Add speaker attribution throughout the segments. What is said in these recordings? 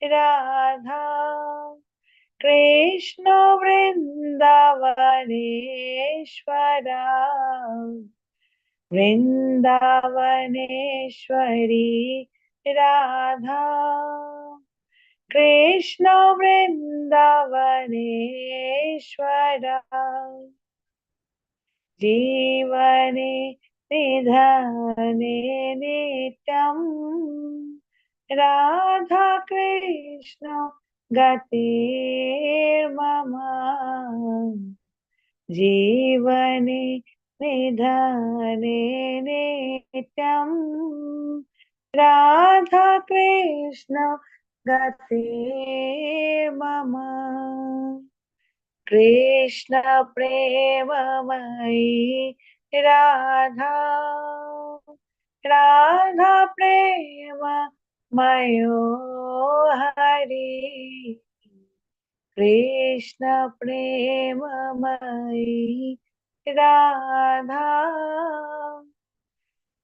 Speaker 1: राधा। कृष्ण वृंदावनेश्वरा, वृंदावनेश्वरी राधा। कृष्ण वृंदावनेश्वरा, जीवने निधने नित्यम्। राधा कृष्ण गतिर्मम, जीवने निधने नित्यम्। राधा कृष्ण गतिर्मम। कृष्ण प्रेममयी राधा, राधा प्रेम मयो हरि। कृष्ण प्रेममयी राधा,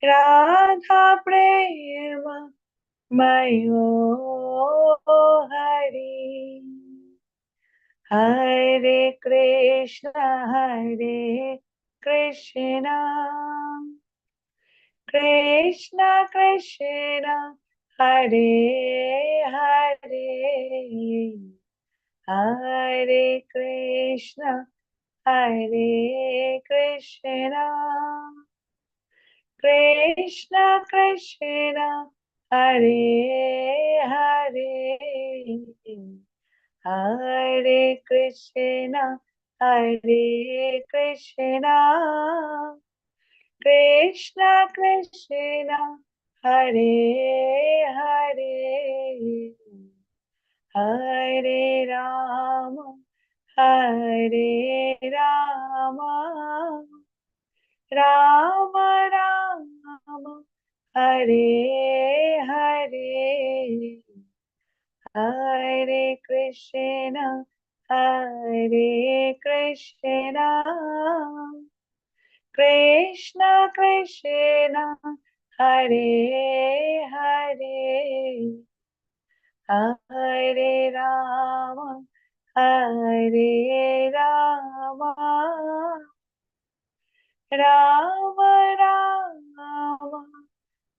Speaker 1: राधा प्रेम मयो हरि। हरे कृष्ण कृष्ण कृष्ण हरे हरे, हरे कृष्ण कृष्ण कृष्ण हरे हरे, हरे कृष्ण कृष्ण कृष्ण हरे हरे, हरे राम राम राम हरे हरे, हरे कृष्ण कृष्ण कृष्ण हरे हरे, हरे राम राम राम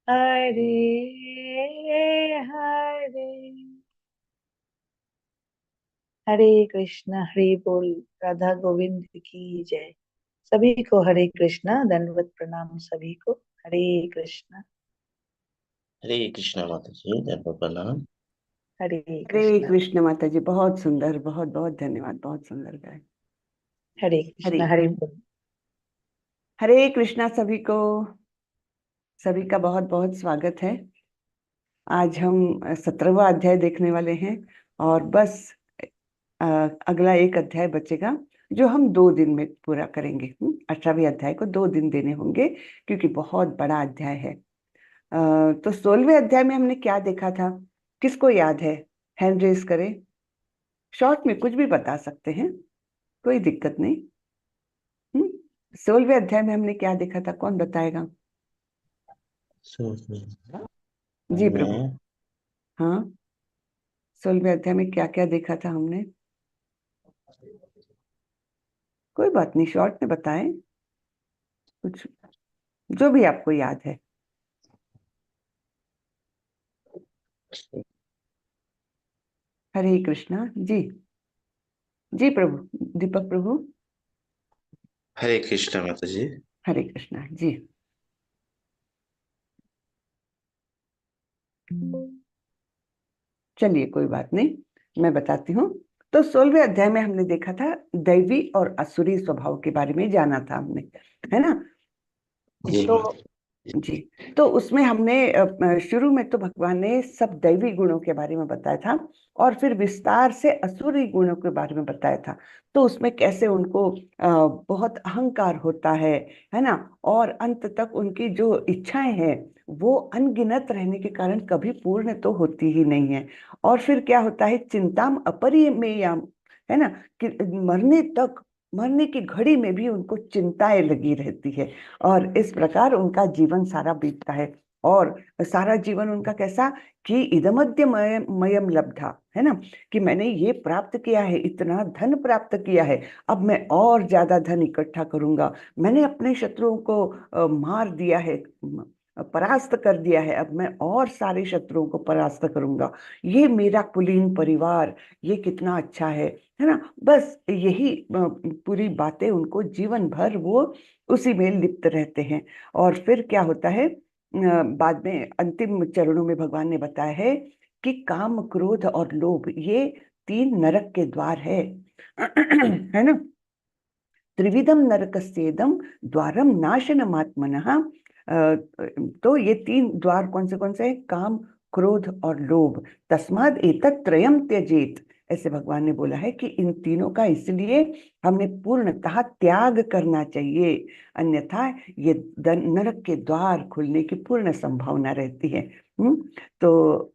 Speaker 1: हरे हरे। हरे कृष्ण, हरे बोल। राधा गोविंद की जय। सभी को हरे कृष्णा, दंडवत प्रणाम सभी को। हरे कृष्णा।
Speaker 2: हरे कृष्णा माता जी, दंडवत प्रणाम।
Speaker 1: हरे
Speaker 3: हरे
Speaker 1: कृष्णा।
Speaker 3: कृष्ण माता जी, बहुत सुंदर, बहुत बहुत धन्यवाद, बहुत सुंदर गाए।
Speaker 1: हरे कृष्णा, हरे बोल।
Speaker 3: हरे कृष्णा सभी को, सभी का बहुत बहुत स्वागत है। आज हम 17वां अध्याय देखने वाले हैं और बस अगला एक अध्याय बचेगा जो हम 2 दिन में पूरा करेंगे। 18वें अध्याय को 2 दिन देने होंगे क्योंकि बहुत बड़ा अध्याय है। तो 16वें अध्याय में हमने क्या देखा था, किसको याद है? हैंड रेज करें। शॉर्ट में कुछ भी बता सकते हैं, कोई दिक्कत नहीं। 16वें अध्याय में हमने क्या देखा था, कौन बताएगा? जी प्रभु। हाँ, 16वें अध्याय में क्या क्या देखा था हमने? कोई बात नहीं, शॉर्ट में बताएं कुछ, जो भी आपको याद है। हरे कृष्णा जी। जी प्रभु, दीपक प्रभु।
Speaker 2: हरे कृष्णा माता जी।
Speaker 3: हरे कृष्णा जी। चलिए कोई बात नहीं, मैं बताती हूँ। तो 16वें अध्याय में हमने देखा था दैवी और असुरी स्वभाव के बारे में जाना था हमने, है ना? तो जी, तो उसमें हमने शुरू में तो भगवान ने सब दैवी गुणों के बारे में बताया था और फिर विस्तार से असुरी गुणों के बारे में बताया था। तो उसमें कैसे उनको बहुत अहंकार होता है ना? और अंत तक उनकी जो इच्छाएं हैं वो अनगिनत रहने के कारण कभी पूर्ण तो होती ही नहीं है। और फिर क्या होता है, चिंताम अपरिमेयाम, है ना? कि मरने की घड़ी में भी उनको चिंताएं लगी रहती है और इस प्रकार उनका जीवन सारा बीतता है। और सारा जीवन उनका कैसा कि इदमद्य मयम लब्धा, है ना, कि मैंने ये प्राप्त किया है, इतना धन प्राप्त किया है, अब मैं और ज्यादा धन इकट्ठा करूंगा, मैंने अपने शत्रुओं को मार दिया है, परास्त कर दिया है, अब मैं और सारे शत्रुओं को परास्त करूंगा, ये मेरा कुलीन परिवार, ये कितना अच्छा है ना। बस यही पूरी बातें उनको जीवन भर वो उसी में लिप्त रहते हैं। और फिर क्या होता है, बाद में अंतिम चरणों में भगवान ने बताया है कि काम, क्रोध और लोभ ये 3 नरक के द्वार है है ना। त्रिविधम नरकस्येदम द्वारम नाशनमात्मनः। तो ये 3 द्वार कौन से हैं? काम, क्रोध और लोभ। तस्माद एतत् त्रयम त्यजेत, ऐसे भगवान ने बोला है कि इन तीनों का इसलिए हमें पूर्णतः त्याग करना चाहिए, अन्यथा ये नरक के द्वार खुलने की पूर्ण संभावना रहती है। तो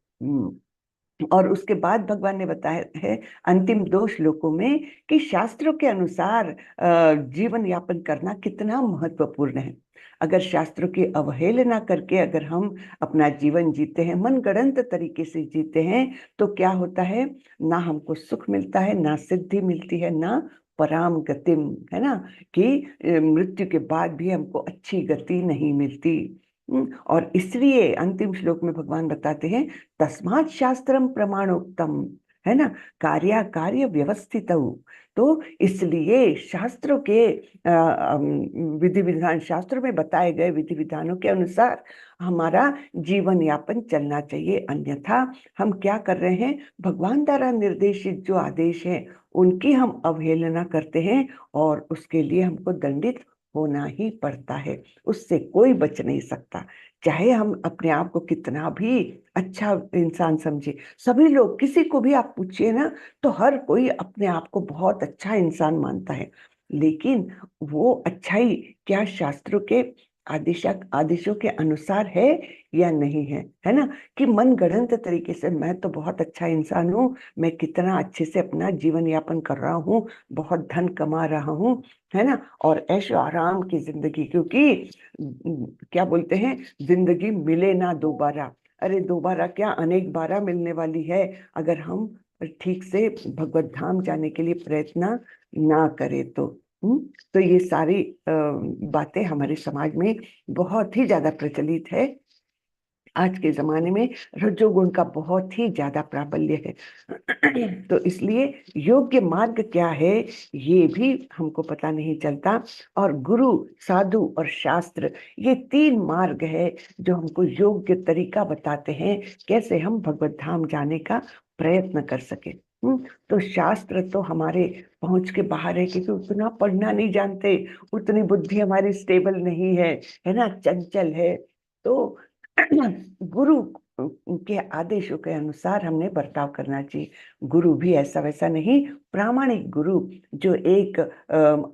Speaker 3: और उसके बाद भगवान ने बताया है अंतिम 2 श्लोकों में कि शास्त्रों के अनुसार जीवन यापन करना कितना महत्वपूर्ण है। अगर शास्त्रों की अवहेलना करके अगर हम अपना जीवन जीते हैं, मनगढ़ंत तरीके से जीते हैं, तो क्या होता है, ना हमको सुख मिलता है, ना सिद्धि मिलती है, ना पराम गतिम, है ना, कि मृत्यु के बाद भी हमको अच्छी गति नहीं मिलती। और इसलिए अंतिम श्लोक में भगवान बताते हैं तस्मात् शास्त्रम प्रमाणोक्तम, है ना, कार्य कार्य व्यवस्थित। तो इसलिए शास्त्रों के विधि विधान, शास्त्रों में बताए गए विधि विधानों के अनुसार हमारा जीवन यापन चलना चाहिए, अन्यथा हम क्या कर रहे हैं, भगवान द्वारा निर्देशित जो आदेश है उनकी हम अवहेलना करते हैं और उसके लिए हमको दंडित होना ही पड़ता है, उससे कोई बच नहीं सकता। चाहे हम अपने आप को कितना भी अच्छा इंसान समझे, सभी लोग, किसी को भी आप पूछिए ना, तो हर कोई अपने आप को बहुत अच्छा इंसान मानता है, लेकिन वो अच्छाई क्या शास्त्रों के आदेशों के अनुसार है या नहीं है, है ना, कि मनगढ़ंत तरीके से मैं तो बहुत अच्छा इंसान हूँ, मैं कितना अच्छे से अपना जीवन यापन कर रहा हूँ, बहुत धन कमा रहा हूँ, है ना, और ऐशो आराम की जिंदगी, क्योंकि क्या बोलते हैं, जिंदगी मिले ना दोबारा। अरे दोबारा क्या, अनेक बारा मिलने वाली है, अगर हम ठीक से भगवत धाम जाने के लिए प्रयत्न ना करें तो। तो ये सारी बातें हमारे समाज में बहुत ही ज्यादा प्रचलित है। आज के जमाने में रजोगुण का बहुत ही ज्यादा प्राबल्य है तो इसलिए योग्य मार्ग क्या है ये भी हमको पता नहीं चलता। और गुरु, साधु और शास्त्र, ये 3 मार्ग है जो हमको योग्य तरीका बताते हैं कैसे हम भगवत धाम जाने का प्रयत्न कर सके। तो शास्त्र तो हमारे पहुंच के बाहर है, क्योंकि उतना पढ़ना नहीं जानते, उतनी बुद्धि हमारी स्टेबल नहीं है ना, चंचल है। तो गुरु के आदेशों के अनुसार हमने बर्ताव करना चाहिए। गुरु भी ऐसा वैसा नहीं, प्रामाणिक गुरु जो एक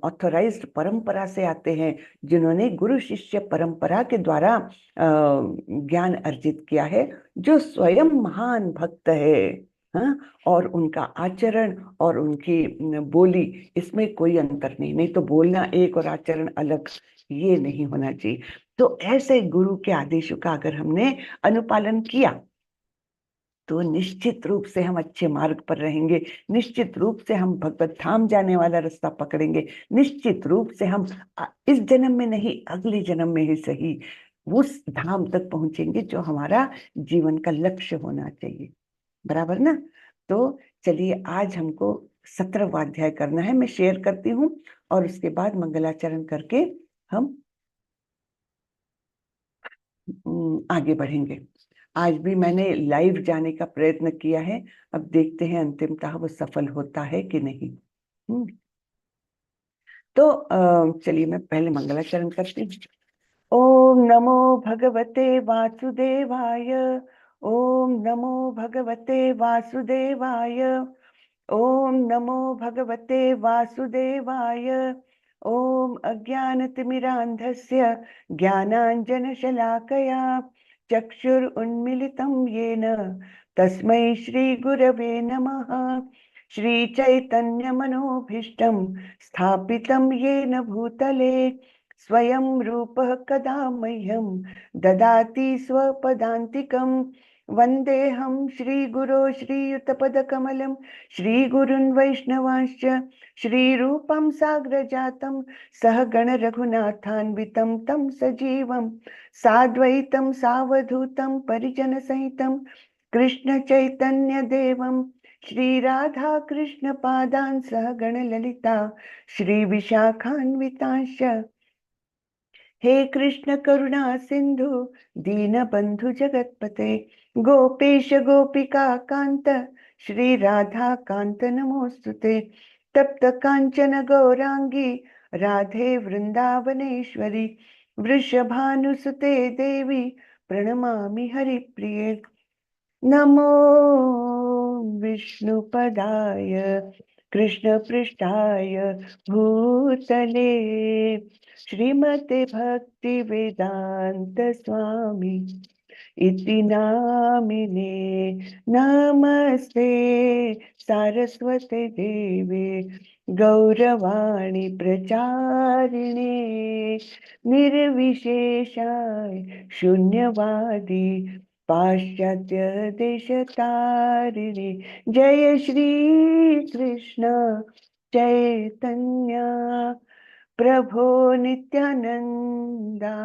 Speaker 3: ऑथोराइज्ड परंपरा से आते हैं, जिन्होंने गुरु शिष्य परंपरा के द्वारा ज्ञान अर्जित किया है, जो स्वयं महान भक्त है, हाँ, और उनका आचरण और उनकी बोली, इसमें कोई अंतर नहीं, नहीं तो बोलना एक और आचरण अलग, ये नहीं होना चाहिए। तो ऐसे गुरु के आदेशों का अगर हमने अनुपालन किया तो निश्चित रूप से हम अच्छे मार्ग पर रहेंगे, निश्चित रूप से हम भगवत धाम जाने वाला रास्ता पकड़ेंगे, निश्चित रूप से हम इस जन्म में नहीं, अगले जन्म में ही सही, उस धाम तक पहुंचेंगे जो हमारा जीवन का लक्ष्य होना चाहिए, बराबर ना। तो चलिए आज हमको 17वां अध्याय करना है, मैं शेयर करती हूँ और उसके बाद मंगलाचरण करके हम आगे बढ़ेंगे। आज भी मैंने लाइव जाने का प्रयत्न किया है, अब देखते हैं अंतिमतः वो सफल होता है कि नहीं। तो चलिए मैं पहले मंगलाचरण करती हूँ। ओम नमो भगवते वासुदेवाय, ओम नमो भगवते वासुदेवाय, ओम नमो भगवते वासुदेवाय, ओम अज्ञानतिमिरान्धस्य ज्ञानाञ्जनशलाकया चक्षुरुन्मीलितं येन तस्मै श्रीगुरवे नमः। श्रीचैतन्यमनोभीष्टं स्थापितं येन भूतले स्वयं रूपः कदा मह्यं ददाति स्वपदान्तिकं। वन्देऽहं श्रीगुरो श्रीयुतपदकमलं श्रीगुरुन् वैष्णवांश्च श्रीरूपं साग्रजातं सहगण रघुनाथान्वितं तं सजीवं साद्वैतं सावधूतं परिजनसहितं कृष्ण चैतन्य देवं श्री राधा कृष्ण पादान् सहगण ललिता श्री विशाखान्वितांश्च। हे कृष्ण करुणा सिंधु दीनबंधु जगतपते गोपेश गोपिका कांत श्री राधा कांत नमोस्तुते। तप्त कांचन गौरांगी राधे वृंदावनेश्वरी वृषभानुसुते देवी प्रणमामि हरिप्रिये। नमो विष्णुपदाय कृष्णपृष्ठाय भूतले श्रीमते भक्ति वेदांत स्वामी इति नामिने। नमस्ते सारस्वते देवे गौरवाणी प्रचारिणे निर्विशेषाय शून्यवादी पाश्चात्य देशतारिणे। जय श्री कृष्ण चैतन्य प्रभो नित्यानंदा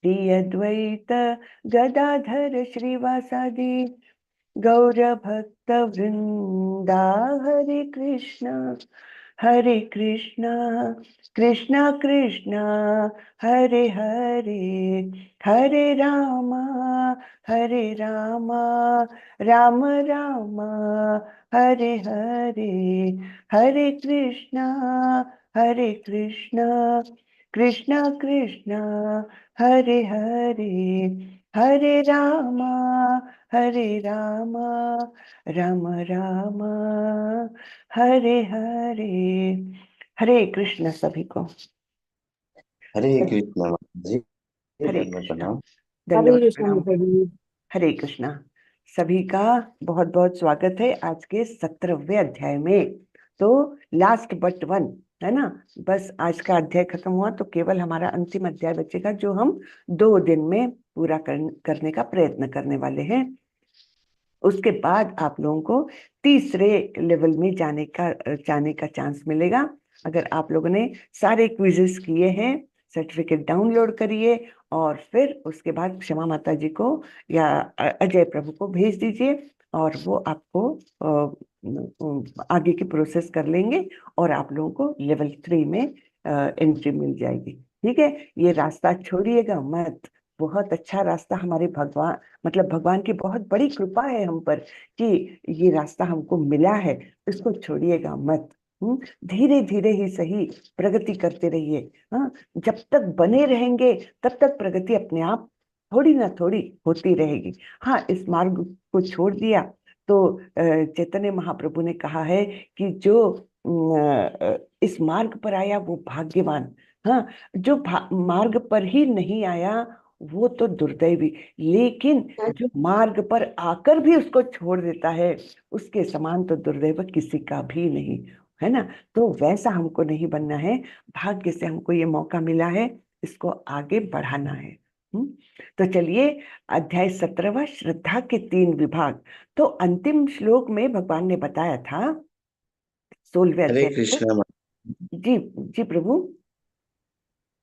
Speaker 3: श्री अद्वैत गदाधर श्रीवासादि गौरभक्त वृंदा। हरे कृष्णा कृष्णा कृष्णा हरे हरे हरे रामा राम राम हरे हरे हरे कृष्णा कृष्णा कृष्णा हरे हरे हरे रामा राम राम हरे हरे। हरे कृष्ण सभी को।
Speaker 2: हरे कृष्ण माता जी,
Speaker 3: हरे
Speaker 2: दंडवत
Speaker 3: कृष्ण।
Speaker 2: प्रणाम।
Speaker 4: हरे
Speaker 3: दंडवत
Speaker 4: कृष्ण
Speaker 3: प्रणाम।
Speaker 4: प्रभु।
Speaker 3: हरे कृष्णा। सभी का बहुत बहुत स्वागत है आज के 17वें अध्याय में। तो लास्ट बट वन है ना, बस आज का अध्याय खत्म हुआ तो केवल हमारा अंतिम अध्याय बचेगा जो हम 2 दिन में पूरा करने का प्रयत्न करने वाले हैं। उसके बाद आप लोगों को तीसरे लेवल में जाने का चांस मिलेगा। अगर आप लोगों ने सारे क्विजेस किए हैं, सर्टिफिकेट डाउनलोड करिए और फिर उसके बाद क्षमा माता जी को या अजय प्रभु को भेज दीजिए और वो आपको आगे की प्रोसेस कर लेंगे और आप लोगों को लेवल 3 में एंट्री मिल जाएगी। ठीक है, ये रास्ता छोड़िएगा मत। बहुत अच्छा रास्ता, हमारे भगवान मतलब भगवान की बहुत बड़ी कृपा है हम पर कि ये रास्ता हमको मिला है, इसको छोड़िएगा मत। धीरे धीरे ही सही प्रगति करते रहिए। हाँ, जब तक बने रहेंगे तब तक प्रगति अपने आप थोड़ी ना थोड़ी होती रहेगी। हाँ, इस मार्ग को छोड़ दिया तो चैतन्य महाप्रभु ने कहा है कि जो इस मार्ग पर आया वो भाग्यवान। हाँ, जो मार्ग पर ही नहीं आया वो तो दुर्दैवी, लेकिन जो मार्ग पर आकर भी उसको छोड़ देता है उसके समान तो दुर्दैव किसी का भी नहीं है ना। तो वैसा हमको नहीं बनना है। भाग्य से हमको ये मौका मिला है, इसको आगे बढ़ाना है। तो चलिए, अध्याय 17वां श्रद्धा के 3 विभाग। तो अंतिम श्लोक में भगवान ने बताया था 16वें
Speaker 2: हरे
Speaker 3: अध्याय में।
Speaker 2: कृष्ण
Speaker 3: जी जी प्रभु,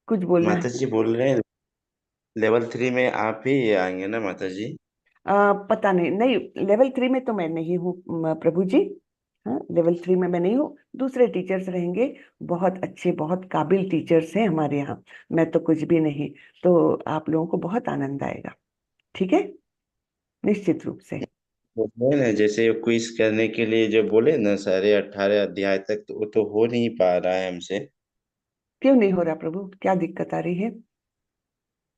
Speaker 3: कुछ बोलना
Speaker 2: माता
Speaker 3: है?
Speaker 2: जी बोल रहे हैं लेवल 3 में आप ही आएंगे ना माता जी?
Speaker 3: पता नहीं, नहीं लेवल 3 में तो मैं नहीं हूँ प्रभु जी। हाँ, लेवल 3 में मैं नहीं हूँ, दूसरे टीचर्स रहेंगे। बहुत अच्छे बहुत काबिल टीचर्स हैं हमारे यहाँ, मैं तो कुछ भी नहीं। तो आप लोगों को बहुत आनंद आएगा। ठीक है, निश्चित रूप से।
Speaker 2: बोले ना जैसे क्विज करने के लिए जो बोले ना सारे 18 अध्याय तक, तो वो तो हो नहीं पा रहा है हमसे।
Speaker 3: क्यों नहीं हो रहा प्रभु, क्या दिक्कत आ रही है?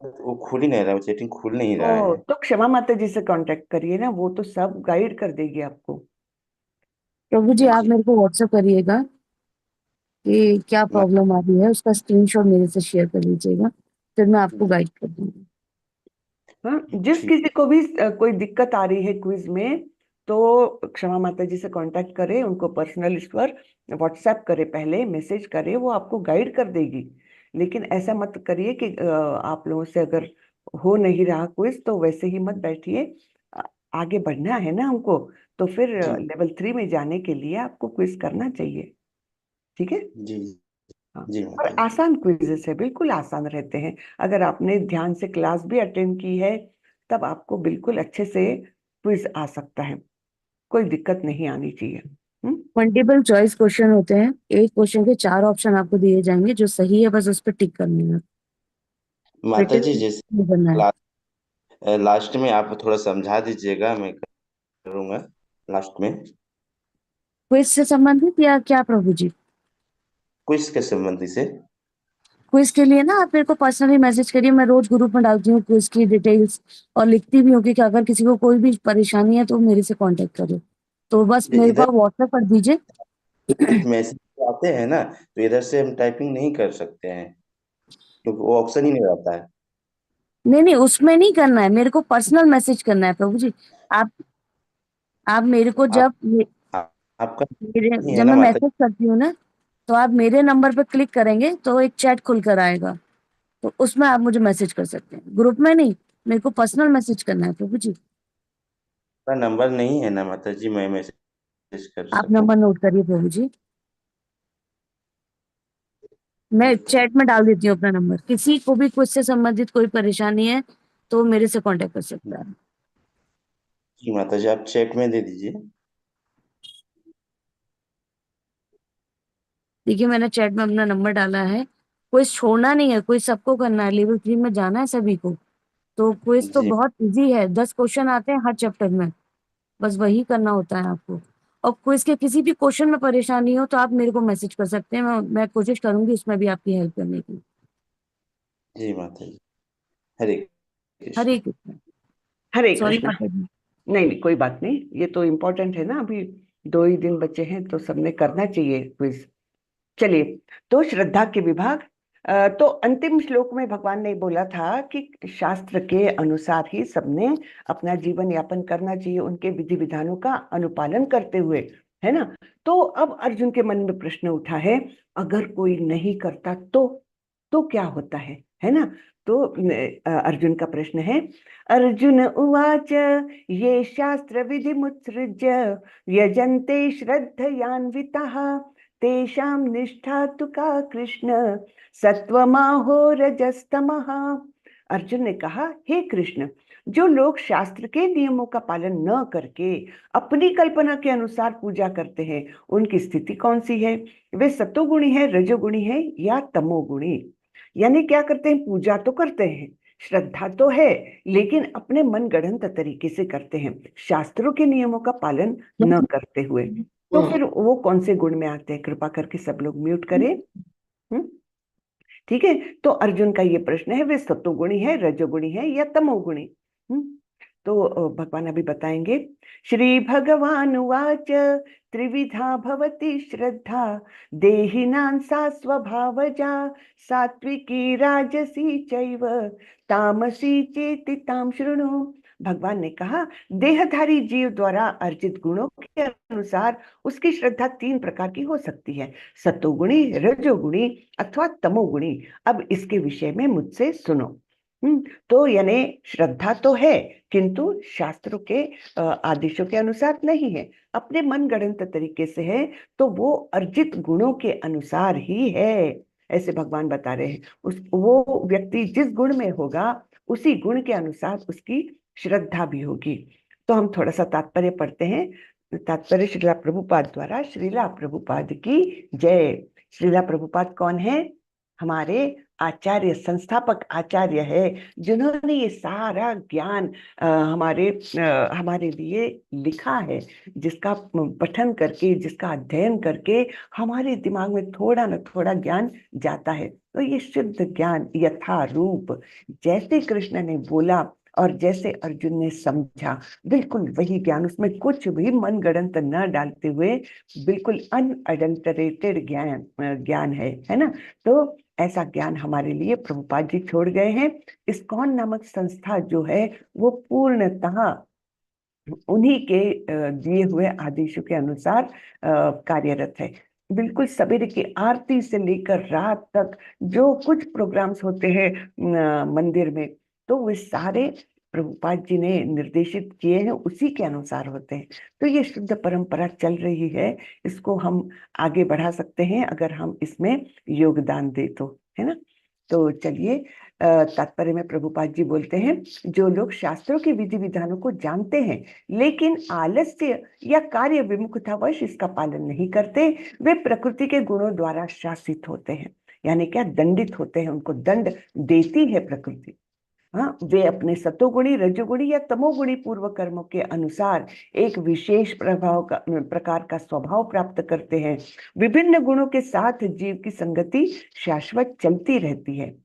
Speaker 2: वो खुल ही नहीं रहा, वो चैटिंग खुल नहीं रहा
Speaker 3: ओ,
Speaker 2: है।
Speaker 3: तो क्षमा माता जी से कांटेक्ट करिए ना, वो तो सब गाइड कर देगी आपको।
Speaker 4: प्रभु जी आप
Speaker 2: जी
Speaker 4: मेरे को व्हाट्सएप करिएगा कि क्या
Speaker 2: मा-
Speaker 4: प्रॉब्लम आ रही है, उसका स्क्रीनशॉट मेरे से शेयर कर लीजिएगा, फिर मैं आपको गाइड कर दूंगी।
Speaker 3: हाँ, जिस
Speaker 2: ठीक।
Speaker 3: किसी को भी कोई दिक्कत आ रही है क्विज में तो क्षमा माता जी से कांटेक्ट करें, उनको पर्सनल इस पर व्हाट्सएप करे, पहले मैसेज करे, वो आपको गाइड कर देगी। लेकिन ऐसा मत करिए कि आप लोगों से अगर हो नहीं रहा क्विज तो वैसे ही मत बैठिए। आ- आगे बढ़ना है ना हमको, तो फिर
Speaker 2: जी
Speaker 3: लेवल 3 में जाने के लिए आपको क्विज करना चाहिए। ठीक है।
Speaker 2: जी
Speaker 3: हाँ,
Speaker 2: जी
Speaker 3: और
Speaker 2: माता जी।
Speaker 3: आसान क्विजेस है, बिल्कुल आसान रहते हैं। अगर आपने ध्यान से क्लास भी अटेंड की है तब आपको बिल्कुल अच्छे से क्विज आ सकता है, कोई दिक्कत नहीं आनी चाहिए।
Speaker 4: मल्टीपल चॉइस क्वेश्चन होते हैं, एक क्वेश्चन के 4 ऑप्शन आपको दिए जाएंगे, जो सही है बस उस पर टिक करना है।
Speaker 2: माता जी जैसे
Speaker 4: नहीं करना है।
Speaker 2: लास्ट में आप थोड़ा समझा दीजिएगा, मैं करूँगा लास्ट में।
Speaker 4: क्विज से संबंधित या क्या प्रभु जी?
Speaker 2: क्विज के संबंधी से।
Speaker 4: क्विज के लिए ना आप मेरे को पर्सनली मैसेज करिए, मैं रोज ग्रुप में डालती हूँ क्विज की डिटेल्स, और लिखती भी हूँ कि अगर किसी को कोई भी परेशानी है तो मेरे से कांटेक्ट करो। तो बस मेरे
Speaker 2: इधर
Speaker 4: पास व्हाट्सएप कर दीजिए।
Speaker 2: मैसेज आते हैं ना, तो इधर से हम टाइपिंग नहीं कर सकते हैं, क्योंकि वो ऑप्शन ही नहीं रहता है।
Speaker 4: नहीं नहीं, उसमें नहीं करना है, मेरे को पर्सनल मैसेज करना है प्रभु जी। आप आप मेरे को
Speaker 2: आप, आपका नहीं है
Speaker 4: जब
Speaker 2: ना
Speaker 4: मैं
Speaker 2: माता जी?
Speaker 4: मैसेज करती हूँ ना, तो आप मेरे नंबर पर क्लिक करेंगे तो एक चैट खुल कर आएगा, तो उसमें आप मुझे मैसेज कर सकते हैं, ग्रुप में नहीं। मेरे को पर्सनल मैसेज करना है प्रभु जी।
Speaker 2: आपका नंबर नहीं है ना माता जी, मैं मैसेज कर
Speaker 4: आप
Speaker 2: सकूं?
Speaker 4: नंबर नोट करिए प्रभु जी, मैं चैट में डाल देती हूँ अपना नंबर। किसी को भी कुछ से संबंधित कोई परेशानी है तो मेरे से कांटेक्ट कर सकता है।
Speaker 2: जी माता जी, आप चैट में दे दीजिए।
Speaker 4: देखिए मैंने चैट में अपना नंबर डाला है। कोई छोड़ना नहीं है, कोई सबको करना है, लेवल 3 में जाना है सभी को। तो क्विज तो
Speaker 2: जी
Speaker 4: बहुत इजी है, 10 क्वेश्चन आते हैं हर चैप्टर में, बस वही करना होता है आपको। और क्विज के किसी भी क्वेश्चन में परेशानी हो तो आप मेरे को मैसेज कर सकते हैं, मैं कोशिश करूंगी उसमें भी आपकी हेल्प करने की।
Speaker 2: जी माता जी। हरे
Speaker 4: हरे
Speaker 2: कृष्ण।
Speaker 4: कृष्ण।
Speaker 3: हरे
Speaker 4: सॉरी
Speaker 3: कृष्णा।
Speaker 4: माता जी।
Speaker 3: नहीं नहीं, कोई बात नहीं, ये तो इम्पोर्टेंट है ना, अभी 2 ही दिन बचे हैं तो सबने करना चाहिए क्विज। चलिए, तो श्रद्धा के विभाग। तो अंतिम श्लोक में भगवान ने बोला था कि शास्त्र के अनुसार ही सबने अपना जीवन यापन करना चाहिए, उनके विधि विधानों का अनुपालन करते हुए, है ना। तो अब अर्जुन के मन में प्रश्न उठा है, अगर कोई नहीं करता तो क्या होता है ना। तो अर्जुन का प्रश्न है, अर्जुन उवाच ये शास्त्र विधि मुत्सृज्य यजन्ते श्रद्धयान्विताः तेषां निष्ठा तु का कृष्ण सत्वमाहो रजस्तमः। अर्जुन ने कहा, हे कृष्ण, जो लोग शास्त्र के नियमों का पालन न करके अपनी कल्पना के अनुसार पूजा करते हैं, उनकी स्थिति कौन सी है? वे सत्वगुणी है, रजोगुणी है या तमोगुणी? यानी क्या करते हैं? पूजा तो करते हैं, श्रद्धा तो है, लेकिन अपने मन गढ़ंत तरीके से करते हैं, शास्त्रों के नियमों का पालन न करते हुए। तो फिर वो कौन से गुण में आते हैं? कृपा करके सब लोग म्यूट करें। हम्म, ठीक है। तो अर्जुन का ये प्रश्न है, वे सत्वगुणी है, रजोगुणी है या तमोगुणी? तो भगवान अभी बताएंगे। श्री भगवान उवाच त्रिविधा भवति श्रद्धा देहिनां सा स्वभावजा सात्विकी राजसी चैव तामसी चेति ताम शृणु। भगवान ने कहा, देहधारी जीव द्वारा अर्जित गुणों के अनुसार उसकी श्रद्धा 3 प्रकार की हो सकती है, सत्वगुणी, रजोगुणी अथवा तमोगुणी। अब इसके विषय में मुझसे सुनो। तो यानी श्रद्धा तो है, किंतु शास्त्रों के आदेशों के अनुसार नहीं है, अपने मन गढ़ंत तरीके से है, तो वो अर्जित गुणों के अनुसार ही है, ऐसे भगवान बता रहे हैं। वो व्यक्ति जिस गुण में होगा उसी गुण के अनुसार उसकी श्रद्धा भी होगी। तो हम थोड़ा सा तात्पर्य पढ़ते हैं। तात्पर्य श्रीला प्रभुपाद द्वारा। श्रीला प्रभुपाद की जय। श्रीला प्रभुपाद कौन है? हमारे आचार्य, संस्थापक आचार्य है, जिन्होंने ये सारा ज्ञान हमारे लिए लिखा है, जिसका पठन करके, जिसका अध्ययन करके हमारे दिमाग में थोड़ा न थोड़ा ज्ञान जाता है। तो ये शुद्ध ज्ञान यथारूप जैसे कृष्ण ने बोला और जैसे अर्जुन ने समझा, बिल्कुल वही ज्ञान, उसमें कुछ भी मन गढ़ंत न डालते हुए बिल्कुल अनअडल्टरेटेड ज्ञान है ना। तो ऐसा ज्ञान हमारे लिए प्रभुपाद जी छोड़ गए हैं। इस्कॉन नामक संस्था जो है वो पूर्णतः उन्हीं के दिए हुए आदेशों के अनुसार कार्यरत है। बिल्कुल सवेरे की आरती से लेकर रात तक जो कुछ प्रोग्राम्स होते हैं मंदिर में, तो वे सारे प्रभुपाद जी ने निर्देशित किए हैं, उसी के अनुसार होते हैं। तो ये शुद्ध परंपरा चल रही है, इसको हम आगे बढ़ा सकते हैं अगर हम इसमें योगदान दे तो, है ना। तो चलिए, तात्पर्य में प्रभुपाद जी बोलते हैं, जो लोग शास्त्रों के विधि विधानों को जानते हैं लेकिन आलस्य या कार्य विमुखतावश इसका पालन नहीं करते, वे प्रकृति के गुणों द्वारा शासित होते हैं। यानी क्या, दंडित होते हैं, उनको दंड देती है प्रकृति। हाँ, वे अपने सतोगुणी, रजोगुणी या तमोगुणी पूर्व कर्मों के अनुसार एक विशेष प्रकार का स्वभाव प्राप्त करते हैं। विभिन्न गुणों के साथ जीव की संगति शाश्वत चलती रहती है।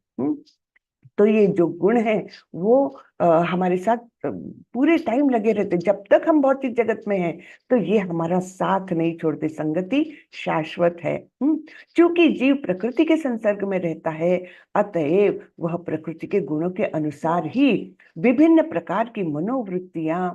Speaker 3: तो ये जो गुण है वो हमारे साथ पूरे टाइम लगे रहते, जब तक हम भौतिक जगत में हैं, तो ये हमारा साथ नहीं छोड़ते, संगति शाश्वत है। क्योंकि जीव प्रकृति के संसर्ग में रहता है, अतएव वह प्रकृति के गुणों के अनुसार ही विभिन्न प्रकार की मनोवृत्तियां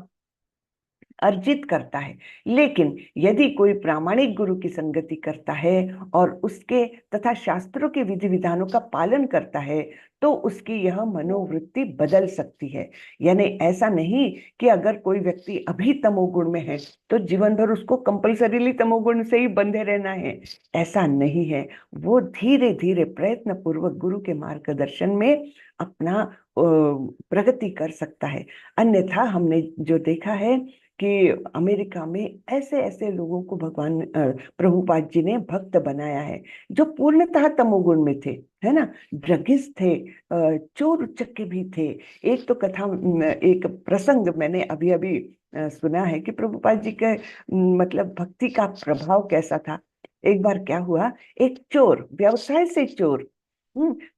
Speaker 3: अर्जित करता है। लेकिन यदि कोई प्रामाणिक गुरु की संगति करता है और उसके तथा शास्त्रों के विधि विधानों का पालन करता है, तो उसकी यह मनोवृत्ति बदल सकती है। यानी ऐसा नहीं कि अगर कोई व्यक्ति अभी तमोगुण में है तो जीवन भर उसको कंपल्सरीली तमोगुण से ही बंधे रहना है, ऐसा नहीं है। वो धीरे धीरे प्रयत्न पूर्वक गुरु के मार्गदर्शन में अपना प्रगति कर सकता है। अन्यथा हमने जो देखा है कि अमेरिका में ऐसे ऐसे लोगों को भगवान प्रभुपाद जी ने भक्त बनाया है जो पूर्णतः तमोगुण में थे, है ना। ड्रगिस्ट थे, चोर उचक्के भी थे। एक तो कथा, एक प्रसंग मैंने अभी अभी सुना है कि प्रभुपाद जी के मतलब भक्ति का प्रभाव कैसा था। एक बार क्या हुआ, एक चोर, व्यवसाय से चोर,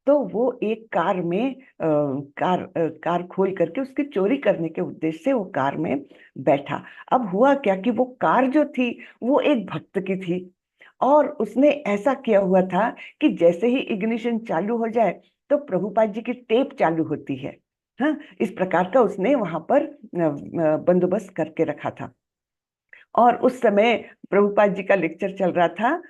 Speaker 3: तो वो एक कार में कार खोल करके उसकी चोरी करने के उद्देश्य से वो कार में बैठा। अब हुआ क्या कि वो कार जो थी वो एक भक्त की थी, और उसने ऐसा किया हुआ था कि जैसे ही इग्निशन चालू हो जाए तो प्रभुपाद जी की टेप चालू होती है। हाँ, इस प्रकार का उसने वहां पर बंदोबस्त करके रखा था। और उस समय प्रभुपाद जी का लेक्चर चल रहा था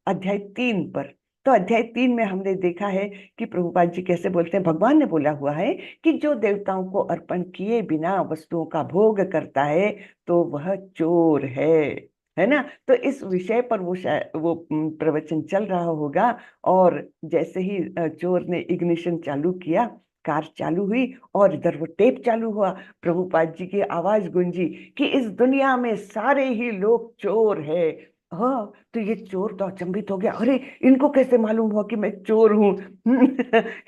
Speaker 3: अध्याय 3 पर। तो अध्याय 3 में हमने देखा है कि प्रभुपाद जी कैसे बोलते हैं, भगवान ने बोला हुआ है कि जो देवताओं को अर्पण किए बिना वस्तुओं का भोग करता है तो वह चोर है ना। तो इस विषय पर वो प्रवचन चल रहा होगा, और जैसे ही चोर ने इग्निशन चालू किया, कार चालू हुई और इधर वो टेप चालू हुआ, प्रभुपाद जी की आवाज गूंजी कि इस दुनिया में सारे ही लोग चोर है। हाँ, तो ये चोर तो अचंभित हो गया, अरे इनको कैसे मालूम हुआ कि मैं चोर हूँ।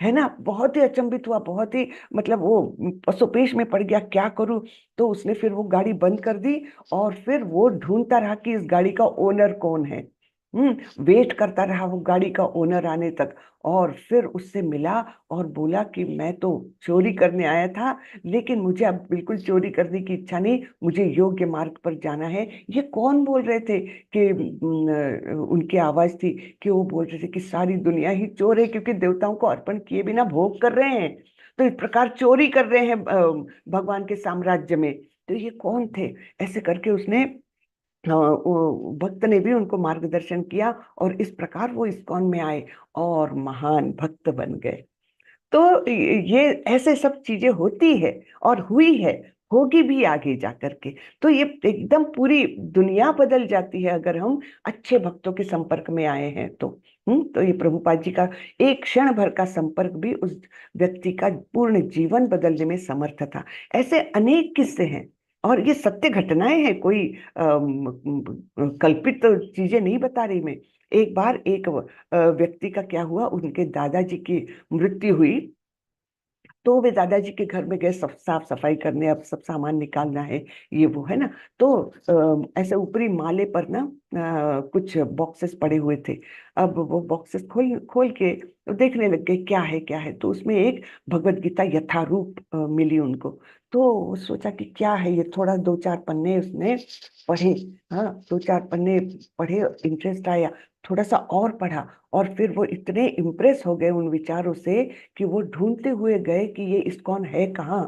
Speaker 3: है ना, बहुत ही अचंभित हुआ, बहुत ही मतलब वो पसोपेश में पड़ गया, क्या करूं। तो उसने फिर वो गाड़ी बंद कर दी और फिर वो ढूंढता रहा कि इस गाड़ी का ओनर कौन है। वेट करता रहा वो गाड़ी का ओनर आने तक, और फिर उससे मिला और बोला कि मैं तो चोरी करने आया था, लेकिन मुझे अब बिल्कुल चोरी करने की इच्छा नहीं, मुझे योग्य मार्ग पर जाना है। ये कौन बोल रहे थे कि उनकी आवाज थी कि वो बोल रहे थे कि सारी दुनिया ही चोर है, क्योंकि देवताओं को अर्पण किए बिना भोग कर रहे हैं, तो इस प्रकार चोरी कर रहे हैं भगवान के साम्राज्य में। तो ये कौन थे, ऐसे करके उसने भक्त ने भी उनको मार्गदर्शन किया, और इस प्रकार वो इस्कॉन में आए और महान भक्त बन गए। तो ये ऐसे सब चीजें होती है और हुई है, होगी भी आगे जा करके। तो ये एकदम पूरी दुनिया बदल जाती है अगर हम अच्छे भक्तों के संपर्क में आए हैं तो। तो ये प्रभुपाद जी का एक क्षण भर का संपर्क भी उस व्यक्ति का पूर्ण जीवन बदलने में समर्थ था। ऐसे अनेक किस्से हैं, और ये सत्य घटनाएं हैं, कोई कल्पित चीजें नहीं बता रही मैं। एक बार एक व्यक्ति का क्या हुआ, उनके दादाजी की मृत्यु हुई, तो वे दादाजी के घर में गए साफ सफाई करने, अब सब सामान निकालना है, ये वो, है ना। तो ऐसे ऊपरी माले पर ना कुछ बॉक्सेस पड़े हुए थे। अब वो बॉक्सेस खोल खोल के देखने लग गए क्या है क्या है। तो उसमें एक भगवत गीता यथारूप मिली उनको। तो सोचा कि क्या है ये, थोड़ा 2-4 पन्ने उसने पढ़े। हाँ, 2-4 पन्ने पढ़े, इंटरेस्ट आया, थोड़ा सा और पढ़ा, और फिर वो इतने इम्प्रेस हो गए उन विचारों से कि वो ढूंढते हुए गए कि ये इस्कॉन है कहाँ,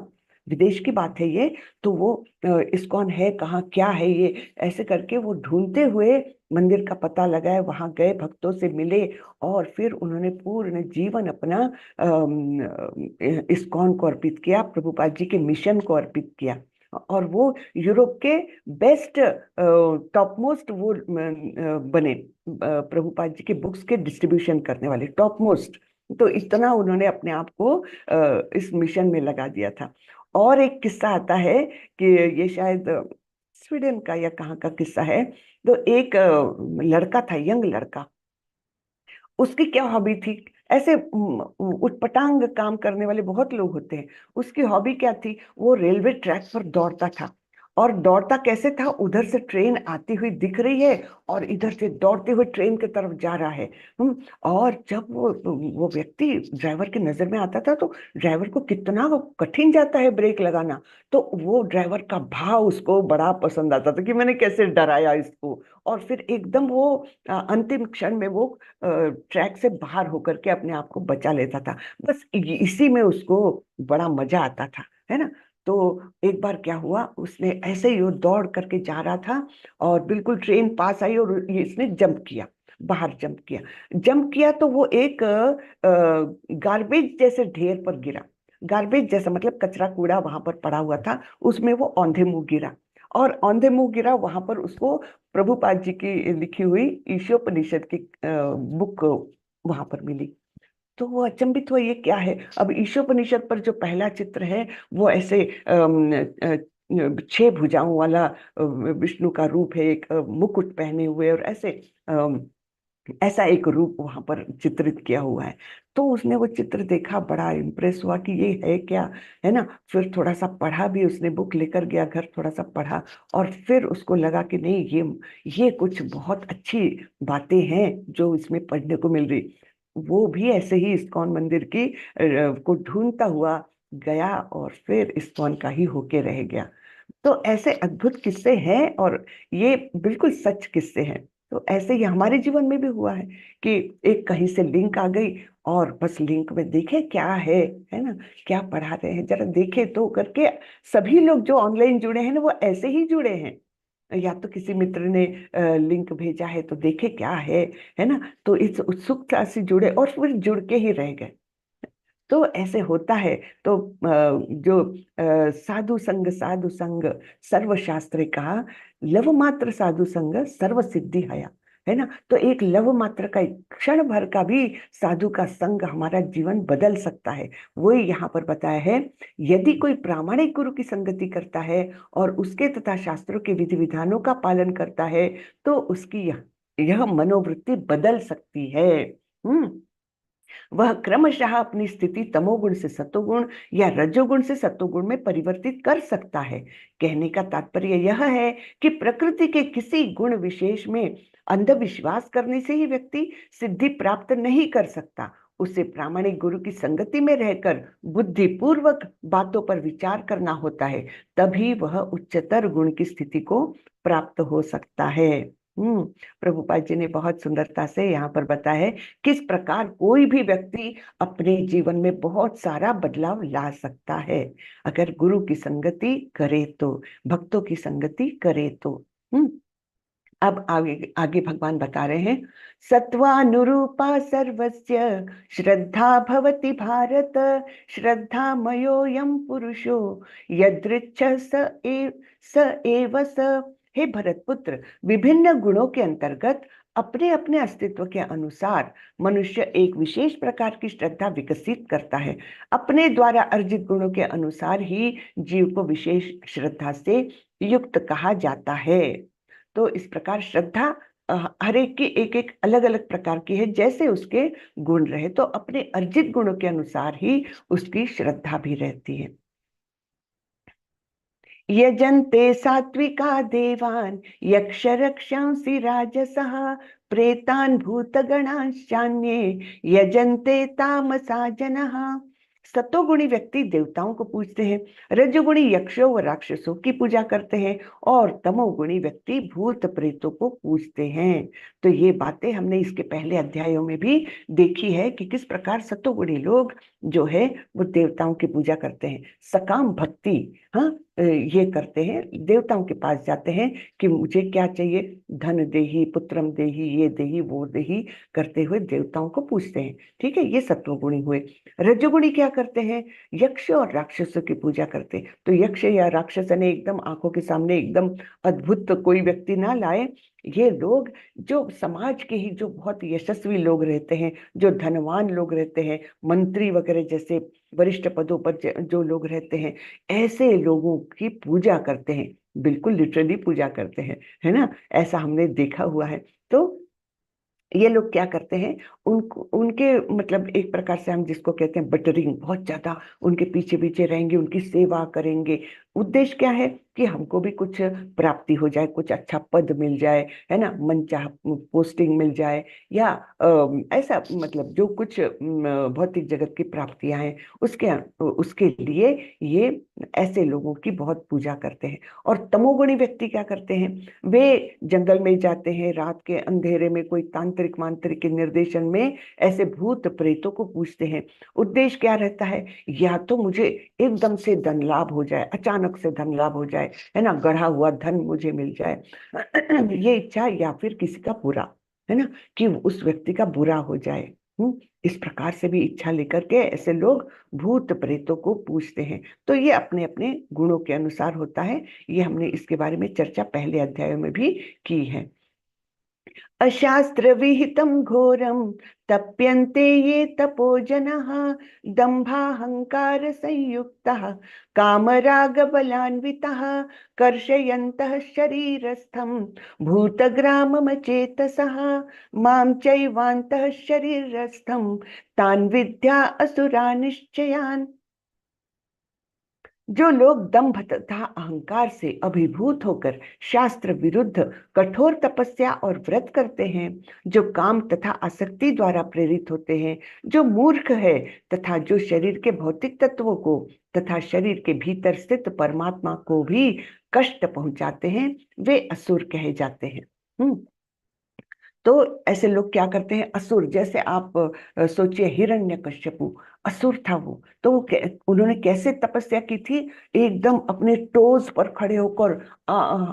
Speaker 3: विदेश की बात है ये। तो वो इस्कॉन है कहाँ, क्या है ये, ऐसे करके वो ढूंढते हुए मंदिर का पता लगाए, वहां गए, भक्तों से मिले और फिर उन्होंने पूर्ण जीवन अपना इस्कॉन को अर्पित किया, प्रभुपाद जी के मिशन को अर्पित किया। और वो यूरोप के बेस्ट टॉप मोस्ट वो बने, प्रभुपाद जी के बुक्स के डिस्ट्रीब्यूशन करने वाले टॉप मोस्ट। तो इतना उन्होंने अपने आप को इस मिशन में लगा दिया था। और एक किस्सा आता है कि ये शायद स्वीडन का या कहाँ का किस्सा है। तो एक लड़का था, यंग लड़का, उसकी क्या हॉबी थी, ऐसे उटपटांग काम करने वाले बहुत लोग होते हैं, उसकी हॉबी क्या थी, वो रेलवे ट्रैक पर दौड़ता था। और दौड़ता कैसे था, उधर से ट्रेन आती हुई दिख रही है और इधर से दौड़ते हुए ट्रेन की तरफ जा रहा है। और जब वो व्यक्ति ड्राइवर की नजर में आता था तो ड्राइवर को कितना कठिन जाता है ब्रेक लगाना, तो वो ड्राइवर का भाव उसको बड़ा पसंद आता था कि मैंने कैसे डराया इसको। और फिर एकदम वो अंतिम क्षण में वो ट्रैक से बाहर होकर के अपने आप को बचा लेता था। बस इसी में उसको बड़ा मजा आता था, है ना। तो एक बार क्या हुआ, उसने ऐसे ही वो दौड़ करके जा रहा था और बिल्कुल ट्रेन पास आई और इसने जंप किया, बाहर जंप किया। जंप किया तो वो एक गार्बेज जैसे ढेर पर गिरा। गार्बेज जैसा मतलब कचरा कूड़ा वहां पर पड़ा हुआ था, उसमें वो औंधे मुंह गिरा। और औंधे मुंह गिरा, वहां पर उसको प्रभुपाद जी की लिखी हुई ईशोपनिषद की बुक वहां पर मिली। तो वो अचंभित हुआ, ये क्या है। अब ईशोपनिषद पर जो पहला चित्र है वो ऐसे 6 भुजाओं वाला विष्णु का रूप है, एक मुकुट पहने हुए, और ऐसे ऐसा एक रूप वहां पर चित्रित किया हुआ है। तो उसने वो चित्र देखा, बड़ा इम्प्रेस हुआ कि ये है क्या, है ना। फिर थोड़ा सा पढ़ा भी, उसने बुक लेकर गया घर, थोड़ा सा पढ़ा और फिर उसको लगा कि नहीं, ये कुछ बहुत अच्छी बातें हैं जो इसमें पढ़ने को मिल रही। वो भी ऐसे ही इस्कॉन मंदिर की को ढूंढता हुआ गया और फिर इस्कॉन का ही होके रह गया। तो ऐसे अद्भुत किस्से हैं और ये बिल्कुल सच किस्से हैं। तो ऐसे ही हमारे जीवन में भी हुआ है कि एक कहीं से लिंक आ गई और बस लिंक में देखे क्या है ना, क्या पढ़ा रहे हैं जरा देखे तो करके। सभी लोग जो ऑनलाइन जुड़े हैं ना, वो ऐसे ही जुड़े हैं, या तो किसी मित्र ने लिंक भेजा है तो देखे क्या है ना। तो इस उत्सुकता से जुड़े और फिर जुड़ के ही रह गए। तो ऐसे होता है। तो जो साधु संग सर्व शास्त्रे कहा, लव मात्र साधु संग सर्व सिद्धि हया, है ना। तो एक लव मात्र का, एक क्षण भर का भी साधु का संग हमारा जीवन बदल सकता है। वही यहाँ पर बताया है, यदि कोई प्रामाणिक गुरु की संगति करता है और उसके तथा शास्त्रों के विधि विधानों का पालन करता है तो उसकी यह मनोवृत्ति बदल सकती है। वह क्रमशः अपनी स्थिति तमोगुण से सतोगुण या रजोगुण से सतोगुण में परिवर्तित कर सकता है। कहने का तात्पर्य यह है कि प्रकृति के किसी गुण विशेष में अंधविश्वास करने से ही व्यक्ति सिद्धि प्राप्त नहीं कर सकता। उसे प्रामाणिक गुरु की संगति में रहकर बुद्धिपूर्वक बातों पर विचार करना होता है, तभी वह उच्चतर गुण की स्थिति को प्राप्त हो सकता है। प्रभुपाद जी ने बहुत सुंदरता से यहाँ पर बताया है किस प्रकार कोई भी व्यक्ति अपने जीवन में बहुत सारा बदलाव ला सकता है अगर गुरु की संगति करे तो, भक्तों की संगति करे तो। अब आगे आगे भगवान बता रहे हैं, सत्वानुरूपा सर्वस्य श्रद्धा भवति भारत, श्रद्धा मयोयम पुरुषो यदृच्छ स एव स। हे भरत पुत्र, विभिन्न गुणों के अंतर्गत अपने अपने अस्तित्व के अनुसार मनुष्य एक विशेष प्रकार की श्रद्धा विकसित करता है। अपने द्वारा अर्जित गुणों के अनुसार ही जीव को विशेष श्रद्धा से युक्त कहा जाता है। तो इस प्रकार श्रद्धा हर एक की एक एक अलग अलग प्रकार की है, जैसे उसके गुण रहे। तो अपने अर्जित गुणों के अनुसार ही उसकी श्रद्धा भी रहती है। यजन्ते सात्विका देवान् यक्ष रक्षांसि राजसः, प्रेतान् भूतगणांश्चान्ये यजन्ते तामसा जनः। सतोगुणी व्यक्ति देवताओं को पूजते हैं, रजोगुणी यक्षों व राक्षसों की पूजा करते हैं और तमोगुणी व्यक्ति भूत प्रेतों को पूजते हैं। तो ये बातें हमने इसके पहले अध्यायों में भी देखी है कि किस प्रकार सतोगुणी लोग जो है वो देवताओं की पूजा करते हैं, सकाम भक्ति, हाँ, ये करते हैं, देवताओं के पास जाते हैं कि मुझे क्या चाहिए, धन देही, पुत्रम देही, ये देही, वो देही करते हुए देवताओं को पूछते हैं। ठीक है, ये सत्वगुणी हुए। रजोगुणी क्या करते हैं, यक्ष और राक्षसों की पूजा करते हैं। तो यक्ष या राक्षस ने एकदम आंखों के सामने एकदम अद्भुत कोई व्यक्ति ना लाए, ये लोग जो समाज के ही जो बहुत यशस्वी लोग रहते हैं, जो धनवान लोग रहते हैं, मंत्री वगैरह जैसे वरिष्ठ पदों पर जो लोग रहते हैं, ऐसे लोगों की पूजा करते हैं, बिल्कुल लिटरली पूजा करते हैं, है ना, ऐसा हमने देखा हुआ है। तो ये लोग क्या करते हैं, उनको उनके मतलब एक प्रकार से हम जिसको कहते हैं बटरिंग, बहुत ज्यादा उनके पीछे पीछे रहेंगे, उनकी सेवा करेंगे। उद्देश्य क्या है कि हमको भी कुछ प्राप्ति हो जाए, कुछ अच्छा पद मिल जाए, है ना, मनचाहा पोस्टिंग मिल जाए, या ऐसा मतलब जो कुछ भौतिक जगत की प्राप्तियां हैं उसके लिए ये ऐसे लोगों की बहुत पूजा करते हैं। और तमोगुणी व्यक्ति क्या करते हैं, वे जंगल में जाते हैं, रात के अंधेरे में कोई तांत्रिक मांत्रिक के निर्देशन में ऐसे भूत प्रेतों को पूछते हैं। उद्देश्य क्या रहता है, या तो मुझे एकदम से धन लाभ हो जाए, अचानक से धन लाभ हो जाए, है ना, गढ़ा हुआ धन मुझे मिल जाए, ये इच्छा, या फिर किसी का बुरा, है ना, कि उस व्यक्ति का बुरा हो जाए। इस प्रकार से भी इच्छा लेकर के ऐसे लोग भूत प्रेतों को पूछते हैं। तो ये अपने अपने गुणों के अनुसार होता है। ये हमने इसके बारे में चर्चा पहले अध्याय में भी की है। अशास्त्र विहितं घोरं तप्यन्ते ये तपोजनः दम्भाहंकार संयुक्तः कामरागबलान्वितः कर्षयन्तः शरीरस्थं भूतग्राममचेतसः मां चैवान्तः शरीरस्थं तान् विद्या असुरा निश्चयान्। जो लोग दंभ तथा अहंकार से अभिभूत होकर शास्त्र विरुद्ध कठोर तपस्या और व्रत करते हैं, जो काम तथा आसक्ति द्वारा प्रेरित होते हैं, जो मूर्ख है तथा जो शरीर के भौतिक तत्वों को तथा शरीर के भीतर स्थित परमात्मा को भी कष्ट पहुंचाते हैं, वे असुर कहे जाते हैं। तो ऐसे लोग क्या करते हैं, असुर, जैसे आप सोचिए हिरण्यकश्यपु असुर था वो, तो उन्होंने कैसे तपस्या की थी, एकदम अपने टोज पर खड़े होकर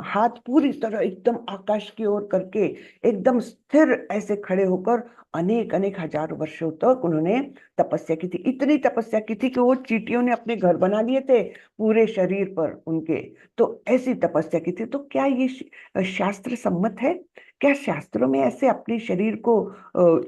Speaker 3: हाथ पूरी तरह एकदम आकाश की ओर करके एकदम स्थिर ऐसे खड़े होकर अनेक अनेक हजारों वर्षों तक उन्होंने तपस्या की थी। इतनी तपस्या की थी कि वो चींटियों ने अपने घर बना लिए थे पूरे शरीर पर उनके। तो ऐसी तपस्या की थी। तो क्या ये शास्त्र सम्मत है? क्या शास्त्रों में ऐसे अपने शरीर को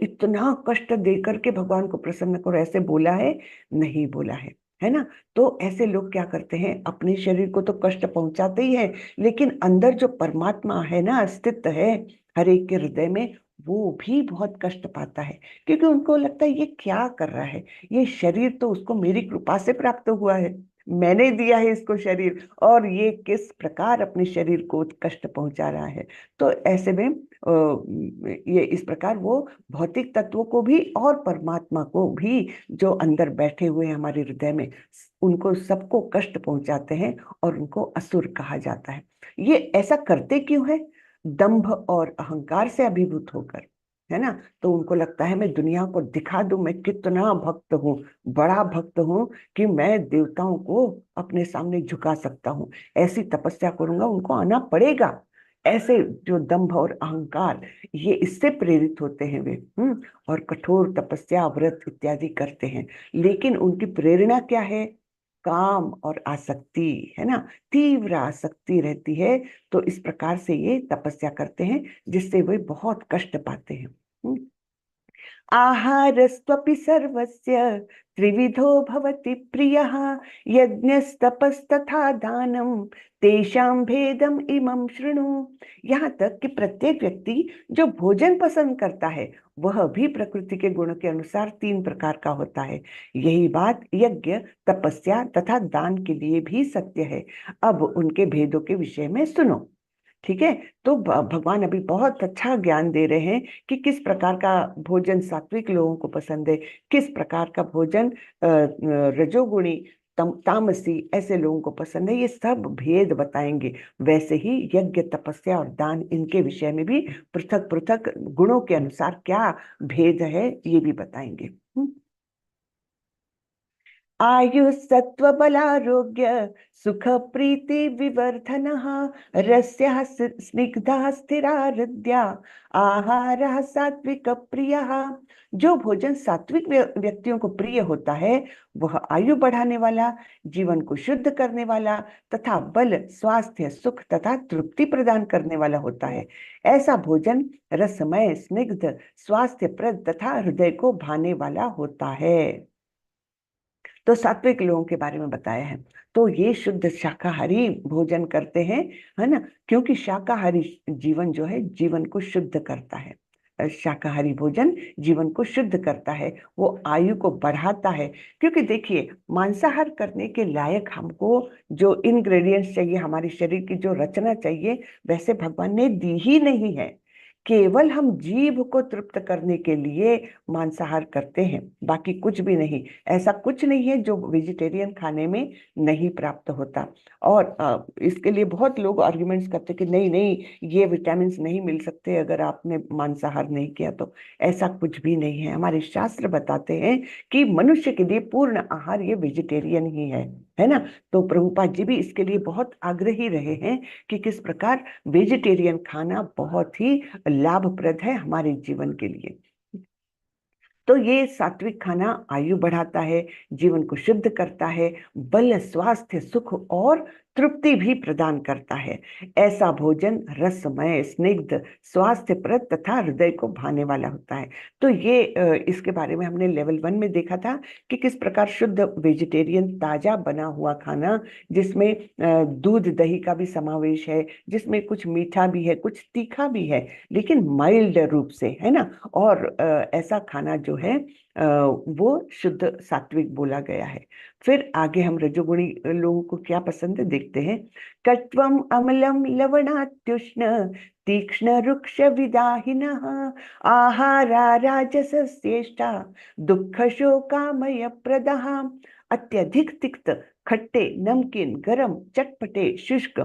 Speaker 3: इतना कष्ट दे करके भगवान को प्रसन्न करो ऐसे बोला है? नहीं बोला है ना। तो ऐसे लोग क्या करते हैं, अपने शरीर को तो कष्ट पहुंचाते ही है, लेकिन अंदर जो परमात्मा है ना, अस्तित्व है हर एक के हृदय में, वो भी बहुत कष्ट पाता है, क्योंकि उनको लगता है ये क्या कर रहा है, ये शरीर तो उसको मेरी कृपा से प्राप्त हुआ है, मैंने दिया है इसको शरीर, और ये किस प्रकार अपने शरीर को कष्ट पहुंचा रहा है। तो ऐसे में ये इस प्रकार वो भौतिक तत्वों को भी और परमात्मा को भी जो अंदर बैठे हुए हैं हमारे हृदय में, उनको सबको कष्ट पहुंचाते हैं और उनको असुर कहा जाता है। ये ऐसा करते क्यों है? दंभ और अहंकार से अभिभूत होकर, है ना। तो उनको लगता है मैं दुनिया को दिखा दूं मैं कितना भक्त हूँ, बड़ा भक्त हूँ, कि मैं देवताओं को अपने सामने झुका सकता हूँ, ऐसी तपस्या करूंगा, उनको आना पड़ेगा। ऐसे जो दंभ और अहंकार, ये इससे प्रेरित होते हैं वे, और कठोर तपस्या व्रत इत्यादि करते हैं। लेकिन उनकी प्रेरणा क्या है? काम और आसक्ति, है ना, तीव्र आसक्ति रहती है। तो इस प्रकार से ये तपस्या करते हैं, जिससे वे बहुत कष्ट पाते हैं। आहारस्त्वपि सर्वस्य त्रिविधो भवति प्रियः यज्ञस्तपस्तथा दानं तेषां भेदम इमं शृणु। यहाँ तक कि प्रत्येक व्यक्ति जो भोजन पसंद करता है, वह भी प्रकृति के गुण के अनुसार 3 प्रकार का होता है। यही बात यज्ञ, तपस्या तथा दान के लिए भी सत्य है। अब उनके भेदों के विषय में सुनो। ठीक है, तो भगवान अभी बहुत अच्छा ज्ञान दे रहे हैं कि किस प्रकार का भोजन सात्विक लोगों को पसंद है, किस प्रकार का भोजन रजोगुणी तामसी ऐसे लोगों को पसंद है, ये सब भेद बताएंगे। वैसे ही यज्ञ, तपस्या और दान, इनके विषय में भी पृथक पृथक गुणों के अनुसार क्या भेद है, ये भी बताएंगे। आयु सत्व बलारोग्य सुख प्रीति विवर्धनः रस्यः स्निग्धः स्थिरा हृदया आहारः सात्विक प्रियः। जो भोजन सात्विक व्यक्तियों को प्रिय होता है वह आयु बढ़ाने वाला, जीवन को शुद्ध करने वाला तथा बल, स्वास्थ्य, सुख तथा तृप्ति प्रदान करने वाला होता है। ऐसा भोजन रसमय, स्निग्ध, स्वास्थ्यप्रद तथा हृदय को भाने वाला होता है। तो सात्विक लोगों के बारे में बताया है। तो ये शुद्ध शाकाहारी भोजन करते हैं, है ना, क्योंकि शाकाहारी जीवन जो है जीवन को शुद्ध करता है। शाकाहारी भोजन जीवन को शुद्ध करता है, वो आयु को बढ़ाता है। क्योंकि देखिए, मांसाहार करने के लायक हमको जो इंग्रेडिएंट्स चाहिए, हमारे शरीर की जो रचना चाहिए, वैसे भगवान ने दी ही नहीं है। केवल हम जीभ को तृप्त करने के लिए मांसाहार करते हैं, बाकी कुछ भी नहीं। ऐसा कुछ नहीं है जो वेजिटेरियन खाने में नहीं प्राप्त होता। और इसके लिए बहुत लोग आर्ग्यूमेंट्स करते कि नहीं नहीं, ये विटामिन्स नहीं मिल सकते अगर आपने मांसाहार नहीं किया तो। ऐसा कुछ भी नहीं है। हमारे शास्त्र बताते हैं कि मनुष्य के लिए पूर्ण आहार ये वेजिटेरियन ही है ना। तो प्रभुपाद जी भी इसके लिए बहुत आग्रही रहे हैं कि किस प्रकार वेजिटेरियन खाना बहुत ही लाभप्रद है हमारे जीवन के लिए। तो ये सात्विक खाना आयु बढ़ाता है, जीवन को शुद्ध करता है, बल, स्वास्थ्य, सुख और तृप्ति भी प्रदान करता है। ऐसा भोजन रसमय, स्निग्ध, स्वास्थ्यप्रद तथा हृदय को भाने वाला होता है। तो ये इसके बारे में हमने लेवल 1 में देखा था कि किस प्रकार शुद्ध वेजिटेरियन ताजा बना हुआ खाना, जिसमें दूध दही का भी समावेश है, जिसमें कुछ मीठा भी है, कुछ तीखा भी है, लेकिन माइल्ड रूप से, है ना। और ऐसा खाना जो है वो शुद्ध सात्विक बोला गया है। फिर आगे हम रजोगुणी लोगों को क्या पसंद है देखते हैं। कट्वम अम्लम लवणात्युष्ण तीक्ष्ण रुक्ष विदाहिनः आहारा राजसस्येष्टा दुःख शोकामय प्रदः। अत्यधिक तिक्त, खट्टे, नमकीन, गरम, चटपटे, शुष्क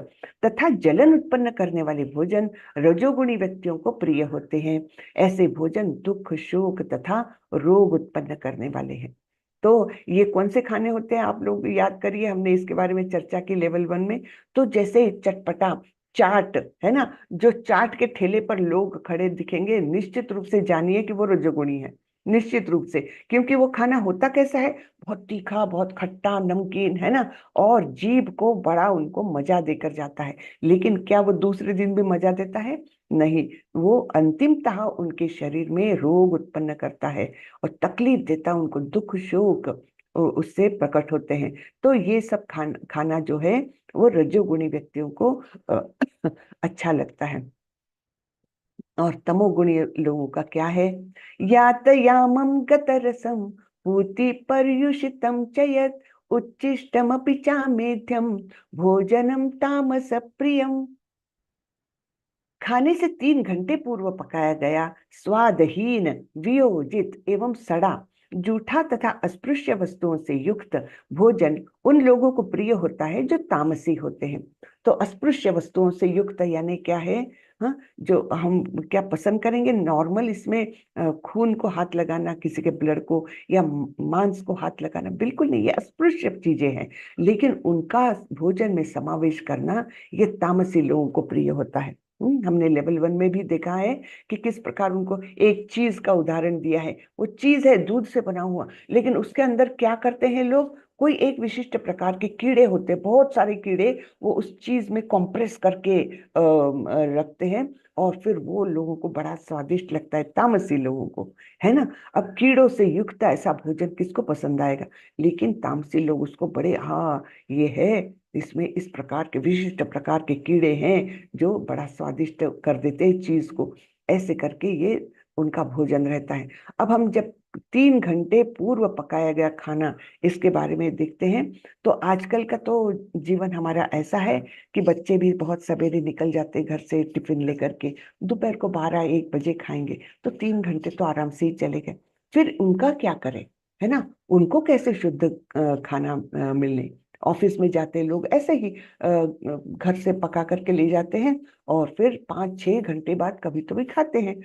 Speaker 3: तथा जलन उत्पन्न करने वाले भोजन रजोगुणी व्यक्तियों को प्रिय होते हैं। ऐसे भोजन दुख, शोक तथा रोग उत्पन्न करने वाले हैं। तो ये कौन से खाने होते हैं आप लोग याद करिए, हमने इसके बारे में चर्चा की लेवल 1 में। तो जैसे चटपटा चाट है ना, जो चाट के ठेले पर लोग खड़े दिखेंगे, निश्चित रूप से जानिए कि वो रजोगुणी है, निश्चित रूप से। क्योंकि वो खाना होता कैसा है, बहुत तीखा, बहुत खट्टा, नमकीन, है ना, और जीभ को बड़ा उनको मजा देकर जाता है। लेकिन क्या वो दूसरे दिन भी मजा देता है? नहीं, वो अंतिमतः उनके शरीर में रोग उत्पन्न करता है और तकलीफ देता है उनको, दुख शोक उससे प्रकट होते हैं। तो ये सब खाना जो है वो रजोगुणी व्यक्तियों को अच्छा लगता है। और तमोगुणी लोगों का क्या है? यातयामं गतरसम पूति पर्युषितम चयत उच्चिष्टमपि चामेध्यम भोजनम तामस प्रियम। खाने से 3 घंटे पूर्व पकाया गया स्वादहीन, वियोजित एवं सड़ा, जूठा तथा अस्पृश्य वस्तुओं से युक्त भोजन उन लोगों को प्रिय होता है जो तामसी होते हैं। तो अस्पृश्य वस्तुओं से युक्त यानी क्या है? हाँ, जो हम क्या पसंद करेंगे नॉर्मल, इसमें खून को हाथ लगाना, किसी के ब्लड को या मांस को हाथ लगाना बिल्कुल नहीं, ये अस्पृश्य चीजें हैं। लेकिन उनका भोजन में समावेश करना ये तामसी लोगों को प्रिय होता है। हमने लेवल 1 में भी देखा है कि किस प्रकार उनको एक चीज का उदाहरण दिया है। वो चीज है दूध से बना हुआ, लेकिन उसके अंदर क्या करते हैं लोग? कोई एक विशिष्ट प्रकार के कीड़े होते हैं, बहुत सारे कीड़े, वो उस चीज में कंप्रेस करके रखते हैं और फिर वो लोगों को बड़ा स्वादिष्ट लगता है, तामसी लोगों को, है ना। अब कीड़ों से युक्त ऐसा भोजन किसको पसंद आएगा? लेकिन तामसी लोग उसको बड़े, हाँ ये है, इसमें इस प्रकार के विशिष्ट प्रकार के कीड़े हैं जो बड़ा स्वादिष्ट कर देते हैं चीज को, ऐसे करके ये उनका भोजन रहता है। अब हम जब 3 घंटे पूर्व पकाया गया खाना, इसके बारे में देखते हैं। तो आजकल का तो जीवन हमारा ऐसा है कि बच्चे भी बहुत सवेरे निकल जाते हैं घर से टिफिन लेकर के, दोपहर को 12-1 बजे खाएंगे, तो 3 घंटे तो आराम से ही चले गए। फिर उनका क्या करें, है ना, उनको कैसे शुद्ध खाना मिलने? ऑफिस में जाते लोग ऐसे ही घर से पका करके ले जाते हैं और फिर 5-6 घंटे बाद कभी तो भी खाते हैं,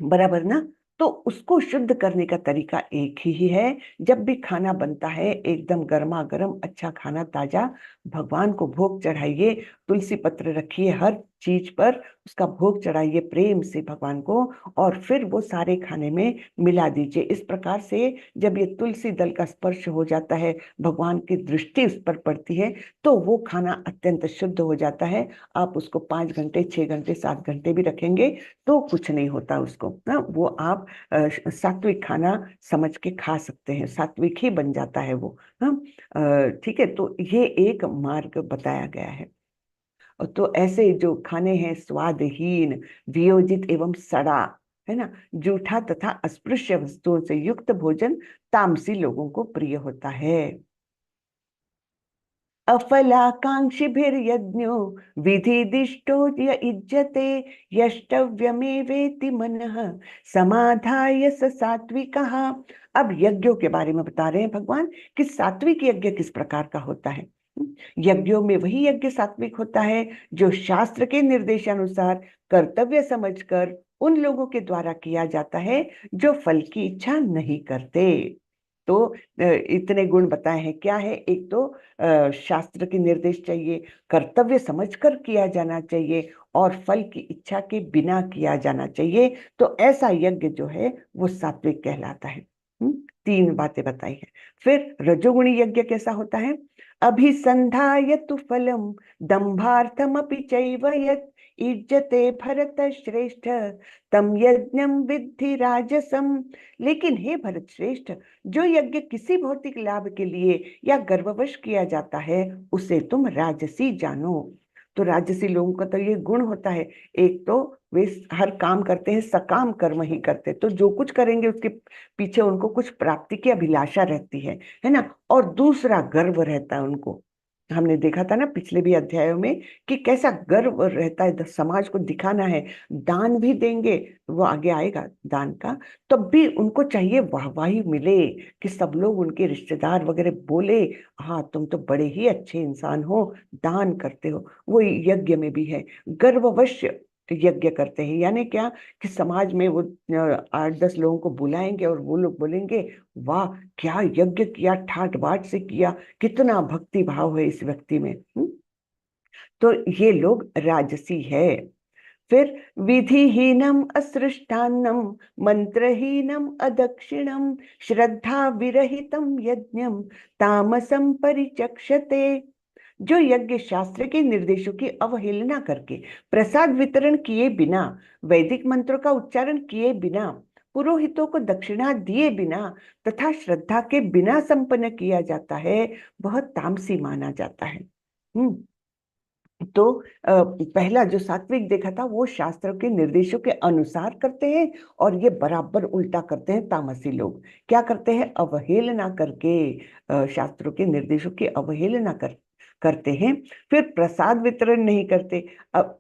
Speaker 3: बराबर ना। तो उसको शुद्ध करने का तरीका एक ही है। जब भी खाना बनता है एकदम गर्मा गर्म अच्छा खाना ताजा भगवान को भोग चढ़ाइए, तुलसी पत्र रखिए, हर चीज पर उसका भोग चढ़ाइए प्रेम से भगवान को, और फिर वो सारे खाने में मिला दीजिए। इस प्रकार से जब ये तुलसी दल का स्पर्श हो जाता है, भगवान की दृष्टि उस पर पड़ती है, तो वो खाना अत्यंत शुद्ध हो जाता है। आप उसको 5 घंटे 6 घंटे 7 घंटे भी रखेंगे तो कुछ नहीं होता उसको ना, वो आप सात्विक खाना समझ के खा सकते हैं, सात्विक ही बन जाता है वो। हाँ, ठीक है। तो ये एक मार्ग बताया गया है। तो ऐसे जो खाने हैं स्वादहीन, वियोजित एवं सड़ा, है ना, जूठा तथा अस्पृश्य वस्तुओं से युक्त भोजन तामसी लोगों को प्रिय होता है। अफलाकांक्षिभिर्यज्ञो विधिदिष्टो य इज्जते यष्टव्यमेवेति मनः समाधाय स सात्विकः। अब यज्ञों के बारे में बता रहे हैं भगवान कि सात्विक यज्ञ किस प्रकार का होता है। यज्ञों में वही यज्ञ सात्विक होता है जो शास्त्र के निर्देशानुसार कर्तव्य समझकर उन लोगों के द्वारा किया जाता है जो फल की इच्छा नहीं करते। तो इतने गुण बताए हैं। क्या है? एक तो शास्त्र के निर्देश चाहिए, कर्तव्य समझकर किया जाना चाहिए, और फल की इच्छा के बिना किया जाना चाहिए। तो ऐसा यज्ञ जो है वो सात्विक कहलाता है। 3 बातें बताई हैं। फिर रजोगुणी यज्ञ कैसा होता है? अभिसंधाय तु फलम दंभार्थमपि चैव यत् इज्जते भरत श्रेष्ठ तम यज्ञम विद्धि राजसम। लेकिन हे भरत श्रेष्ठ, जो यज्ञ किसी भौतिक लाभ के लिए या गर्ववश किया जाता है उसे तुम राजसी जानो। तो राजसी लोगों का तो ये गुण होता है, एक तो वे हर काम करते हैं सकाम कर्म ही करते, तो जो कुछ करेंगे उसके पीछे उनको कुछ प्राप्ति की अभिलाषा रहती है ना। और दूसरा गर्व रहता है उनको। हमने देखा था ना पिछले भी अध्यायों में कि कैसा गर्व रहता है, समाज को दिखाना है। दान भी देंगे, वो आगे आएगा दान का, तब भी उनको चाहिए वाहवाही मिले, कि सब लोग उनके रिश्तेदार वगैरह बोले हाँ तुम तो बड़े ही अच्छे इंसान हो, दान करते हो। वो यज्ञ में भी है, गर्ववश यज्ञ करते हैं। यानी क्या कि समाज में वो 8-10 लोगों को बुलाएंगे और वो लोग बोलेंगे वाह क्या यज्ञ किया, ठाट बाट से किया, कितना भक्ति भाव है इस व्यक्ति में। तो ये लोग राजसी है। फिर विधिहीनम असृष्टान्नम मंत्रहीनम अदक्षिणम श्रद्धा विरहितम यज्ञम तामसम परिचक्षते। जो यज्ञ शास्त्र के निर्देशों की अवहेलना करके, प्रसाद वितरण किए बिना, वैदिक मंत्रों का उच्चारण किए बिना, पुरोहितों को दक्षिणा दिए बिना तथा श्रद्धा के बिना संपन्न किया जाता है, वह तामसी माना जाता है। तो पहला जो सात्विक देखा था वो शास्त्र के निर्देशों के अनुसार करते हैं, और ये बराबर उल्टा करते हैं तामसी लोग। क्या करते हैं? अवहेलना करके, शास्त्रों के निर्देशों की अवहेलना करते हैं। फिर प्रसाद वितरण नहीं करते। अब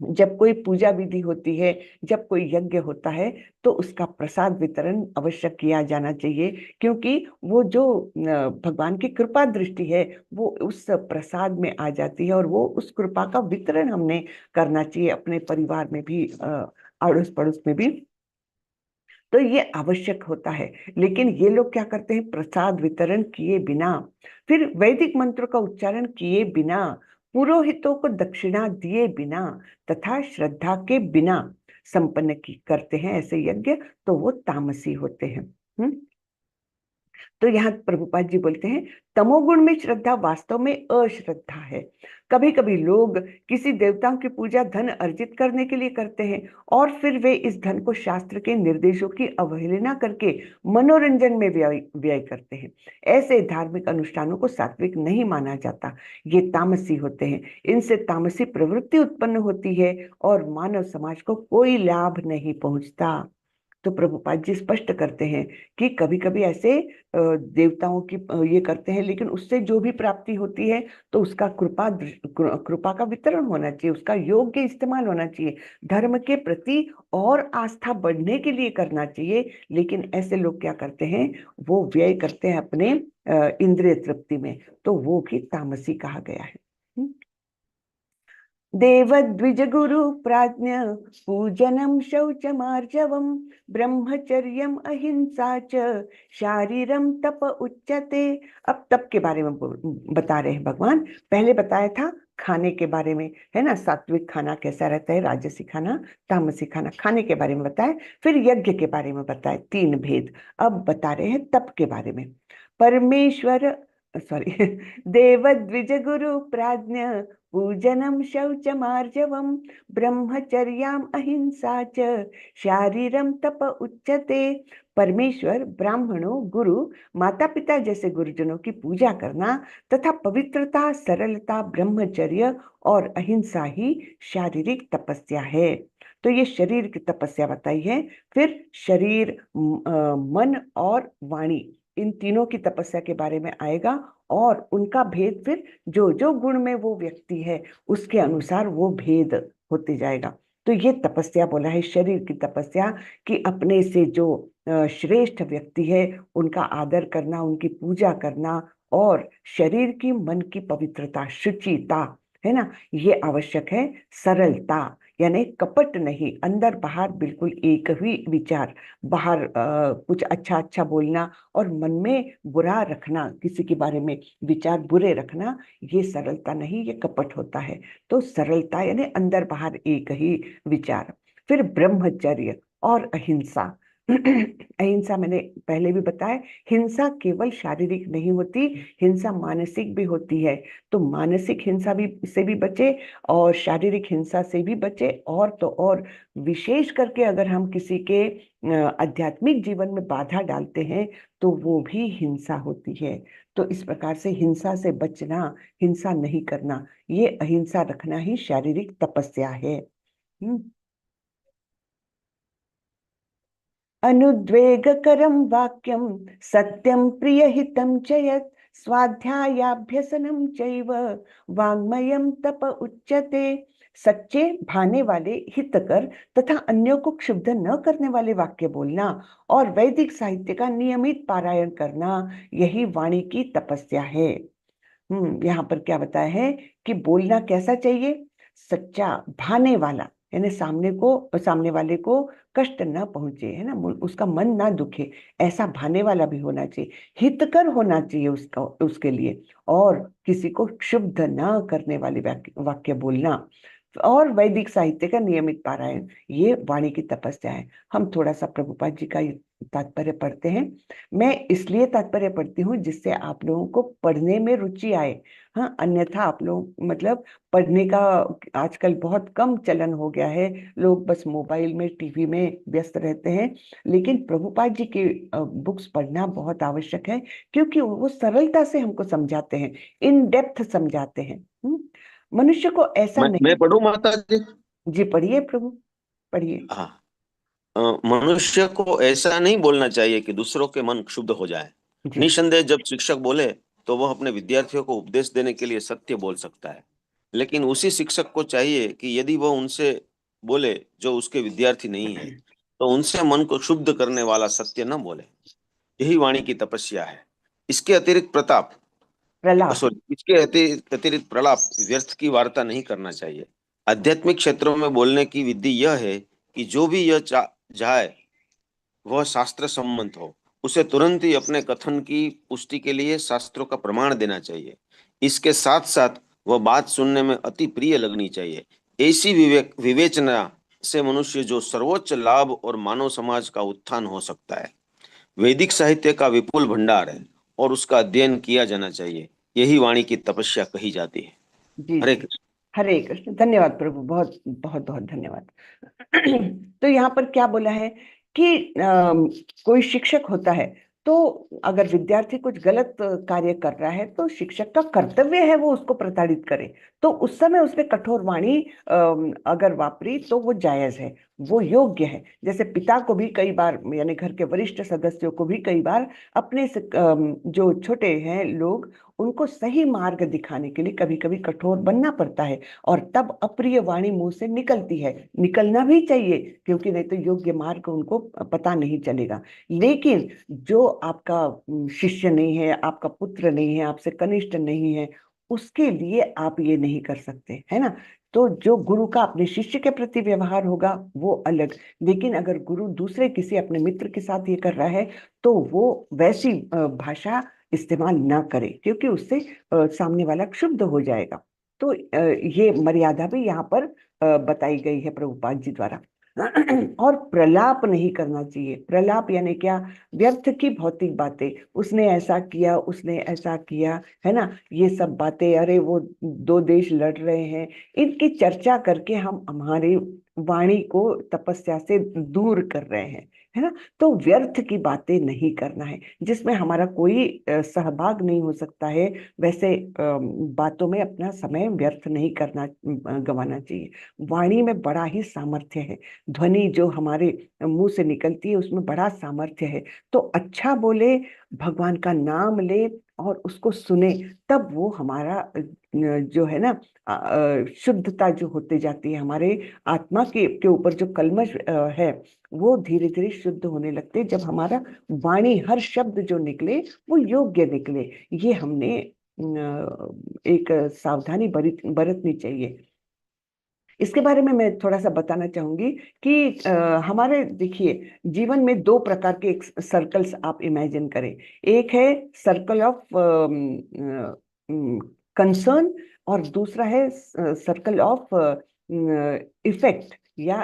Speaker 3: जब कोई पूजा विधि होती है, जब कोई यज्ञ होता है, तो उसका प्रसाद वितरण अवश्य किया जाना चाहिए, क्योंकि वो जो भगवान की कृपा दृष्टि है वो उस प्रसाद में आ जाती है, और वो उस कृपा का वितरण हमने करना चाहिए अपने परिवार में भी, अड़ोस पड़ोस में भी। तो ये आवश्यक होता है। लेकिन ये लोग क्या करते हैं? प्रसाद वितरण किए बिना, फिर वैदिक मंत्रों का उच्चारण किए बिना, पुरोहितों को दक्षिणा दिए बिना तथा श्रद्धा के बिना संपन्न करते हैं ऐसे यज्ञ, तो वो तामसी होते हैं। तो यहाँ प्रभुपाद जी बोलते हैं तमोगुण में श्रद्धा वास्तव में अश्रद्धा है। कभी कभी लोग किसी देवताओं की पूजा धन अर्जित करने के लिए करते हैं, और फिर वे इस धन को शास्त्र के निर्देशों की अवहेलना करके मनोरंजन में व्यय करते हैं। ऐसे धार्मिक अनुष्ठानों को सात्विक नहीं माना जाता, ये तामसी होते हैं। इनसे तामसी प्रवृत्ति उत्पन्न होती है और मानव समाज को कोई लाभ नहीं पहुंचता। तो प्रभुपाद जी स्पष्ट करते हैं कि कभी कभी ऐसे देवताओं की ये करते हैं, लेकिन उससे जो भी प्राप्ति होती है तो उसका कृपा का वितरण होना चाहिए, उसका योग्य इस्तेमाल होना चाहिए, धर्म के प्रति और आस्था बढ़ने के लिए करना चाहिए। लेकिन ऐसे लोग क्या करते हैं? वो व्यय करते हैं अपने इंद्रिय तृप्ति में, तो वो भी तामसी कहा गया है। देवद्विज गुरु प्राज्ञ पूजनम शौचमार्जवम ब्रह्मचर्यम अहिंसा च शारीरम तप उच्यते। अब तप के बारे में बता रहे हैं भगवान। पहले बताया था खाने के बारे में, है ना, सात्विक खाना कैसा रहता है, राजसी खाना, तामसी खाना, खाने के बारे में बताया। फिर यज्ञ के बारे में बताया, 3 भेद। अब बता रहे हैं तप के बारे में। परमेश्वर सॉरी देवद्विज गुरु प्राज्ञ पूजनम शौचमार्जवम ब्रह्मचर्याम अहिंसा च शारीरम तप उच्यते। परमेश्वर, ब्राह्मणों, गुरु, माता पिता जैसे गुरुजनों की पूजा करना तथा पवित्रता, सरलता, ब्रह्मचर्य और अहिंसा ही शारीरिक तपस्या है। तो ये शरीर की तपस्या बताई है। फिर शरीर, मन और वाणी, इन तीनों की तपस्या के बारे में आएगा और उनका भेद फिर जो जो गुण में वो व्यक्ति है उसके अनुसार वो भेद होते जाएगा। तो ये तपस्या बोला है, शरीर की तपस्या, कि अपने से जो श्रेष्ठ व्यक्ति है उनका आदर करना, उनकी पूजा करना, और शरीर की, मन की पवित्रता, शुचिता, है ना, ये आवश्यक है। सरलता यानी कपट नहीं, अंदर बाहर बिल्कुल एक ही विचार, बाहर कुछ अच्छा अच्छा बोलना और मन में बुरा रखना, किसी के बारे में विचार बुरे रखना, ये सरलता नहीं, ये कपट होता है। तो सरलता यानी अंदर बाहर एक ही विचार। फिर ब्रह्मचर्य और अहिंसा। अहिंसा मैंने पहले भी बताया, हिंसा केवल शारीरिक नहीं होती, हिंसा मानसिक भी होती है। तो मानसिक हिंसा भी से भी बचे और शारीरिक हिंसा से भी बचे। और तो और विशेष करके अगर हम किसी के आध्यात्मिक जीवन में बाधा डालते हैं तो वो भी हिंसा होती है। तो इस प्रकार से हिंसा से बचना, हिंसा नहीं करना, ये अहिंसा रखना ही शारीरिक तपस्या है। अनुद्वेगकरं वाक्यं सत्यं प्रियहितं च यत् स्वाध्यायाभ्यसनं चैव वाङ्मयं तप उच्यते। सच्चे, भाने वाले, हितकर तथा अन्यों को क्षुब्ध न करने वाले वाक्य बोलना और वैदिक साहित्य का नियमित पारायण करना, यही वाणी की तपस्या है। यहाँ पर क्या बताया है कि बोलना कैसा चाहिए? सच्चा, भाने वाला, यानी सामने वाले को कष्ट न पहुंचे, है ना, उसका मन ना दुखे, ऐसा भाने वाला भी होना चाहिए। हितकर होना चाहिए उसका, उसके लिए, और किसी को क्षुब्ध न करने वाले वाक्य बोलना, और वैदिक साहित्य का नियमित पारायण, ये वाणी की तपस्या है। हम थोड़ा सा प्रभुपाद जी का तात्पर्य पढ़ते हैं। मैं इसलिए तात्पर्य पढ़ती हूँ जिससे आप लोगों को पढ़ने में रुचि आए। हाँ, अन्यथा आप लोग मतलब पढ़ने का आजकल बहुत कम चलन हो गया है, लोग बस मोबाइल में, टीवी में व्यस्त रहते हैं। लेकिन प्रभुपाद जी की बुक्स पढ़ना बहुत आवश्यक है, क्योंकि वो सरलता से हमको समझाते हैं, इन डेप्थ समझाते हैं। मनुष्य को ऐसा
Speaker 5: मैं
Speaker 3: नहीं।
Speaker 5: पढ़ूं माता जी?
Speaker 3: जी पढ़िए प्रभु, पढ़िए।
Speaker 5: हाँ। मनुष्य को ऐसा नहीं बोलना चाहिए कि दूसरों के मन क्षुब्ध हो जाए।
Speaker 3: जी
Speaker 5: निसंदेह जब शिक्षक बोले तो वह अपने विद्यार्थियों को उपदेश देने के लिए सत्य बोल सकता है, लेकिन उसी शिक्षक को चाहिए कि यदि वह उनसे बोले जो उसके विद्यार्थी नहीं है तो उनसे मन को क्षुब्ध करने वाला सत्य न बोले। यही वाणी की तपस्या है। इसके अतिरिक्त
Speaker 3: प्रलाप।
Speaker 5: इसके अतिरिक्त प्रलाप, व्यर्थ की वार्ता नहीं करना चाहिए। आध्यात्मिक क्षेत्रों में बोलने की विधि यह है कि जो भी यह जाए वह शास्त्र सम्मत हो, उसे तुरंत ही अपने कथन की पुष्टि के लिए शास्त्रों का प्रमाण देना चाहिए। इसके साथ साथ वह बात सुनने में अति प्रिय लगनी चाहिए। ऐसी विवेचना से मनुष्य जो सर्वोच्च लाभ और मानव समाज का उत्थान हो सकता है। वैदिक साहित्य का विपुल भंडार है और उसका अध्ययन किया जाना चाहिए। यही वाणी की तपस्या कही जाती है।
Speaker 3: जी
Speaker 5: हरे
Speaker 3: जी, हरे कृष्ण। धन्यवाद प्रभु, बहुत बहुत बहुत धन्यवाद। तो यहाँ पर क्या बोला है कि कोई शिक्षक होता है तो अगर विद्यार्थी कुछ गलत कार्य कर रहा है तो शिक्षक का कर्तव्य है वो उसको प्रताड़ित करे। तो उस समय उसने कठोर वाणी अगर वापरी तो वो जायज है, वो योग्य है। जैसे पिता को भी कई बार, यानी घर के वरिष्ठ सदस्यों को भी कई बार अपने जो छोटे हैं लोग, उनको सही मार्ग दिखाने के लिए कभी कभी कठोर बनना पड़ता है, और तब अप्रिय वाणी मुंह से निकलती है। निकलना भी चाहिए, क्योंकि नहीं तो योग्य मार्ग उनको पता नहीं चलेगा। लेकिन जो आपका शिष्य नहीं है, आपका पुत्र नहीं है, आपसे कनिष्ठ नहीं है, उसके लिए आप ये नहीं कर सकते, है ना। तो जो गुरु का अपने शिष्य के प्रति व्यवहार होगा वो अलग, लेकिन अगर गुरु दूसरे किसी अपने मित्र के साथ ये कर रहा है तो वो वैसी भाषा इस्तेमाल ना करे, क्योंकि उससे सामने वाला क्षुब्ध हो जाएगा। तो ये मर्यादा भी यहाँ पर बताई गई है प्रभुपाद जी द्वारा। और प्रलाप नहीं करना चाहिए। प्रलाप यानी क्या? व्यर्थ की भौतिक बातें, उसने ऐसा किया, उसने ऐसा किया, है ना, ये सब बातें, अरे वो दो देश लड़ रहे हैं, इनकी चर्चा करके हम हमारी वाणी को तपस्या से दूर कर रहे हैं, है ना। तो व्यर्थ की बातें नहीं करना है, जिसमें हमारा कोई सहभाग नहीं हो सकता है, वैसे बातों में अपना समय व्यर्थ नहीं करना, गंवाना चाहिए। वाणी में बड़ा ही सामर्थ्य है, ध्वनि जो हमारे मुंह से निकलती है उसमें बड़ा सामर्थ्य है। तो अच्छा बोले, भगवान का नाम ले और उसको सुने, तब वो हमारा जो है ना शुद्धता जो होते जाती है, हमारे आत्मा के ऊपर जो कल्मश है वो धीरे धीरे शुद्ध होने लगते हैं, जब हमारा वाणी हर शब्द जो निकले वो योग्य निकले। ये हमने एक सावधानी बरतनी चाहिए। इसके बारे में मैं थोड़ा सा बताना चाहूंगी कि हमारे देखिए जीवन में दो प्रकार के सर्कल्स आप इमेजिन करें। एक है सर्कल ऑफ कंसर्न और दूसरा है सर्कल ऑफ इफेक्ट, या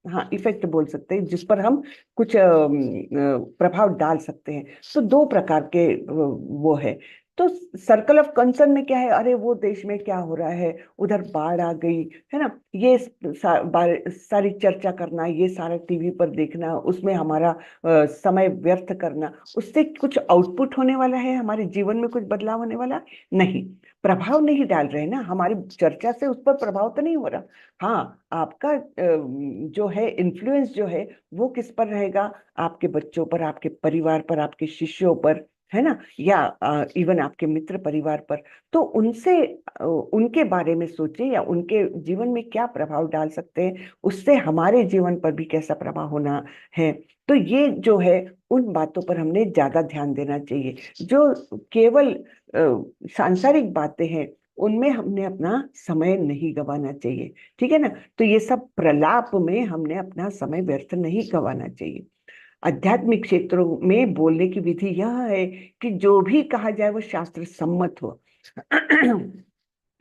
Speaker 3: हाँ इफेक्ट बोल सकते हैं, जिस पर हम कुछ प्रभाव डाल सकते हैं। तो दो प्रकार के वो है। तो सर्कल ऑफ कंसर्न में क्या है? अरे वो देश में क्या हो रहा है, उधर बाढ़ आ गई, है ना, ये सारी चर्चा करना, ये सारा टीवी पर देखना, उसमें हमारा समय व्यर्थ करना, उससे कुछ आउटपुट होने वाला है, हमारे जीवन में कुछ बदलाव होने वाला नहीं, प्रभाव नहीं डाल रहे ना, हमारी चर्चा से उस पर प्रभाव तो नहीं हो रहा। हाँ, आपका जो है इन्फ्लुएंस जो है वो किस पर रहेगा? आपके बच्चों पर, आपके परिवार पर, आपके शिष्यों पर, है ना, या इवन आपके मित्र परिवार पर। तो उनसे उनके बारे में सोचें, या उनके जीवन में क्या प्रभाव डाल सकते हैं, उससे हमारे जीवन पर भी कैसा प्रभाव होना है। तो ये जो है उन बातों पर हमने ज्यादा ध्यान देना चाहिए। जो केवल सांसारिक बातें हैं उनमें हमने अपना समय नहीं गंवाना चाहिए, ठीक है ना। तो ये सब प्रलाप में हमने अपना समय व्यर्थ नहीं गंवाना चाहिए। आध्यात्मिक क्षेत्रों में बोलने की विधि यह है कि जो भी कहा जाए वो शास्त्र सम्मत हो।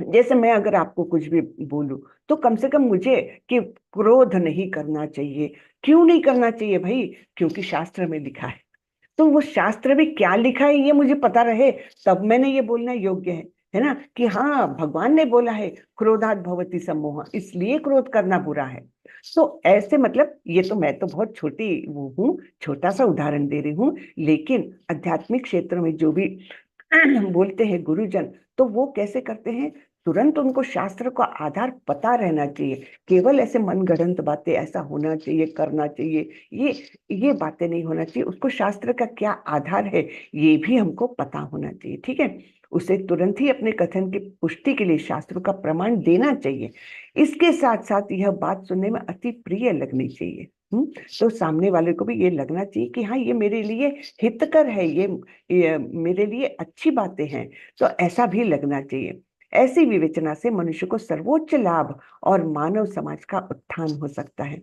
Speaker 3: जैसे मैं अगर आपको कुछ भी बोलूं तो कम से कम मुझे कि क्रोध नहीं करना चाहिए। क्यों नहीं करना चाहिए भाई? क्योंकि शास्त्र में लिखा है। तो वो शास्त्र में क्या लिखा है ये मुझे पता रहे, तब मैंने ये बोलना योग्य है ना, कि हाँ भगवान ने बोला है क्रोधात भवति सम्मोह, इसलिए क्रोध करना बुरा है। तो ऐसे मतलब ये तो मैं तो बहुत छोटी वो हूँ, छोटा सा उदाहरण दे रही हूँ, लेकिन आध्यात्मिक क्षेत्र में जो भी बोलते हैं गुरुजन, तो वो कैसे करते हैं? तुरंत उनको शास्त्र का आधार पता रहना चाहिए। केवल ऐसे मनगढ़ंत बातें, ऐसा होना चाहिए, करना चाहिए, ये बातें नहीं होना चाहिए। उसको शास्त्र का क्या आधार है ये भी हमको पता होना चाहिए, ठीक है। उसे तुरंत ही अपने कथन की पुष्टि के लिए शास्त्रों का प्रमाण देना चाहिए। इसके साथ साथ यह बात सुनने में अति प्रिय लगनी चाहिए। तो सामने वाले को भी ये लगना चाहिए कि हाँ ये मेरे लिए हितकर है, ये मेरे लिए अच्छी बातें हैं, तो ऐसा भी लगना चाहिए। ऐसी विवेचना से मनुष्य को सर्वोच्च लाभ और मानव समाज का उत्थान हो सकता है।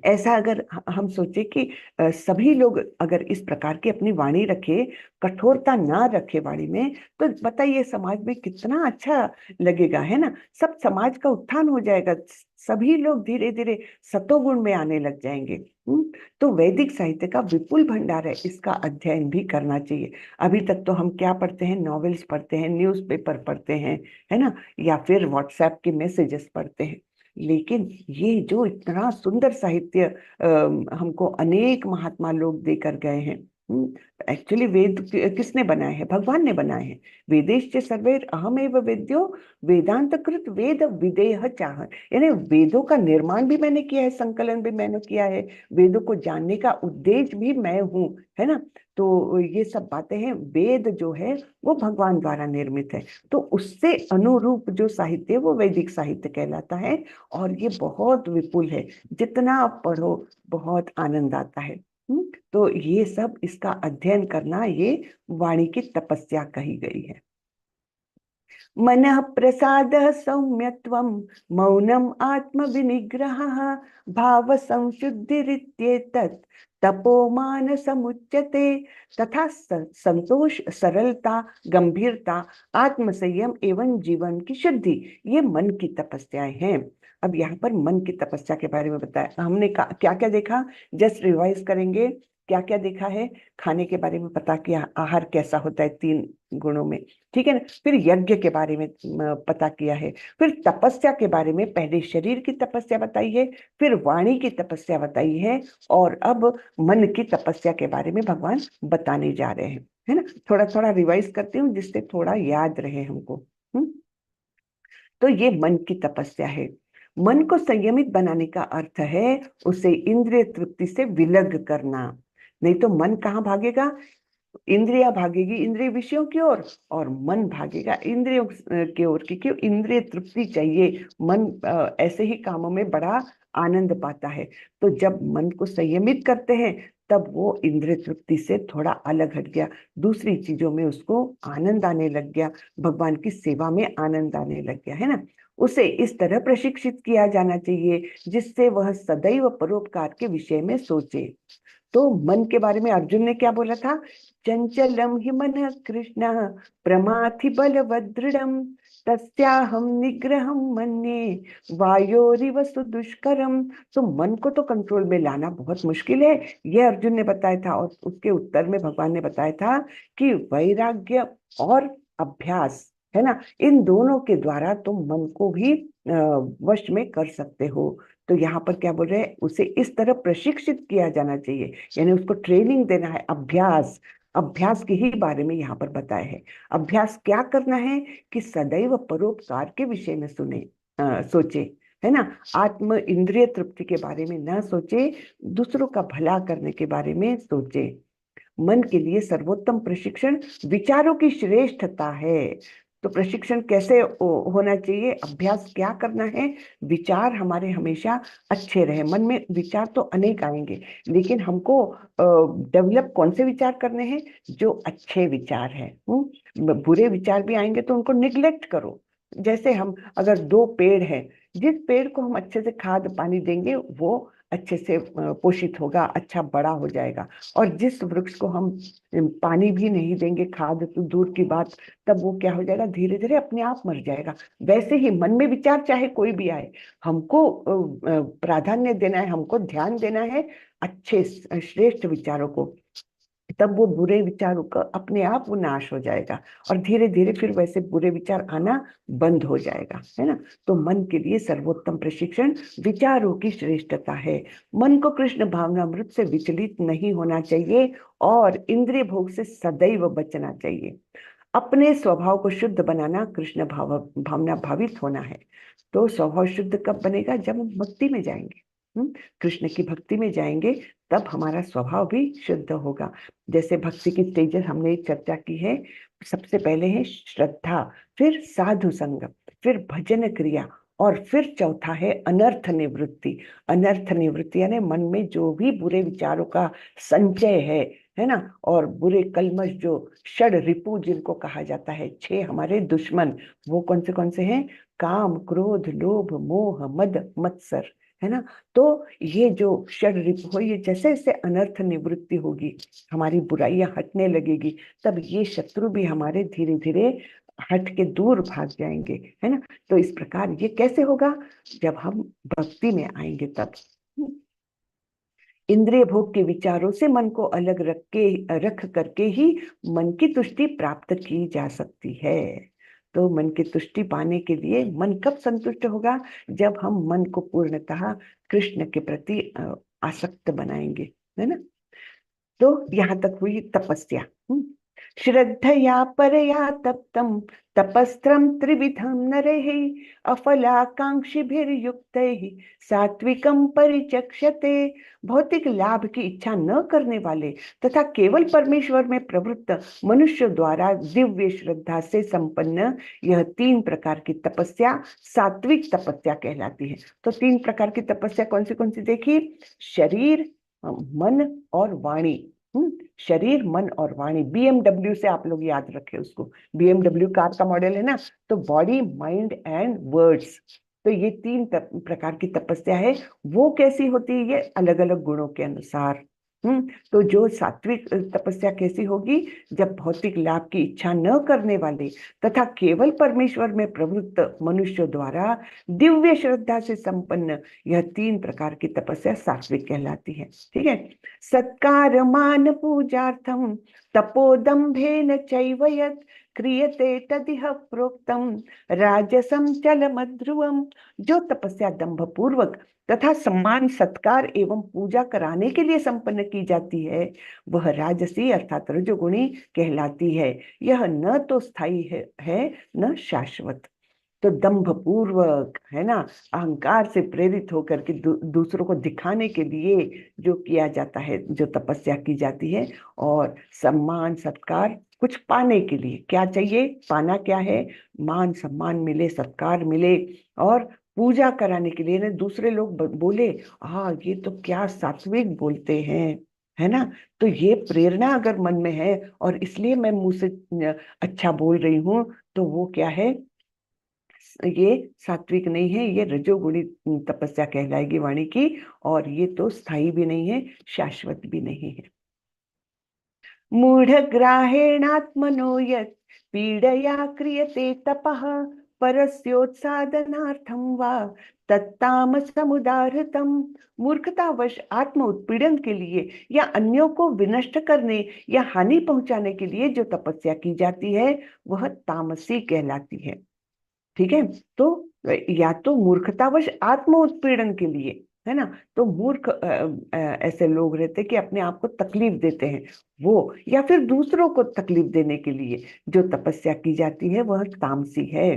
Speaker 3: ऐसा अगर हम सोचे कि सभी लोग अगर इस प्रकार की अपनी वाणी रखे, कठोरता ना रखे वाणी में, तो बताइए समाज में कितना अच्छा लगेगा, है ना। सब समाज का उत्थान हो जाएगा, सभी लोग धीरे धीरे सतोगुण में आने लग जाएंगे। तो वैदिक साहित्य का विपुल भंडार है, इसका अध्ययन भी करना चाहिए। अभी तक तो हम क्या पढ़ते हैं? नॉवेल्स पढ़ते हैं, न्यूज़पेपर पढ़ते हैं, है ना, या फिर व्हाट्सएप के मैसेजेस पढ़ते हैं। लेकिन ये जो इतना सुंदर साहित्य हमको अनेक महात्मा लोग देकर गए हैं, एक्चुअली वेद किसने बनाए हैं? भगवान ने बनाए हैं। वेदेश्च सर्वैर अहमेव वेद्यो वेदांत कृत वेद विदेह चाह, यानी वेदों का निर्माण भी मैंने किया है, संकलन भी मैंने किया है, वेदों को जानने का उद्देश्य भी मैं हूँ, है ना। तो ये सब बातें हैं। वेद जो है वो भगवान द्वारा निर्मित है, तो उससे अनुरूप जो साहित्य वो वैदिक साहित्य कहलाता है। और ये बहुत विपुल है, जितना आप पढ़ो बहुत आनंद आता है। तो ये सब इसका अध्ययन करना, ये वाणी की तपस्या कही गई है। मनः प्रसादः सौम्यत्वं मौनम् आत्मविनिग्रहः भाव संशुद्धिरित्येतत् तपोमानसमुच्यते। तथा संतोष, सरलता, गंभीरता, आत्मसंयम एवं जीवन की शुद्धि, ये मन की तपस्याएं हैं। अब यहाँ पर मन की तपस्या के बारे में बताया हमने। क्या क्या देखा, जस्ट रिवाइज करेंगे। क्या क्या देखा है, खाने के बारे में पता किया, आहार कैसा होता है 3 गुणों में, ठीक है ना। फिर यज्ञ के बारे में पता किया है। फिर तपस्या के बारे में पहले शरीर की तपस्या बताई है, फिर वाणी की तपस्या बताई है, और अब मन की तपस्या के बारे में भगवान बताने जा रहे हैं, है ना। थोड़ा थोड़ा रिवाइज करती हूँ जिससे थोड़ा याद रहे हमको। तो ये मन की तपस्या है। मन को संयमित बनाने का अर्थ है उसे इंद्रिय तृप्ति से विलग करना। नहीं तो मन कहाँ भागेगा, इंद्रिया भागेगी इंद्रिय विषयों की ओर, और मन भागेगा इंद्रियों की ओर, क्योंकि इंद्रिय तृप्ति चाहिए। मन ऐसे ही कामों में बड़ा आनंद पाता है। तो जब मन को संयमित करते हैं तब वो इंद्रिय तृप्ति से थोड़ा अलग हट गया, दूसरी चीजों में उसको आनंद आने लग गया, भगवान की सेवा में आनंद आने लग गया, है ना। उसे इस तरह प्रशिक्षित किया जाना चाहिए जिससे वह सदैव परोपकार के विषय में सोचे। तो मन के बारे में अर्जुन ने क्या बोला था, चंचलम हि मनः कृष्ण प्रमाथि बलवदृढ़म तस्याहम निग्रहम मन्ये वायोरिव सुदुष्करम। तो मन को तो कंट्रोल में लाना बहुत मुश्किल है, यह अर्जुन ने बताया था। और उसके उत्तर में भगवान ने बताया था कि वैराग्य और अभ्यास, है ना, इन दोनों के द्वारा तुम मन को भी वश में कर सकते हो। तो यहाँ पर क्या बोल रहे हैं, उसे इस तरह प्रशिक्षित किया जाना चाहिए, यानी उसको ट्रेनिंग देना है। अभ्यास, अभ्यास के ही बारे में यहाँ पर बताया है। अभ्यास क्या करना है कि सदैव परोपकार के विषय में सोचे, है ना। आत्म इंद्रिय तृप्ति के बारे में ना सोचे, दूसरों का भला करने के बारे में सोचे। मन के लिए सर्वोत्तम प्रशिक्षण विचारों की श्रेष्ठता है। तो प्रशिक्षण कैसे होना चाहिए, अभ्यास क्या करना है, विचार हमारे हमेशा अच्छे रहे। मन में विचार तो अनेक आएंगे, लेकिन हमको डेवलप कौन से विचार करने हैं, जो अच्छे विचार हैं। बुरे विचार भी आएंगे तो उनको निग्लेक्ट करो। जैसे हम अगर 2 पेड़ हैं, जिस पेड़ को हम अच्छे से खाद पानी देंगे वो अच्छे से पोषित होगा, अच्छा बड़ा हो जाएगा। और जिस वृक्ष को हम पानी भी नहीं देंगे, खाद तो दूर की बात, तब वो क्या हो जाएगा, धीरे धीरे अपने आप मर जाएगा। वैसे ही मन में विचार चाहे कोई भी आए, हमको प्राधान्य देना है, हमको ध्यान देना है अच्छे श्रेष्ठ विचारों को। तब वो बुरे विचारों का अपने आप वो नाश हो जाएगा, और धीरे धीरे फिर वैसे बुरे विचार आना बंद हो जाएगा, है ना। तो मन के लिए सर्वोत्तम प्रशिक्षण विचारों की श्रेष्ठता है। मन को कृष्ण भावनामृत से विचलित नहीं होना चाहिए और इंद्रिय भोग से सदैव बचना चाहिए। अपने स्वभाव को शुद्ध बनाना कृष्ण भावना भावित होना है। तो स्वभाव शुद्ध कब बनेगा, जब हम भक्ति में जाएंगे, कृष्ण की भक्ति में जाएंगे, तब हमारा स्वभाव भी शुद्ध होगा। जैसे भक्ति की स्टेजेस हमने चर्चा की है, सबसे पहले है श्रद्धा, फिर साधु संग, फिर भजन क्रिया, और फिर चौथा है अनर्थ निवृत्ति। अनर्थ निवृत्ति यानी मन में जो भी बुरे विचारों का संचय है ना, और बुरे कलमश जो षड रिपु जिनको कहा जाता है, 6 हमारे दुश्मन, वो कौन से हैं, काम, क्रोध, लोभ, मोह, मद, मत्सर, है ना। तो ये जो षड रिपु हो, ये जैसे जैसे अनर्थ निवृत्ति होगी, हमारी बुराइयां हटने लगेगी, तब ये शत्रु भी हमारे धीरे धीरे हट के दूर भाग जाएंगे, है ना। तो इस प्रकार ये कैसे होगा, जब हम भक्ति में आएंगे तब। इंद्रिय भोग के विचारों से मन को अलग रख करके ही मन की तुष्टि प्राप्त की जा सकती है। तो मन की तुष्टि पाने के लिए मन कब संतुष्ट होगा, जब हम मन को पूर्णतः कृष्ण के प्रति आसक्त बनाएंगे, है ना। तो यहाँ तक हुई तपस्या। श्रद्धया परया तप्तम तपस्त्रम त्रिविधम नरैः अफलाकांक्षिभिर्युक्तैः सात्विकम परिचक्षते। भौतिक लाभ की इच्छा न करने वाले तथा केवल परमेश्वर में प्रवृत्त मनुष्य द्वारा दिव्य श्रद्धा से संपन्न यह 3 प्रकार की तपस्या सात्विक तपस्या कहलाती है। तो 3 प्रकार की तपस्या कौन सी देखी, शरीर, मन और वाणी। शरीर, मन और वाणी। BMW से आप लोग याद रखें उसको, BMW कार का मॉडल है ना, तो बॉडी, माइंड एंड वर्ड्स। तो ये तीन प्रकार की तपस्या है। वो कैसी होती है? ये अलग अलग गुणों के अनुसार। तो जो सात्विक तपस्या कैसी होगी? जब भौतिक लाभ की इच्छा न करने वाले तथा केवल परमेश्वर में प्रवृत्त मनुष्यों द्वारा दिव्य श्रद्धा से संपन्न यह तीन प्रकार की तपस्या सात्विक कहलाती है। ठीक है। सत्कार मान पूजार्थम तपोदम्भेन चैव यत् क्रियते तदिह प्रोक्तम राजसम चलमध्रुवम। जो तपस्या दंभ पूर्वक तथा सम्मान, सत्कार एवं पूजा कराने के लिए संपन्न की जाती है वह राजसी अर्थात रजोगुणी कहलाती है। यह न तो स्थायी है न शाश्वत। तो दंभ पूर्वक, है ना, अहंकार से प्रेरित होकर के दूसरों को दिखाने के लिए जो किया जाता है, जो तपस्या की जाती है, और सम्मान सत्कार कुछ पाने के लिए। क्या चाहिए? पाना क्या है? मान सम्मान मिले, सत्कार मिले, और पूजा कराने के लिए ना दूसरे लोग बोले हाँ ये तो क्या सात्विक बोलते हैं, है ना। तो ये प्रेरणा अगर मन में है और इसलिए मैं मुंह से अच्छा बोल रही हूँ, तो वो क्या है? ये सात्विक नहीं है, ये रजोगुणी तपस्या कहलाएगी वाणी की। और ये तो स्थायी भी नहीं है, शाश्वत भी नहीं है। मूढ़ ग्राहेणात्मनो यत् पीडया क्रियते तपः परस्योत्सादनार्थं वा तत्तामसमुदाहृतम्। मूर्खतावश आत्म उत्पीड़न के लिए या अन्यों को विनष्ट करने या हानि पहुंचाने के लिए जो तपस्या की जाती है वह तामसी कहलाती है। ठीक है। तो या तो मूर्खतावश आत्म उत्पीड़न के लिए, है ना, तो मूर्ख ऐसे लोग रहते कि अपने आप को तकलीफ देते हैं वो, या फिर दूसरों को तकलीफ देने के लिए जो तपस्या की जाती है वह तामसी है।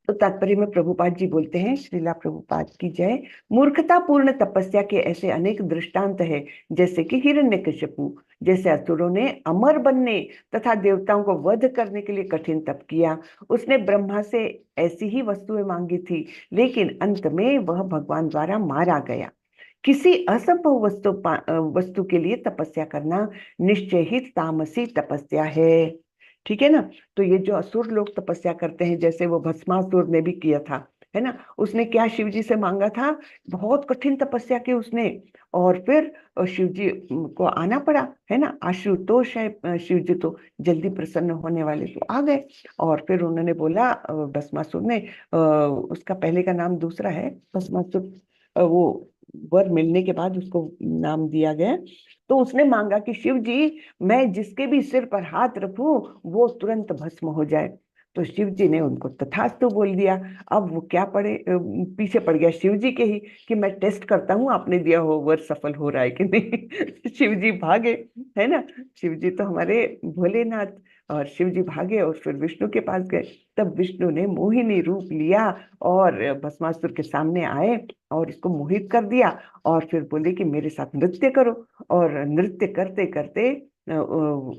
Speaker 3: तो तात्पर्य में प्रभुपाद जी बोलते हैं, श्रीला प्रभुपाद की जय, मूर्खतापूर्ण तपस्या के ऐसे अनेक दृष्टांत है, जैसे कि हिरण्यकशिपु जैसे असुरों ने अमर बनने तथा देवताओं को वध करने के लिए कठिन तप किया। उसने ब्रह्मा से ऐसी ही वस्तुएं मांगी थी, लेकिन अंत में वह भगवान द्वारा मारा गया। किसी असंभव वस्तु के लिए तपस्या करना निश्चय ही तामसी तपस्या है। ठीक है ना। तो ये जो असुर लोग तपस्या करते हैं, जैसे वो भस्मासुर ने भी किया था, है ना, उसने क्या शिव जी से मांगा था? बहुत कठिन तपस्या की उसने, और फिर शिव जी को आना पड़ा, है ना। आशुतोष है शिव जी, तो जल्दी प्रसन्न होने वाले तो आ गए। और फिर उन्होंने बोला, भस्मासुर ने, उसका पहले का नाम दूसरा है भस्मासुर, वो वर मिलने के बाद उसको नाम दिया गया। तो उसने मांगा कि शिव जी, मैं जिसके भी सिर पर हाथ रखूं वो तुरंत भस्म हो जाए। तो शिव जी ने उनको तथास्तु बोल दिया। अब वो क्या पीछे पड़ गया शिव जी के ही, कि मैं टेस्ट करता हूँ आपने दिया हो वर सफल हो रहा है कि नहीं। शिव जी भागे, है ना। शिव जी तो हमारे भोलेनाथ, और शिव जी भागे और फिर विष्णु के पास गए। तब विष्णु ने मोहिनी रूप लिया और भस्मासुर के सामने आए और इसको मोहित कर दिया, और फिर बोले कि मेरे साथ नृत्य करो। और नृत्य करते करते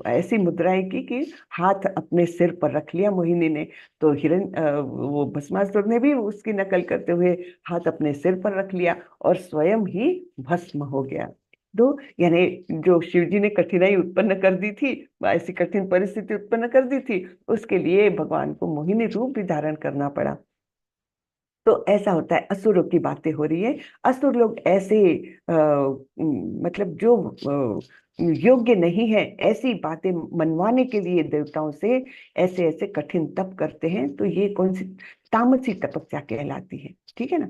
Speaker 3: ऐसी मुद्राएं की कि हाथ अपने सिर पर रख लिया मोहिनी ने। तो वो भस्मासुर ने भी उसकी नकल करते हुए हाथ अपने सिर पर रख लिया और स्वयं ही भस्म हो गया। तो यानी जो शिव जी ने कठिनाई उत्पन्न कर दी थी, ऐसी कठिन परिस्थिति उत्पन्न कर दी थी, उसके लिए भगवान को मोहिनी रूप भी धारण करना पड़ा। तो ऐसा होता है, असुरों की बातें हो रही है। असुर लोग ऐसे मतलब जो योग्य नहीं है, ऐसी बातें मनवाने के लिए देवताओं से ऐसे ऐसे कठिन तप करते हैं। तो ये कौन सी तामसी तपस्या कहलाती है। ठीक है ना।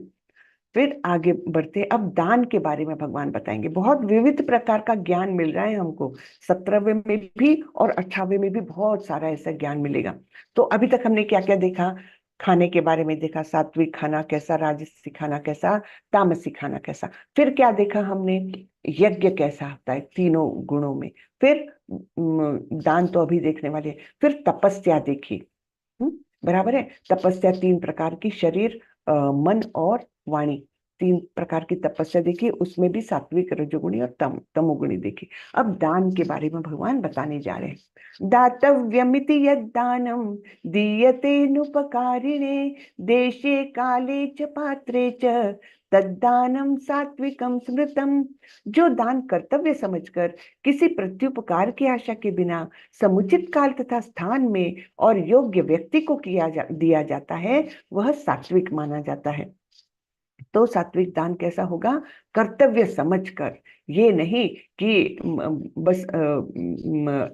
Speaker 3: फिर आगे बढ़ते, अब दान के बारे में भगवान बताएंगे। बहुत विविध प्रकार का ज्ञान मिल रहा है हमको, 17वें में भी और 18वें में भी बहुत सारा ऐसा ज्ञान मिलेगा। तो अभी तक हमने क्या क्या देखा? खाने के बारे में देखा, सात्विक खाना कैसा, राजसी खाना कैसा, तामसी खाना कैसा। फिर क्या देखा हमने? यज्ञ कैसा होता है तीनों गुणों में। फिर दान तो अभी देखने वाले हैं। फिर तपस्या देखी, बराबर है। तपस्या तीन प्रकार की, शरीर, मन और वाणी, 3 प्रकार की तपस्या देखी, उसमें भी सात्विक, रजोगुणी और तमोगुणी देखी। अब दान के बारे में भगवान बताने जा रहे हैं। दातव्यमिति यद्दानं दीयतेनुपकारिणे देशे काले च पात्रे च तद्दानं सात्विकं स्मृतम्। जो दान कर्तव्य समझकर किसी प्रत्युपकार की आशा के बिना समुचित काल तथा स्थान में और योग्य व्यक्ति को दिया जाता है, वह सात्विक माना जाता है। तो सात्विक दान कैसा होगा? कर्तव्य समझकर, ये नहीं कि बस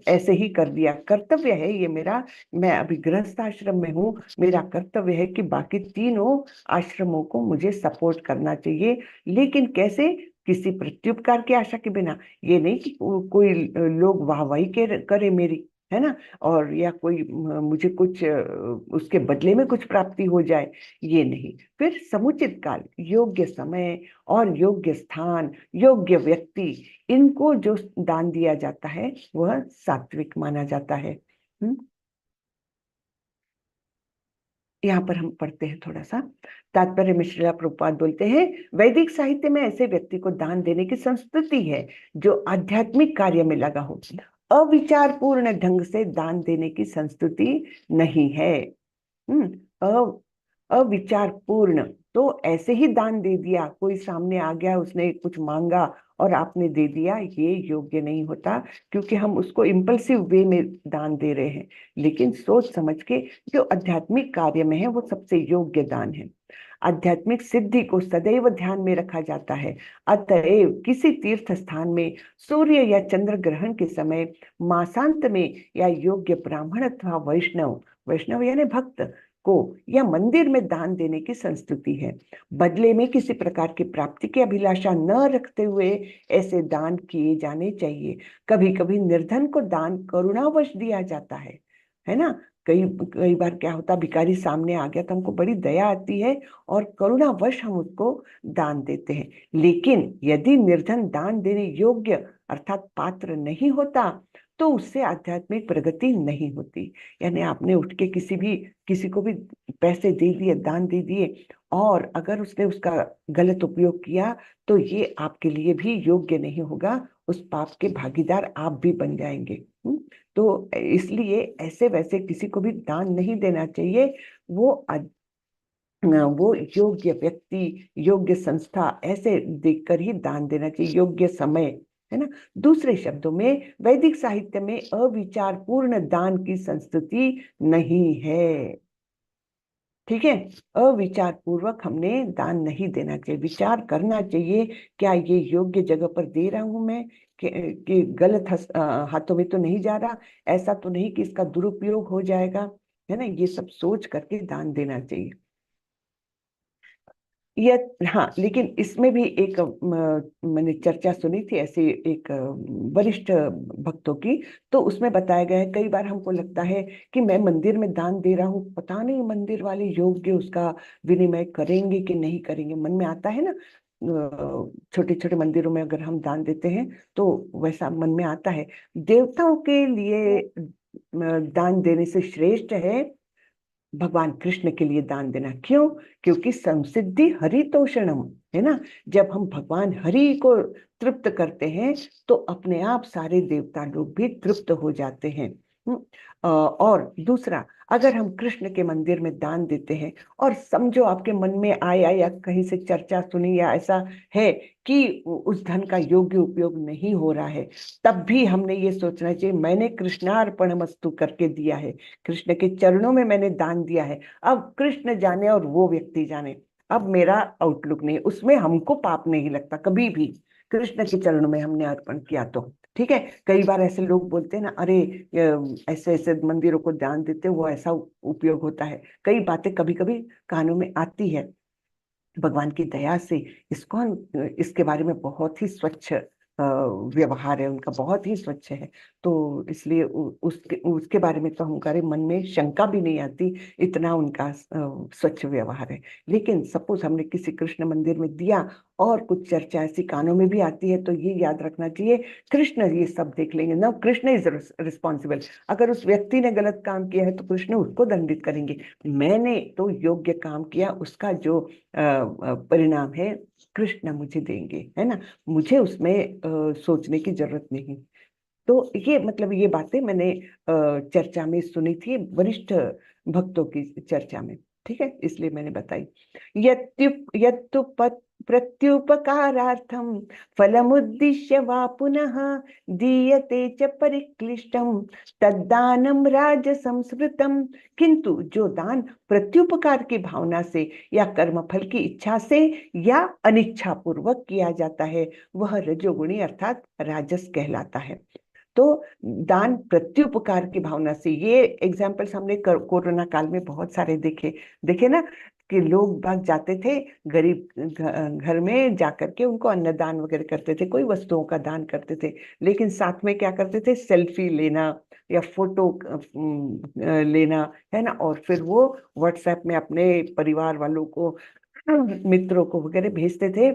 Speaker 3: ऐसे ही कर दिया। कर्तव्य है ये मेरा, मैं अभी गृहस्थ आश्रम में हूँ, मेरा कर्तव्य है कि बाकी तीनों आश्रमों को मुझे सपोर्ट करना चाहिए, लेकिन कैसे? किसी प्रत्युपकार की आशा के बिना। ये नहीं कि कोई लोग वाहवाही करे मेरी, है ना, और या कोई मुझे कुछ उसके बदले में कुछ प्राप्ति हो जाए, ये नहीं। फिर समुचित काल, योग्य समय और योग्य स्थान, योग्य व्यक्ति, इनको जो दान दिया जाता है वह सात्विक माना जाता है। यहाँ पर हम पढ़ते हैं थोड़ा सा तात्पर्य में। श्रीला प्रभुपाद बोलते हैं, वैदिक साहित्य में ऐसे व्यक्ति को दान देने की संस्कृति है जो आध्यात्मिक कार्य में लगा हो। अविचार पूर्ण ढंग से दान देने की संस्कृति नहीं है। अविचार पूर्ण, तो ऐसे ही दान दे दिया, कोई सामने आ गया, उसने कुछ मांगा और आपने दे दिया, ये योग्य नहीं होता, क्योंकि हम उसको इम्पल्सिव वे में दान दे रहे हैं। लेकिन सोच समझ के जो आध्यात्मिक कार्य में है वो सबसे योग्य दान है। आध्यात्मिक सिद्धि को सदैव ध्यान में रखा जाता है। अतएव किसी तीर्थ स्थान में सूर्य या चंद्र ग्रहण के समय मासांत में या योग्य ब्राह्मण अथवा वैष्णव यानी भक्त को या मंदिर में दान देने की संस्कृति है। बदले में किसी प्रकार की प्राप्ति की अभिलाषा न रखते हुए ऐसे दान किए जाने चाहिए। कभी कभी निर्धन को दान करुणावश दिया जाता है ना। कई बार क्या होता, भिखारी सामने आ गया तो हमको बड़ी दया आती है और करुणावश हम उसको दान देते हैं। लेकिन यदि निर्धन दान देने योग्य अर्थात पात्र नहीं होता तो उससे आध्यात्मिक प्रगति नहीं होती। यानी आपने उठ के किसी को भी पैसे दे दिए, दान दे दिए, और अगर उसने उसका गलत उपयोग किया तो ये आपके लिए भी योग्य नहीं होगा, उस पाप के भागीदार आप भी बन जाएंगे। तो इसलिए ऐसे वैसे किसी को भी दान नहीं देना चाहिए। वो योग्य व्यक्ति, योग्य संस्था, ऐसे देखकर ही दान देना चाहिए, योग्य समय, है ना। दूसरे शब्दों में वैदिक साहित्य में अविचार पूर्ण दान की संस्कृति नहीं है। ठीक है, अविचार पूर्वक हमने दान नहीं देना चाहिए। विचार करना चाहिए, क्या ये योग्य जगह पर दे रहा हूं मैं, कि गलत हाथों में तो नहीं जा रहा, ऐसा तो नहीं कि इसका दुरुपयोग हो जाएगा, है ना। ये सब सोच करके दान देना चाहिए। हाँ, लेकिन इसमें भी एक मैंने चर्चा सुनी थी ऐसे एक वरिष्ठ भक्तों की, तो उसमें बताया गया है, कई बार हमको लगता है कि मैं मंदिर में दान दे रहा हूँ, पता नहीं मंदिर वाले योग्य उसका विनिमय करेंगे कि नहीं करेंगे। मन में आता है ना, छोटे छोटे मंदिरों में अगर हम दान देते हैं तो वैसा मन में आता है। देवताओं के लिए दान देने से श्रेष्ठ है भगवान कृष्ण के लिए दान देना। क्यों? क्योंकि संसिद्धि हरितोषणम, है ना। जब हम भगवान हरि को तृप्त करते हैं तो अपने आप सारे देवता लोग भी तृप्त हो जाते हैं। और दूसरा, अगर हम कृष्ण के मंदिर में दान देते हैं और समझो आपके मन में आया या कहीं से चर्चा सुनी या ऐसा है कि उस धन का योग्य उपयोग नहीं हो रहा है, तब भी हमने ये सोचना चाहिए, मैंने कृष्णार्पणमस्तु करके दिया है, कृष्ण के चरणों में मैंने दान दिया है, अब कृष्ण जाने और वो व्यक्ति जाने, अब मेरा आउटलुक नहीं, उसमें हमको पाप नहीं लगता कभी भी, कृष्ण के चरणों में हमने अर्पण किया तो ठीक है। कई बार ऐसे लोग बोलते हैं ना, अरे ऐसे ऐसे मंदिरों को दान देते वो ऐसा उपयोग होता है। कई बातें कभी कभी कानों में आती है, भगवान की दया से इसके बारे में बहुत ही स्वच्छ व्यवहार है उनका बहुत ही स्वच्छ है। तो इसलिए उसके उसके बारे में तो हमारे मन में शंका भी नहीं आती, इतना उनका स्वच्छ व्यवहार है। लेकिन सपोज हमने किसी कृष्ण मंदिर में दिया और कुछ चर्चा ऐसी कानों में भी आती है, तो ये याद रखना चाहिए कृष्ण ये सब देख लेंगे ना, कृष्ण इज रिस्पॉन्सिबल। अगर उस व्यक्ति ने गलत काम किया है तो कृष्ण उसको दंडित करेंगे, मैंने तो योग्य काम किया, उसका जो परिणाम है कृष्ण मुझे देंगे, है ना, मुझे उसमें सोचने की जरूरत नहीं। तो ये मतलब ये बातें मैंने चर्चा में सुनी थी, वरिष्ठ भक्तों की चर्चा में, ठीक है, इसलिए मैंने बताई। यत्तु प्रत्युपकारार्थम फलमुद्दिश्य वा पुनः दीयते च परिक्लिष्टम तद्दानम राज संस्मृतम। किंतु जो दान प्रत्युपकार की भावना से या कर्मफल की इच्छा से या अनिच्छा पूर्वक किया जाता है वह रजोगुणी अर्थात राजस कहलाता है। तो दान प्रत्युपकार की भावना से, ये एग्जाम्पल्स हमने कोरोना काल में बहुत सारे देखे ना, कि लोग बाग जाते थे गरीब घर में जाकर के उनको अन्नदान वगैरह करते थे, कोई वस्तुओं का दान करते थे, लेकिन साथ में क्या करते थे, सेल्फी लेना या फोटो लेना, है ना, और फिर वो व्हाट्सएप में अपने परिवार वालों को मित्रों को वगैरह भेजते थे,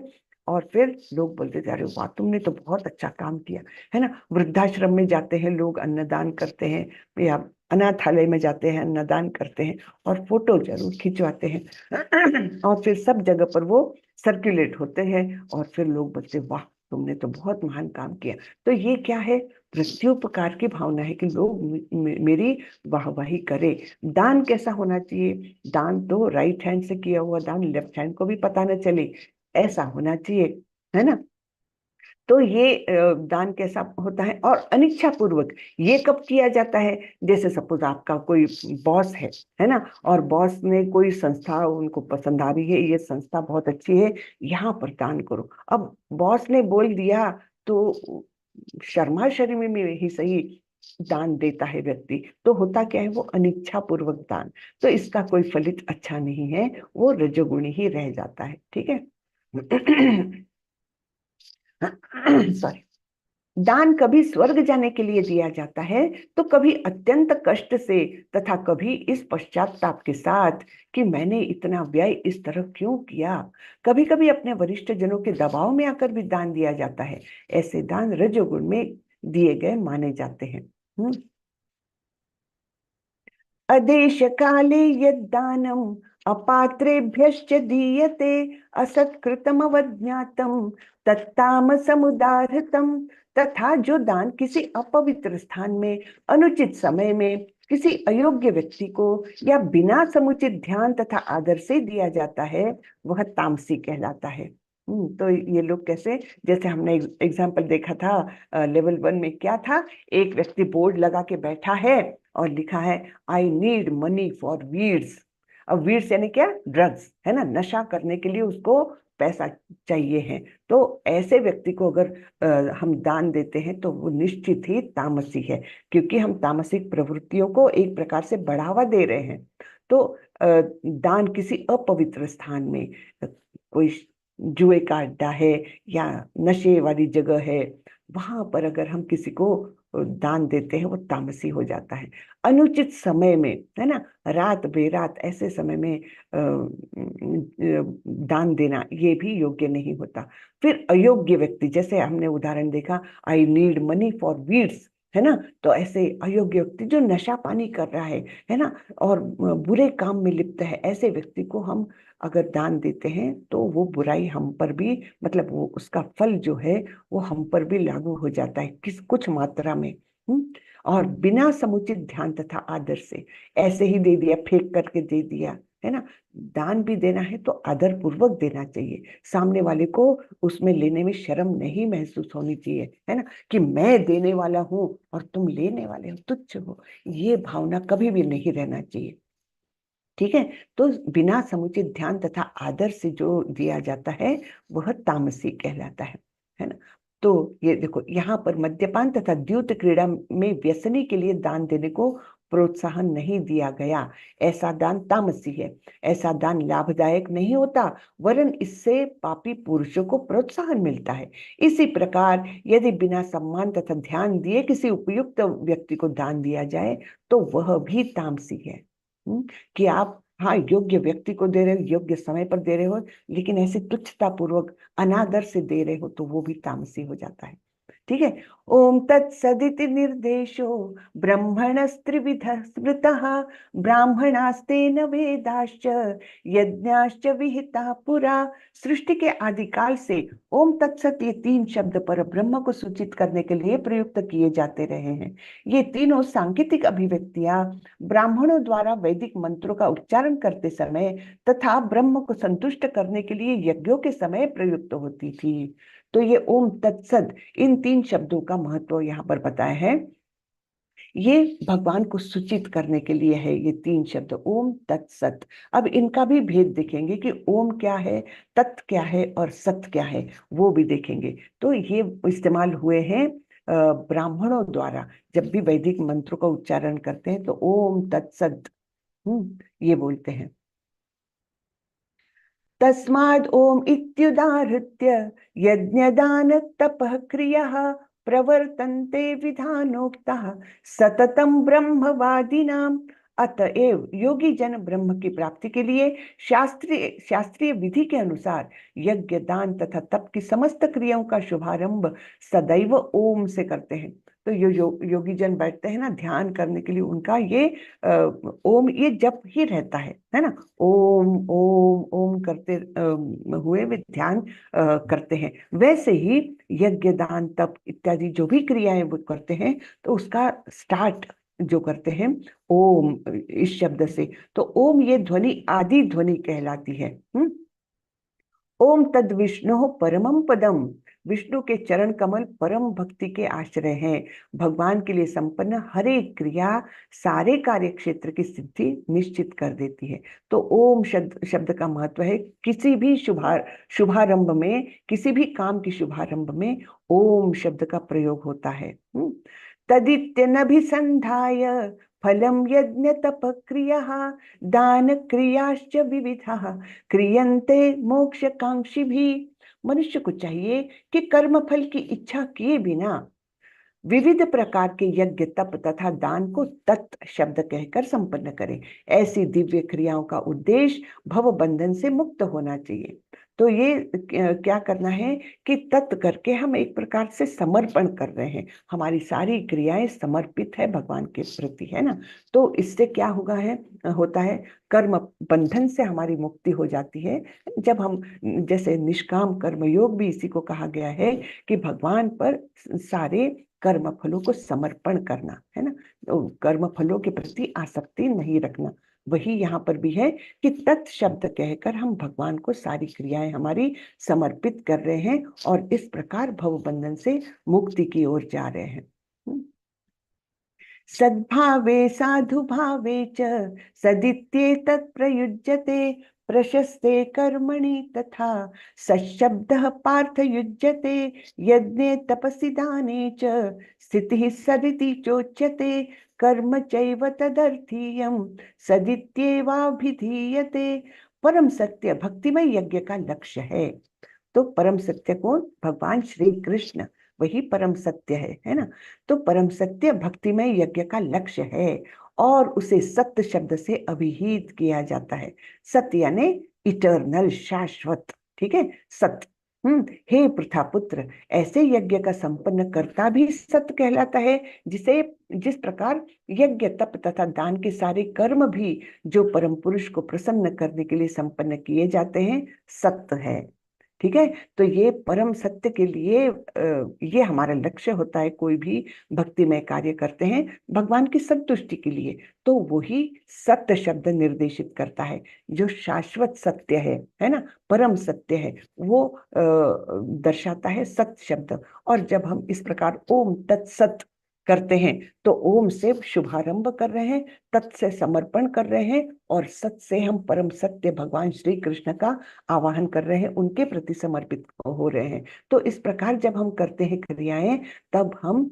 Speaker 3: और फिर लोग बोलते थे अरे वाह तुमने तो बहुत अच्छा काम किया, है ना। वृद्धाश्रम में जाते हैं लोग, अन्नदान करते हैं, या अनाथालय में जाते हैं अन्नदान करते हैं, और फोटो जरूर खिंचवाते हैं और फिर सब जगह पर वो सर्कुलेट होते हैं, और फिर लोग बोलते वाह तुमने तो बहुत महान काम किया। तो ये क्या है, प्रत्युपकार की भावना है कि लोग मेरी वाहवाही करे। दान कैसा होना चाहिए, दान तो राइट हैंड से किया हुआ दान लेफ्ट हैंड को भी पता न चले, ऐसा होना चाहिए, है ना। तो ये दान कैसा होता है, और अनिच्छा पूर्वक ये कब किया जाता है, जैसे सपोज आपका कोई बॉस है ना, और बॉस ने कोई संस्था उनको पसंद आ रही है, ये संस्था बहुत अच्छी है, यहाँ पर दान करो। अब बॉस ने बोल दिया तो शर्मा शर्मी में ही सही दान देता है व्यक्ति, तो होता क्या है, वो अनिच्छा पूर्वक दान, तो इसका कोई फलित अच्छा नहीं है, वो रजोगुणी ही रह जाता है, ठीक है। सॉरी। दान कभी स्वर्ग जाने के लिए दिया जाता है तो कभी अत्यंत कष्ट से, तथा कभी इस पश्चाताप के साथ कि मैंने इतना व्यय इस तरह क्यों किया। कभी कभी अपने वरिष्ठ जनों के दबाव में आकर भी दान दिया जाता है। ऐसे दान रजोगुण में दिए गए माने जाते हैं। अदेश काले यद्दानम अपात्रेभ्यश्च दीयते असत्कृतमवज्ञातम तत्तामसमुदाहृतम। तथा जो दान किसी अपवित्र स्थान में अनुचित समय में किसी अयोग्य व्यक्ति को या बिना समुचित ध्यान तथा आदर से दिया जाता है वह तामसी कहलाता है। तो ये लोग कैसे, जैसे हमने एग्जाम्पल देखा था लेवल 1 में, क्या था, एक व्यक्ति बोर्ड लगा के बैठा है और लिखा है I need money for weeds. अब वीड्स यानी क्या, ड्रग्स, है ना, नशा करने के लिए उसको पैसा चाहिए है। तो ऐसे व्यक्ति को अगर हम दान देते हैं तो वो निश्चित ही तामसी है, क्योंकि हम तामसिक प्रवृत्तियों को एक प्रकार से बढ़ावा दे रहे हैं। तो दान किसी अपवित्र स्थान में, कोई जुए का अड्डा है या नशे वाली जगह है, वहां पर अगर हम किसी को दान देते हैं वो तामसी हो जाता है। अनुचित समय में, है ना, रात बेरात ऐसे समय में दान देना ये भी योग्य नहीं होता। फिर अयोग्य व्यक्ति, जैसे हमने उदाहरण देखा I need money for weeds, है ना, तो ऐसे अयोग्य व्यक्ति जो नशा पानी कर रहा है ना, और बुरे काम में लिप्त है, ऐसे व्यक्ति को हम अगर दान देते हैं तो वो बुराई हम पर भी, मतलब वो उसका फल जो है वो हम पर भी लागू हो जाता है कुछ मात्रा में। और बिना समुचित ध्यान तथा आदर से ऐसे ही दे दिया, फेंक करके दे दिया, है ना। दान भी देना है तो आदर पूर्वक देना चाहिए, सामने वाले को उसमें लेने में शर्म नहीं महसूस होनी चाहिए, है ना, कि मैं देने वाला हूं और तुम लेने वाले हो, तुच्छ हो, ये भावना कभी भी नहीं रहना चाहिए, ठीक है। तो बिना समुचित ध्यान तथा आदर से जो दिया जाता है वह तामसी कहलाता है ना। तो ये देखो, यहाँ पर मद्यपान तथा द्यूत क्रीड़ा में व्यसनी के लिए दान देने को प्रोत्साहन नहीं दिया गया, ऐसा दान तामसी है। ऐसा दान लाभदायक नहीं होता, वरन इससे पापी पुरुषों को प्रोत्साहन मिलता है। इसी प्रकार यदि बिना सम्मान तथा ध्यान दिए किसी उपयुक्त व्यक्ति को दान दिया जाए तो वह भी तामसी है। कि आप हाँ योग्य व्यक्ति को दे रहे हो, योग्य समय पर दे रहे हो, लेकिन ऐसे तुच्छता पूर्वक अनादर से दे रहे हो तो वो भी तामसी हो जाता है। ठीक है। ओम तत्सदिति निर्देशो ब्रह्मणस्त्रिविधः स्मृतः ब्राह्मणास्तेन वेदाश्च यज्ञाश्च विहिता पुरा। सृष्टि के आदिकाल से ओम तत्सत ये 3 शब्द पर ब्रह्म को सूचित करने के लिए प्रयुक्त किए जाते रहे हैं। ये तीनों सांकेतिक अभिव्यक्तियां ब्राह्मणों द्वारा वैदिक मंत्रों का उच्चारण करते समय तथा ब्रह्म को संतुष्ट करने के लिए यज्ञों के समय प्रयुक्त होती थी। तो ये ओम तत्सत इन 3 शब्दों का महत्व यहाँ पर बताया है। ये भगवान को सूचित करने के लिए है ये 3 शब्द ओम तत्सत। अब इनका भी भेद देखेंगे कि ओम क्या है, तत् क्या है और सत क्या है, वो भी देखेंगे। तो ये इस्तेमाल हुए हैं ब्राह्मणों द्वारा। जब भी वैदिक मंत्रों का उच्चारण करते हैं तो ओम तत्सत ये बोलते हैं। तस्माद् ओम इत्युदाहृत्य यज्ञदान तपः क्रियाः प्रवर्तन्ते विधानोक्ताः सततं ब्रह्मवादिनाम्। अतएव योगी जन ब्रह्म की प्राप्ति के लिए शास्त्रीय विधि के अनुसार यज्ञ दान तथा तप की समस्त क्रियाओं का शुभारंभ सदैव ओम से करते हैं। तो योगी जन बैठते हैं ना ध्यान करने के लिए, उनका ये ओम ये जप ही रहता है ना। ओम ओम ओम करते हुए वे ध्यान करते हैं। वैसे ही यज्ञ दान तप इत्यादि जो भी क्रियाएं वो करते हैं तो उसका स्टार्ट जो करते हैं ओम इस शब्द से। तो ओम ये ध्वनि आदि ध्वनि कहलाती है। ओम तद विष्णु परमम पदम। विष्णु के चरण कमल परम भक्ति के आश्रय हैं। भगवान के लिए संपन्न हर एक क्रिया सारे कार्य क्षेत्र की सिद्धि निश्चित कर देती है। तो ओम शब्द का महत्व है किसी भी शुभारंभ में, किसी भी काम की शुभारंभ में ओम शब्द का प्रयोग होता है। तदित्यनभिसंधाय फलम यज्ञ तप क्रियाः दान क्रियाश्च विविधाः क्रियन्ते मोक्षकांक्षी भी। मनुष्य को चाहिए कि कर्म फल की इच्छा किए बिना विविध प्रकार के यज्ञ तप तथा दान को तत् शब्द कहकर संपन्न करें। ऐसी दिव्य क्रियाओं का उद्देश्य भव बंधन से मुक्त होना चाहिए। तो ये क्या करना है कि तत् करके हम एक प्रकार से समर्पण कर रहे हैं, हमारी सारी क्रियाएं समर्पित है भगवान के प्रति, है ना। तो इससे क्या होता है कर्म बंधन से हमारी मुक्ति हो जाती है। जब हम जैसे निष्काम कर्म योग भी इसी को कहा गया है कि भगवान पर सारे कर्म फलों को समर्पण करना, है ना। तो कर्म फलों के प्रति आसक्ति नहीं रखना। वही यहाँ पर भी है कि तत् शब्द कहकर हम भगवान को सारी क्रियाएं हमारी समर्पित कर रहे हैं और इस प्रकार भव बंधन से मुक्ति की ओर जा रहे हैं। सद्भावे साधु भावे च सदित्येतत् प्रयुज्यते प्रशस्ते कर्मणि तथा सशब्दः पार्थ युज्यते यज्ञे तपसि दाने च स्थितिः सदिति चोच्यते कर्म चैव तदर्थीयं सदित्येवाभिधीयते। परम सत्य भक्तिमय यज्ञ का लक्ष्य है। तो परम सत्य कौन? भगवान श्री कृष्ण, वही परम सत्य है ना। तो परम सत्य भक्तिमय यज्ञ का लक्ष्य है और उसे सत्य शब्द से अभिहित किया जाता है। सत्य यानी इटर्नल, शाश्वत। ठीक है, सत्य। हे प्रथापुत्र, ऐसे यज्ञ का संपन्न करता भी सत्य कहलाता है जिस प्रकार यज्ञ तप तथा दान के सारे कर्म भी जो परम पुरुष को प्रसन्न करने के लिए संपन्न किए जाते हैं सत्य है। ठीक है, तो ये परम सत्य के लिए ये हमारा लक्ष्य होता है। कोई भी भक्तिमय कार्य करते हैं भगवान की संतुष्टि के लिए, तो वही सत्य शब्द निर्देशित करता है। जो शाश्वत सत्य है ना, परम सत्य है, वो दर्शाता है सत्य शब्द। और जब हम इस प्रकार ओम तत्सत करते हैं तो ओम से शुभारंभ कर रहे हैं, तत् से समर्पण कर रहे हैं और सत से हम परम सत्य भगवान श्री कृष्ण का आवाहन कर रहे हैं, उनके प्रति समर्पित हो रहे हैं। तो इस प्रकार जब हम करते हैं क्रियाएं तब हम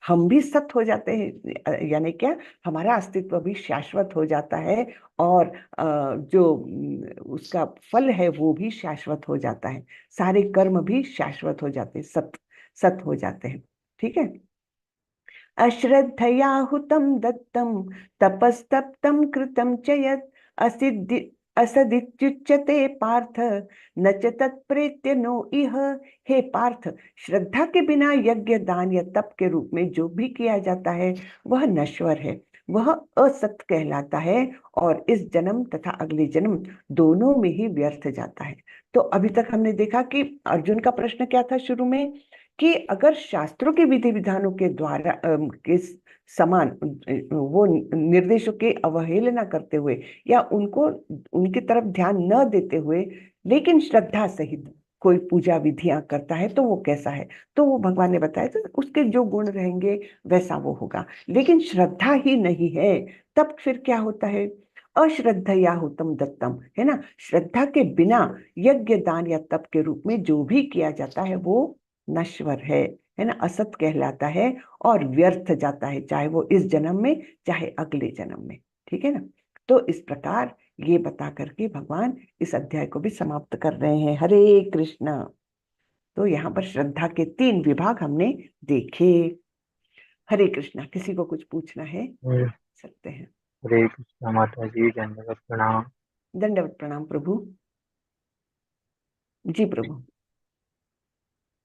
Speaker 3: हम भी सत हो जाते हैं, यानी क्या, हमारा अस्तित्व भी शाश्वत हो जाता है, और जो उसका फल है वो भी शाश्वत हो जाता है, सारे कर्म भी शाश्वत हो जाते हैं, सत सत हो जाते हैं। ठीक है। अश्रद्धया हुतं दत्तं तपस्तप्तं कृतं च यत् असिद्धि असदित्युच्यते पार्थ न च तत्प्रेत्य नो इह। हे पार्थ, श्रद्धा के बिना यज्ञ दान या तप के रूप में जो भी किया जाता है वह नश्वर है, वह असत कहलाता है, और इस जन्म तथा अगले जन्म दोनों में ही व्यर्थ जाता है। तो अभी तक हमने देखा कि अर्जुन का प्रश्न क्या था शुरू में, कि अगर शास्त्रों के विधि विधानों के द्वारा के समान वो निर्देशों की अवहेलना करते हुए या उनको उनकी तरफ ध्यान न देते हुए लेकिन श्रद्धा सहित कोई पूजा विधियां करता है तो वो कैसा है, तो वो भगवान ने बताया तो उसके जो गुण रहेंगे वैसा वो होगा। लेकिन श्रद्धा ही नहीं है तब फिर क्या होता है, अश्रद्धया हुतम दत्तम, है ना, श्रद्धा के बिना यज्ञ दान या तप के रूप में जो भी किया जाता है वो नश्वर है ना, असत कहलाता है और व्यर्थ जाता है, चाहे वो इस जन्म में चाहे अगले जन्म में। ठीक है ना। तो इस प्रकार ये बता करके भगवान इस अध्याय को भी समाप्त कर रहे हैं। हरे कृष्णा। तो यहाँ पर श्रद्धा के 3 विभाग हमने देखे। हरे कृष्णा। किसी को कुछ पूछना है सकते हैं।
Speaker 6: हरे कृष्णा माता जी, दंडवत प्रणाम।
Speaker 3: दंडवत प्रणाम प्रभु। जी प्रभु।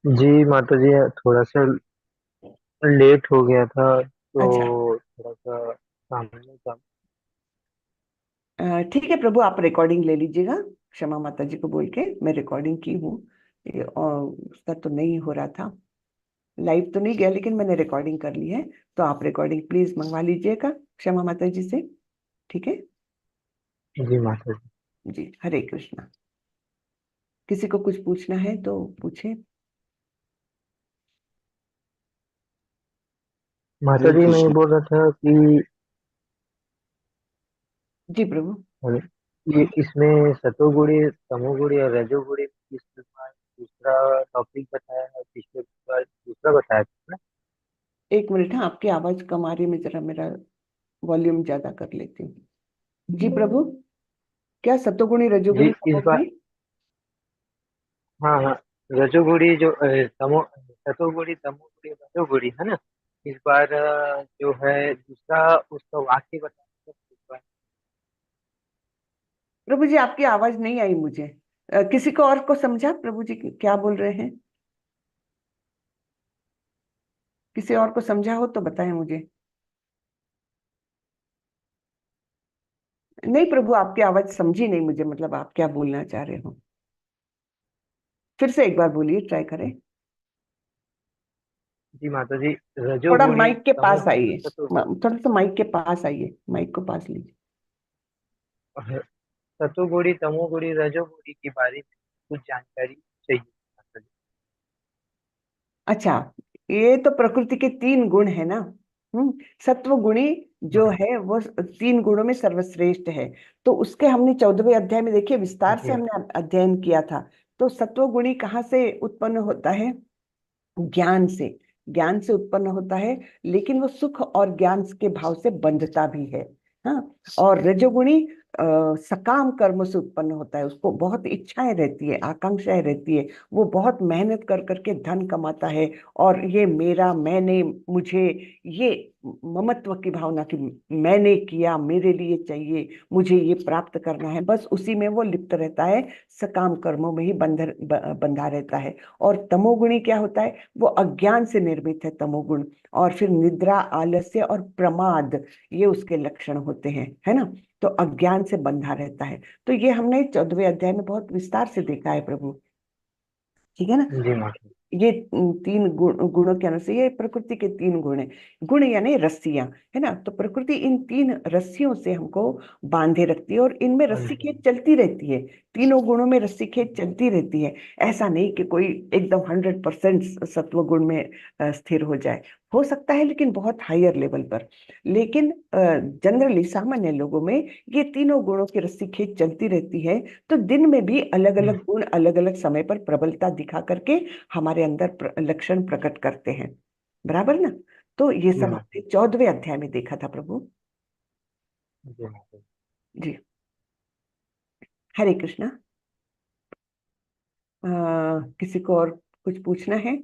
Speaker 6: जी माता जी, थोड़ा सा लेट हो गया था तो
Speaker 3: अच्छा
Speaker 6: थोड़ा सा सामने का।
Speaker 3: ठीक है प्रभु, आप रिकॉर्डिंग ले लीजिएगा, क्षमा माता जी को बोल के मैं रिकॉर्डिंग की हूँ। और उसका तो नहीं हो रहा था, लाइव तो नहीं गया लेकिन मैंने रिकॉर्डिंग कर ली है, तो आप रिकॉर्डिंग प्लीज मंगवा लीजिएगा क्षमा माता जी से। ठीक है
Speaker 6: जी माता जी।
Speaker 3: जी। हरे कृष्णा। किसी को कुछ पूछना है तो पूछे।
Speaker 6: माता जी, मैं ये बोल रहा था कि
Speaker 3: जी प्रभु।
Speaker 6: ये इसमें सतोगुणी, तमोगुणी और रजोगुणी किस प्रकार दूसरा टॉपिक बताया है, पिछले बार दूसरा बताया था ना?
Speaker 3: एक मिनट, हाँ, आपकी आवाज कम आ रही है, मैं जरा मेरा वॉल्यूम ज्यादा कर लेती हूँ। जी प्रभु, क्या सतोगुणी
Speaker 6: जी
Speaker 3: रजोगुणी
Speaker 6: इस बार,
Speaker 3: तमोगुणी?
Speaker 6: हाँ हाँ, रजोगुणी जो तमो सतोगुणी तमोगुणी रजोगुणी है ना, इस बार जो है दूसरा उसका वाक्य बताया इस बार।
Speaker 3: प्रभु जी आपकी आवाज नहीं आई मुझे, किसी को और को समझा प्रभु जी क्या बोल रहे हैं? किसी और को समझा हो तो बताएं मुझे। नहीं प्रभु, आपकी आवाज समझी नहीं मुझे, मतलब आप क्या बोलना चाह रहे हो, फिर से एक बार बोलिए, ट्राई करें।
Speaker 6: जी माता जी,
Speaker 3: थोड़ा
Speaker 6: रजोगुणी
Speaker 3: माइक के पास
Speaker 6: तमोगुणी
Speaker 3: आइए,
Speaker 6: और सतोगुणी।
Speaker 3: थोड़ा सा माइक के पास आइए, माइक को पास लीजिए।
Speaker 6: सतोगुणी तमोगुणी रजोगुणी के बारे में कुछ जानकारी चाहिए माता जी।
Speaker 3: अच्छा, ये तो प्रकृति के 3 गुण है ना। सत्व गुणी जो
Speaker 6: हाँ,
Speaker 3: है वो 3 गुणों में सर्वश्रेष्ठ है। तो उसके हमने 14वें अध्याय में देखिए विस्तार से
Speaker 6: जी
Speaker 3: हमने अध्ययन किया था। तो सत्व गुणी कहाँ से उत्पन्न होता है? ज्ञान से। ज्ञान से उत्पन्न होता है, लेकिन वो सुख और ज्ञान के भाव से बंधता भी है। हाँ। और रजोगुणी सकाम कर्म से उत्पन्न होता है, उसको बहुत इच्छाएं रहती है, आकांक्षाएं रहती है, वो बहुत मेहनत कर करके धन कमाता है, और ये मेरा, मैंने, मुझे, ये ममत्व की भावना की, मैंने किया, मेरे लिए चाहिए, मुझे ये प्राप्त करना है, बस उसी में वो लिप्त रहता है, सकाम कर्मों में ही बंधा रहता है। और तमोगुणी क्या होता है? वो अज्ञान से निर्मित है तमोगुण, और फिर निद्रा, आलस्य और प्रमाद ये उसके लक्षण होते हैं, है ना। तो अज्ञान से बंधा रहता है। तो ये हमने 14वें अध्याय में बहुत विस्तार से देखा है प्रभु। ठीक है ना।
Speaker 6: जी माता जी।
Speaker 3: ये 3 गुणों के अनुसार, ये प्रकृति के 3 गुण है। गुण यानी रस्सियां, है ना। तो प्रकृति इन 3 रस्सियों से हमको बांधे रखती है, और इनमें
Speaker 6: हाँ
Speaker 3: रस्सी
Speaker 6: जी।
Speaker 3: खेच चलती रहती है, तीनों गुणों में रस्सी खेच चलती रहती है। ऐसा नहीं कि कोई एकदम 100% सत्व गुण में स्थिर हो सकता है, लेकिन बहुत हायर लेवल पर। लेकिन जनरली सामान्य लोगों में ये तीनों गुणों की रस्सी खेच चलती रहती है। तो दिन में भी अलग अलग गुण अलग अलग समय पर प्रबलता दिखा करके हमारे अंदर लक्षण प्रकट करते हैं, बराबर ना। तो ये
Speaker 6: जी
Speaker 3: सब
Speaker 6: माता
Speaker 3: हमने 14वें अध्याय में देखा था प्रभु।
Speaker 6: जी माता
Speaker 3: जी, हरे कृष्णा। किसी को और कुछ पूछना है?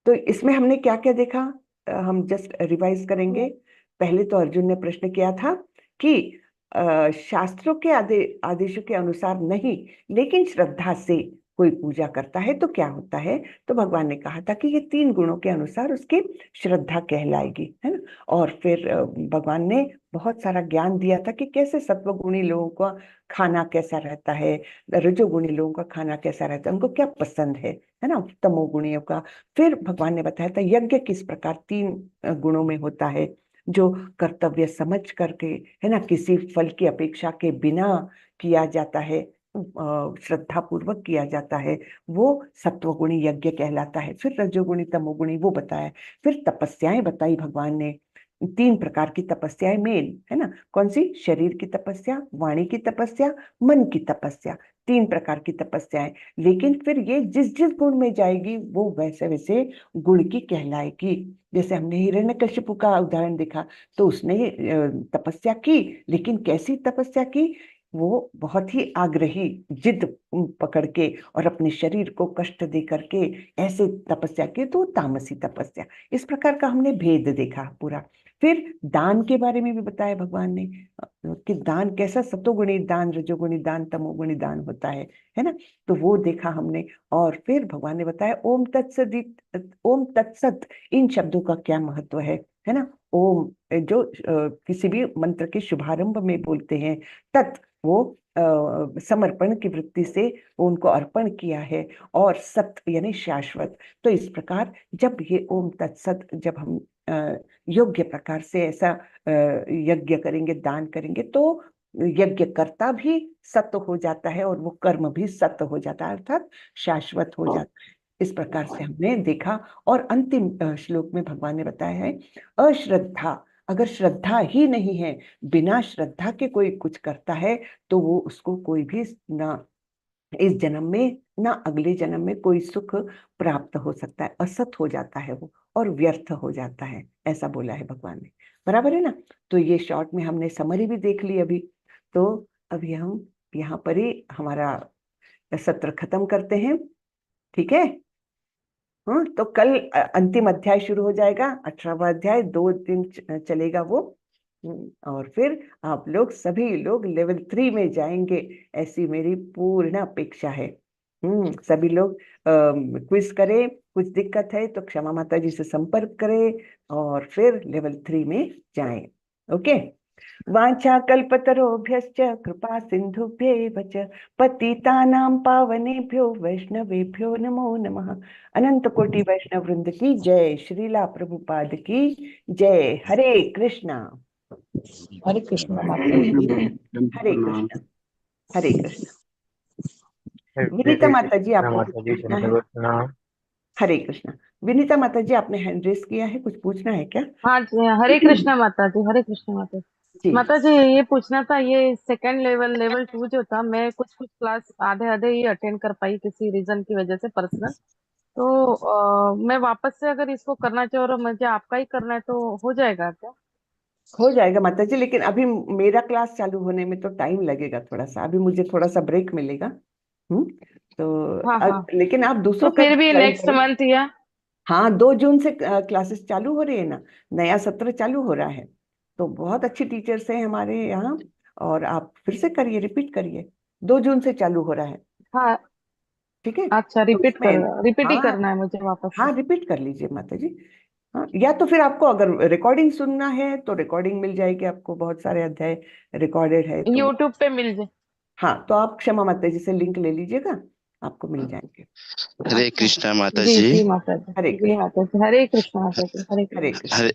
Speaker 3: तो इसमें हमने क्या क्या देखा, हम जस्ट रिवाइज करेंगे। पहले तो अर्जुन ने प्रश्न किया था कि शास्त्रों के आदेशों के अनुसार नहीं, लेकिन श्रद्धा से कोई पूजा करता है तो क्या होता है। तो भगवान ने कहा था कि ये 3 गुणों के अनुसार उसकी श्रद्धा कहलाएगी, है ना। और फिर भगवान ने बहुत सारा ज्ञान दिया था कि कैसे सत्वगुणी लोगों का खाना कैसा रहता है, रजोगुणी लोगों का खाना कैसा रहता है, उनको क्या पसंद है ना, तमोगुणियों का। फिर भगवान ने बताया था यज्ञ किस प्रकार 3 गुणों में होता है, जो कर्तव्य समझ करके, है ना, किसी फल की अपेक्षा के बिना किया जाता है, श्रद्धा पूर्वक किया जाता है, वो सत्वगुणी यज्ञ कहलाता है। फिर रजोगुणी तमोगुणी वो बताया। फिर तपस्याएं बताई भगवान ने, 3 प्रकार की तपस्याएं मेन, है ना। कौन सी? शरीर की तपस्या, वाणी की तपस्या, मन की तपस्या, 3 प्रकार की तपस्याएं। लेकिन फिर ये जिस जिस गुण में जाएगी वो वैसे वैसे गुण की कहलाएगी। जैसे हमने हिरण्यकशिपु का उदाहरण देखा, तो उसने तपस्या की, लेकिन कैसी तपस्या की? वो बहुत ही आग्रही, जिद पकड़ के और अपने शरीर को कष्ट दे करके ऐसे तपस्या की, तो तामसी तपस्या। इस प्रकार का हमने भेद देखा पूरा। फिर दान के बारे में भी बताया भगवान ने कि दान कैसा, सतोगुणी दान, रजोगुणी दान, तमोगुणी दान होता है ना। तो वो देखा हमने। और फिर भगवान ने बताया ओम तत्सदित, ओम तत्सत, इन शब्दों का क्या महत्व है ना। ओम जो किसी भी मंत्र के शुभारंभ में बोलते हैं, तत् वो समर्पण की वृत्ति से उनको अर्पण किया है, और सत यानी शाश्वत। तो इस प्रकार जब ये ओम तत्सत, जब हम योग्य प्रकार से ऐसा यज्ञ करेंगे, दान करेंगे, तो यज्ञ करता भी सत्य हो जाता है और वो कर्म भी सत्य हो जाता है, अर्थात शाश्वत हो जाता है। इस प्रकार से हमने देखा। और अंतिम श्लोक में भगवान ने बताया है अश्रद्धा, अगर श्रद्धा ही नहीं है, बिना श्रद्धा के कोई कुछ करता है, तो वो उसको कोई भी ना इस जन्म में ना अगले जन्म में कोई सुख प्राप्त हो सकता है, असत हो जाता है वो, और व्यर्थ हो जाता है, ऐसा बोला है भगवान ने। बराबर है ना। तो ये शॉर्ट में हमने समरी भी देख ली अभी। तो अभी हम यहाँ पर ही हमारा सत्र खत्म करते हैं, ठीक है। हाँ, तो कल अंतिम अध्याय शुरू हो जाएगा, 18वां अध्याय, 2 दिन चलेगा वो। और फिर आप लोग सभी लोग लेवल 3 में जाएंगे, ऐसी मेरी पूर्ण अपेक्षा है। सभी लोग क्विज करें, कुछ दिक्कत है तो क्षमा माता जी से संपर्क करें, और फिर लेवल 3 में जाएं। ओके। वाञ्छा कल्पतरोभ्यश्च कृपा सिन्धुभ्यैव च पतितानां पावनेभ्यो वैष्णवेभ्यो नमो नमः। अनंत कोटि वैष्णव वृंद की जय, श्रीला प्रभुपाद की जय। हरे कृष्णा।
Speaker 1: हरे कृष्ण माता जी।
Speaker 3: हरे कृष्णा। हरे कृष्णा।
Speaker 6: हरे
Speaker 3: विनीता माता जी,
Speaker 6: कृष्णा
Speaker 3: आपको कुछ
Speaker 6: माता जी,
Speaker 3: पूछना है?
Speaker 6: दंडवत प्रणाम।
Speaker 3: हरे कृष्णा। विनीता माता जी, आपने हैंड रेस किया है, कुछ पूछना है क्या?
Speaker 7: हाँ जी, हरे कृष्णा माता जी, हरे कृष्णा माता जी।
Speaker 3: जी।
Speaker 7: माता जी ये पूछना था, ये सेकंड लेवल लेवल 2 जो था, मैं कुछ कुछ क्लास आधे आधे ही अटेंड कर पाई किसी रीजन की वजह से, पर्सनल। तो मैं वापस से अगर इसको करना चाहूँ और मुझे आपका ही करना है तो हो जाएगा क्या?
Speaker 3: हो जाएगा माता जी, लेकिन अभी मेरा क्लास चालू होने में तो टाइम लगेगा थोड़ा सा, अभी मुझे थोड़ा सा ब्रेक मिलेगा। तो
Speaker 7: हाँ हाँ।
Speaker 3: लेकिन आप
Speaker 7: तो
Speaker 3: दूसरों का
Speaker 7: फिर भी
Speaker 3: ज्वाइन
Speaker 7: नेक्स्ट
Speaker 3: करें।
Speaker 7: मंथ या
Speaker 3: हाँ, 2 जून से क्लासेस चालू हो रही है ना, नया सत्र चालू हो रहा है। तो बहुत अच्छी टीचर्स हैं हमारे यहाँ, और आप फिर से करिए, रिपीट करिए। 2 जून से चालू हो रहा है,
Speaker 7: हाँ।
Speaker 3: ठीक है।
Speaker 7: अच्छा,
Speaker 3: तो उसमें
Speaker 7: रिपीट ही
Speaker 3: हाँ,
Speaker 7: करना है मुझे वापस से?
Speaker 3: हाँ रिपीट कर लीजिए माता जी। हाँ, या तो फिर आपको अगर रिकॉर्डिंग सुनना है तो रिकॉर्डिंग मिल जाएगी आपको, बहुत सारे अध्याय रिकॉर्डेड है तो।
Speaker 7: यूट्यूब पे मिल जाए?
Speaker 3: हाँ, तो आप क्षमा माता जी से लिंक ले लीजिएगा, आपको मिल जाएंगे।
Speaker 2: हरे
Speaker 7: अच्छा।
Speaker 2: कृष्णा माता
Speaker 7: जी
Speaker 2: जी।
Speaker 7: जी माता जी,
Speaker 3: हरे
Speaker 7: जी
Speaker 3: कृष्ण।
Speaker 7: माता जी, हरे कृष्णा माता जी, हरे
Speaker 3: हरे
Speaker 7: कृष्णा।
Speaker 3: कृष्ण।
Speaker 2: हरे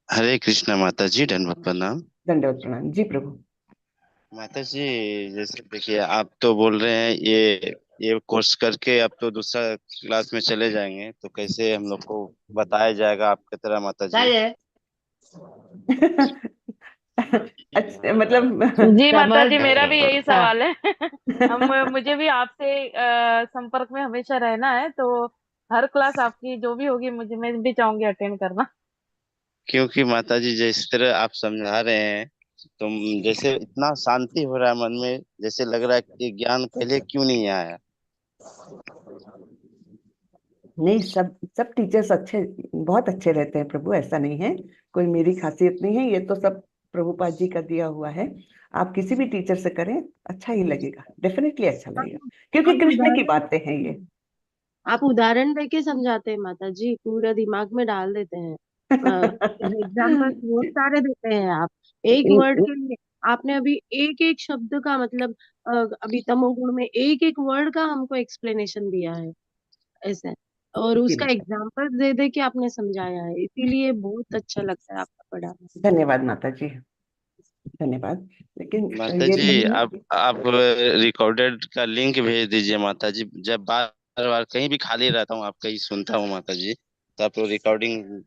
Speaker 2: हरे कृष्णा माता जी, दंडवत प्रणाम।
Speaker 3: दंडवत प्रणाम जी प्रभु।
Speaker 2: माता जी, जैसे देखिए आप तो बोल रहे हैं ये कोर्स करके आप तो दूसरा क्लास में चले जाएंगे, तो कैसे हम लोग को बताया जाएगा आपकी तरह माता जी?
Speaker 3: अच्छा, मतलब
Speaker 7: जी माता जी,
Speaker 1: समझ
Speaker 7: मेरा भी यही
Speaker 1: हाँ,
Speaker 7: सवाल है। हम मुझे भी आपसे संपर्क में हमेशा रहना है, तो हर क्लास आपकी जो भी होगी मुझे, मैं भी चाहूंगी अटेंड करना।
Speaker 2: क्योंकि माता जी जिस तरह आप समझा रहे हैं, तो जैसे इतना शांति हो रहा है मन में, जैसे लग रहा है कि ज्ञान पहले क्यों नहीं आया।
Speaker 3: नहीं, सब सब टीचर्स अच्छे, बहुत अच्छे रहते हैं प्रभु, ऐसा नहीं है, कोई मेरी खासियत नहीं है, ये तो सब प्रभुपाद जी का दिया हुआ है। आप किसी भी टीचर से करें, अच्छा ही लगेगा, डेफिनेटली अच्छा लगेगा, क्योंकि
Speaker 8: आप
Speaker 3: कृष्ण की
Speaker 8: उदाहरण
Speaker 3: बातें हैं ये।
Speaker 8: आप उदाहरण देके समझाते हैं माता जी, पूरा दिमाग में डाल देते हैं। एग्जाम्पल बहुत सारे देते हैं आप, एक वर्ड के लिए। आपने अभी एक एक शब्द का मतलब अभी तमोगुण में एक एक वर्ड का हमको एक्सप्लेनेशन दिया है ऐसे, और
Speaker 3: जी
Speaker 8: उसका
Speaker 3: माता,
Speaker 8: एग्जाम्पल दे दे के आपने समझाया है, इसीलिए बहुत अच्छा लगता है आपका पढ़ाना।
Speaker 3: धन्यवाद माता जी, धन्यवाद। लेकिन
Speaker 2: माता
Speaker 3: ये
Speaker 2: जी,
Speaker 3: नहीं,
Speaker 2: आप रिकॉर्डेड का लिंक भेज दीजिए माता जी। जब बार बार कहीं भी खाली रहता हूँ आपका ही सुनता हूँ माता जी, तो आप रिकॉर्डिंग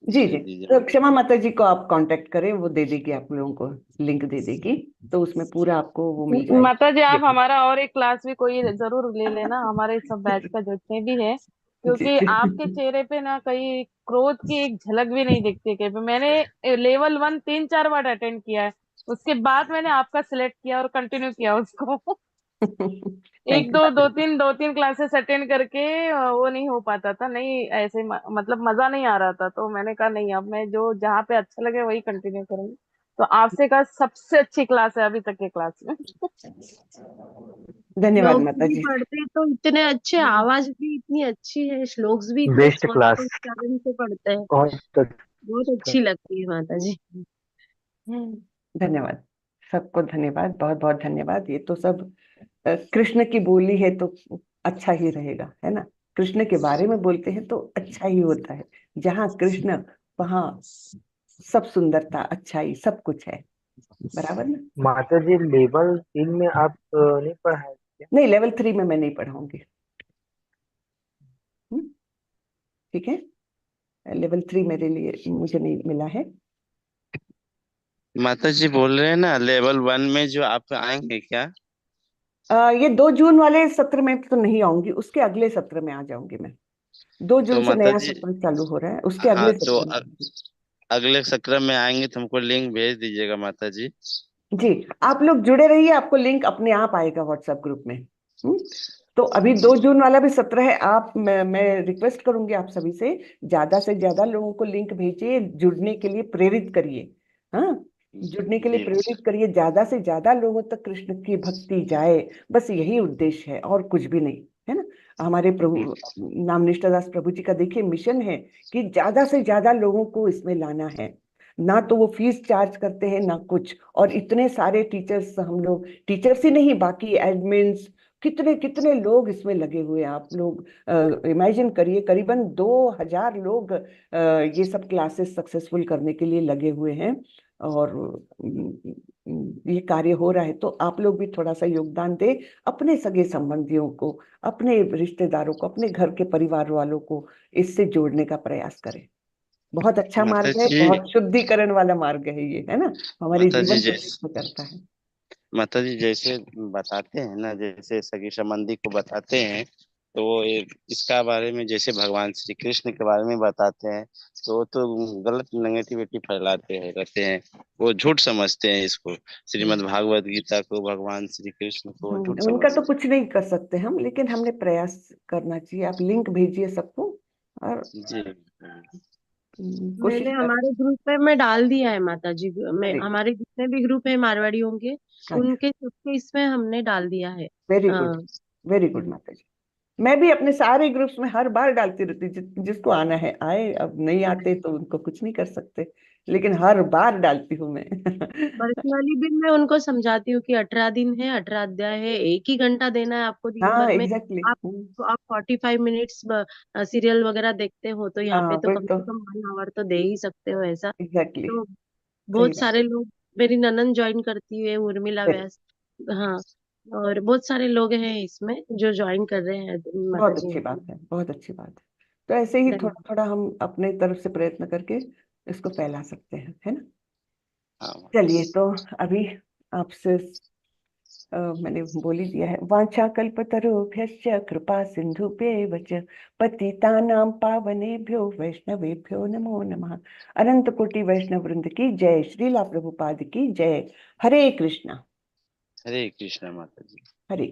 Speaker 3: जी जी,
Speaker 2: भेज दीजिए
Speaker 3: तो
Speaker 2: माता
Speaker 3: क्षमा माता जी को आप कांटेक्ट करें, वो दे देगी आप लोगों को, लिंक दे देगी, तो उसमें पूरा आपको वो मिल
Speaker 7: माता जी, आप
Speaker 3: जाएगा।
Speaker 7: हमारा और एक क्लास भी कोई जरूर ले लेना, हमारे सब बैच का जितने भी है,
Speaker 3: जी
Speaker 7: क्योंकि
Speaker 3: जी
Speaker 7: आपके चेहरे पे ना कहीं क्रोध की एक झलक भी नहीं दिखती है कहीं पे। मैंने लेवल 1 3 4 बार अटेंड किया है, उसके बाद मैंने आपका सिलेक्ट किया और कंटिन्यू किया उसको। एक
Speaker 3: थैंक यू माता जी।
Speaker 7: दो तीन क्लासेस अटेंड करके वो नहीं हो पाता था, नहीं ऐसे मतलब मजा नहीं आ रहा था, तो मैंने कहा नहीं, अब मैं जो जहाँ पे अच्छा लगे वही कंटिन्यू करूंगी। तो आपसे का सबसे अच्छी क्लास है अभी तक के क्लास में।
Speaker 3: धन्यवाद
Speaker 8: श्लोक
Speaker 3: माता
Speaker 8: भी
Speaker 3: जी।
Speaker 8: पढ़ते तो इतने अच्छे, आवाज भी इतनी अच्छी है, श्लोक्स भी इतने
Speaker 6: बेस्ट
Speaker 8: स्वस्थ
Speaker 6: क्लास,
Speaker 8: उच्चारण से पढ़ते हैं,
Speaker 6: बहुत
Speaker 8: बहुत
Speaker 6: अच्छा।
Speaker 8: अच्छी लगती है माता जी।
Speaker 3: धन्यवाद, सबको धन्यवाद, बहुत बहुत धन्यवाद। ये तो सब कृष्ण की बोली है तो अच्छा ही रहेगा, है ना, कृष्ण के बारे में बोलते हैं तो अच्छा ही होता है, जहाँ कृष्ण वहाँ सब सुंदरता, अच्छाई, सब कुछ है, बराबर ना।
Speaker 6: माता जी, लेवल 3 में आप नहीं पढ़ाए क्या?
Speaker 3: नहीं, लेवल 3 में मैं नहीं पढ़ाऊंगी। हम्म, ठीक है, लेवल 3 मेरे लिए मुझे नहीं मिला है।
Speaker 2: माता जी बोल रहे हैं ना लेवल 1 में जो आप आएंगे क्या।
Speaker 3: ये 2 जून वाले सत्र में तो नहीं आऊंगी, उसके अगले सत्र में आ जाऊंगी मैं। 2 जून
Speaker 2: तो
Speaker 3: से
Speaker 2: माता
Speaker 3: नया
Speaker 2: जी,
Speaker 3: सत्र चालू हो रहा है, उसके
Speaker 2: हाँ,
Speaker 3: अगले
Speaker 2: तो
Speaker 3: सत्र में आऊंगी।
Speaker 2: अगले सत्र में आएंगे तो हमको लिंक भेज दीजिएगा माता जी।
Speaker 3: जी, आप लोग जुड़े रहिए, आपको लिंक अपने आप आएगा व्हाट्सएप ग्रुप में। तो अभी
Speaker 2: जी
Speaker 3: 2 जून वाला भी सत्र है, मैं रिक्वेस्ट करूंगी आप सभी से ज्यादा लोगों को लिंक भेजिए, जुड़ने के लिए प्रेरित करिए। हाँ, जुड़ने के लिए
Speaker 2: जी
Speaker 3: प्रेरित करिए, ज्यादा से ज्यादा लोगों तक कृष्ण की भक्ति जाए, बस यही उद्देश्य है और कुछ भी नहीं, है ना। हमारे प्रभु नाम निष्ठादास प्रभु जी का देखिए मिशन है कि ज्यादा से ज्यादा लोगों को इसमें लाना है, ना तो वो फीस चार्ज करते हैं ना कुछ, और इतने सारे टीचर्स, हम लोग टीचर्स ही नहीं, बाकी एडमिन्स, कितने कितने लोग इसमें लगे हुए हैं। आप लोग इमेजिन करिए, करीबन 2000 लोग ये सब क्लासेस सक्सेसफुल करने के लिए लगे हुए हैं, और ये कार्य हो रहा है, तो आप लोग भी थोड़ा सा योगदान दें, अपने सगे संबंधियों को, अपने रिश्तेदारों को, अपने घर के परिवार वालों को इससे जोड़ने का प्रयास करें। बहुत अच्छा
Speaker 2: माता
Speaker 3: मार्ग है,
Speaker 2: जी।
Speaker 3: बहुत शुद्धिकरण वाला मार्ग है ये, है ना, हमारे
Speaker 2: माता जी
Speaker 3: जीवन को
Speaker 2: जैसे
Speaker 3: शुद्ध करता है।
Speaker 2: माता जी जैसे बताते हैं ना, जैसे सगी संबंधी को बताते हैं, तो वो इसका बारे में जैसे भगवान श्री कृष्ण के बारे में बताते हैं, तो वो तो गलत नेगेटिविटी फैलाते हैं रहते हैं। वो झूठ समझते हैं इसको, श्रीमद् भागवत गीता को, भगवान श्री कृष्ण को झूठ
Speaker 3: उनका तो
Speaker 2: समझते
Speaker 3: कुछ नहीं कर सकते हम, लेकिन हमने प्रयास करना चाहिए। आप लिंक भेजिए सबको, और
Speaker 2: हैं। जी
Speaker 3: कोशिश
Speaker 8: मैंने
Speaker 3: करें।
Speaker 8: हमारे ग्रुप में मैं डाल दिया है माता जी, मैं
Speaker 3: वेरी गुड,
Speaker 8: हमारे जितने भी ग्रुप है मारवाड़ी होंगे,
Speaker 3: अच्छा,
Speaker 8: उनके सबके इसमें हमने डाल दिया है।
Speaker 3: वेरी गुड,
Speaker 8: हाँ।
Speaker 3: वेरी गुड माता जी। मैं भी अपने सारे ग्रुप्स में हर बार डालती रहती, जिसको आना है आए, अब नहीं आते तो उनको कुछ नहीं कर सकते, लेकिन हर बार डालती हूँ मैं।
Speaker 8: पर्सनली भी मैं उनको समझाती हूँ कि 18 दिन है, 18 अध्याय है, एक ही घंटा देना है आपको दिन
Speaker 3: हाँ
Speaker 8: भर में।
Speaker 3: एग्जैक्टली,
Speaker 8: आप आप 45 मिनट्स सीरियल वगैरह देखते हो, तो यहाँ
Speaker 3: हाँ
Speaker 8: पे तो
Speaker 3: वही
Speaker 8: कम
Speaker 3: तो,
Speaker 8: से कम 1 आवर तो दे ही सकते हो ऐसा।
Speaker 3: एग्जैक्टली,
Speaker 8: तो
Speaker 3: सही
Speaker 8: बहुत
Speaker 3: बात
Speaker 8: सारे लोग, मेरी ननन ज्वाइन करती है, उर्मिला
Speaker 3: है।
Speaker 8: व्यास। हाँ, और बहुत सारे लोग हैं इसमें जो ज्वाइन कर रहे हैं माता
Speaker 3: बहुत
Speaker 8: जी।
Speaker 3: अच्छी बात है, बहुत अच्छी बात है। तो ऐसे ही थोड़ा
Speaker 8: धन्यवाद।
Speaker 3: थोड़ा हम अपने तरफ से प्रयत्न करके इसको फैला सकते हैं, है ना।
Speaker 2: हाँ माता
Speaker 3: चलिए,
Speaker 2: जी।
Speaker 3: तो अभी आपसे मैंने बोल ही दिया है। वांछा कल्पतरुभ्यश्च कृपा सिंधुभ्येव च पतितानां पावनेभ्यो वैष्णवेभ्यो नमो नमः। अनंत कोटि वैष्णव वृंद की जय। श्रीला प्रभुपाद की जय। हरे कृष्णा।
Speaker 2: हरे कृष्णा माता जी।
Speaker 3: हरे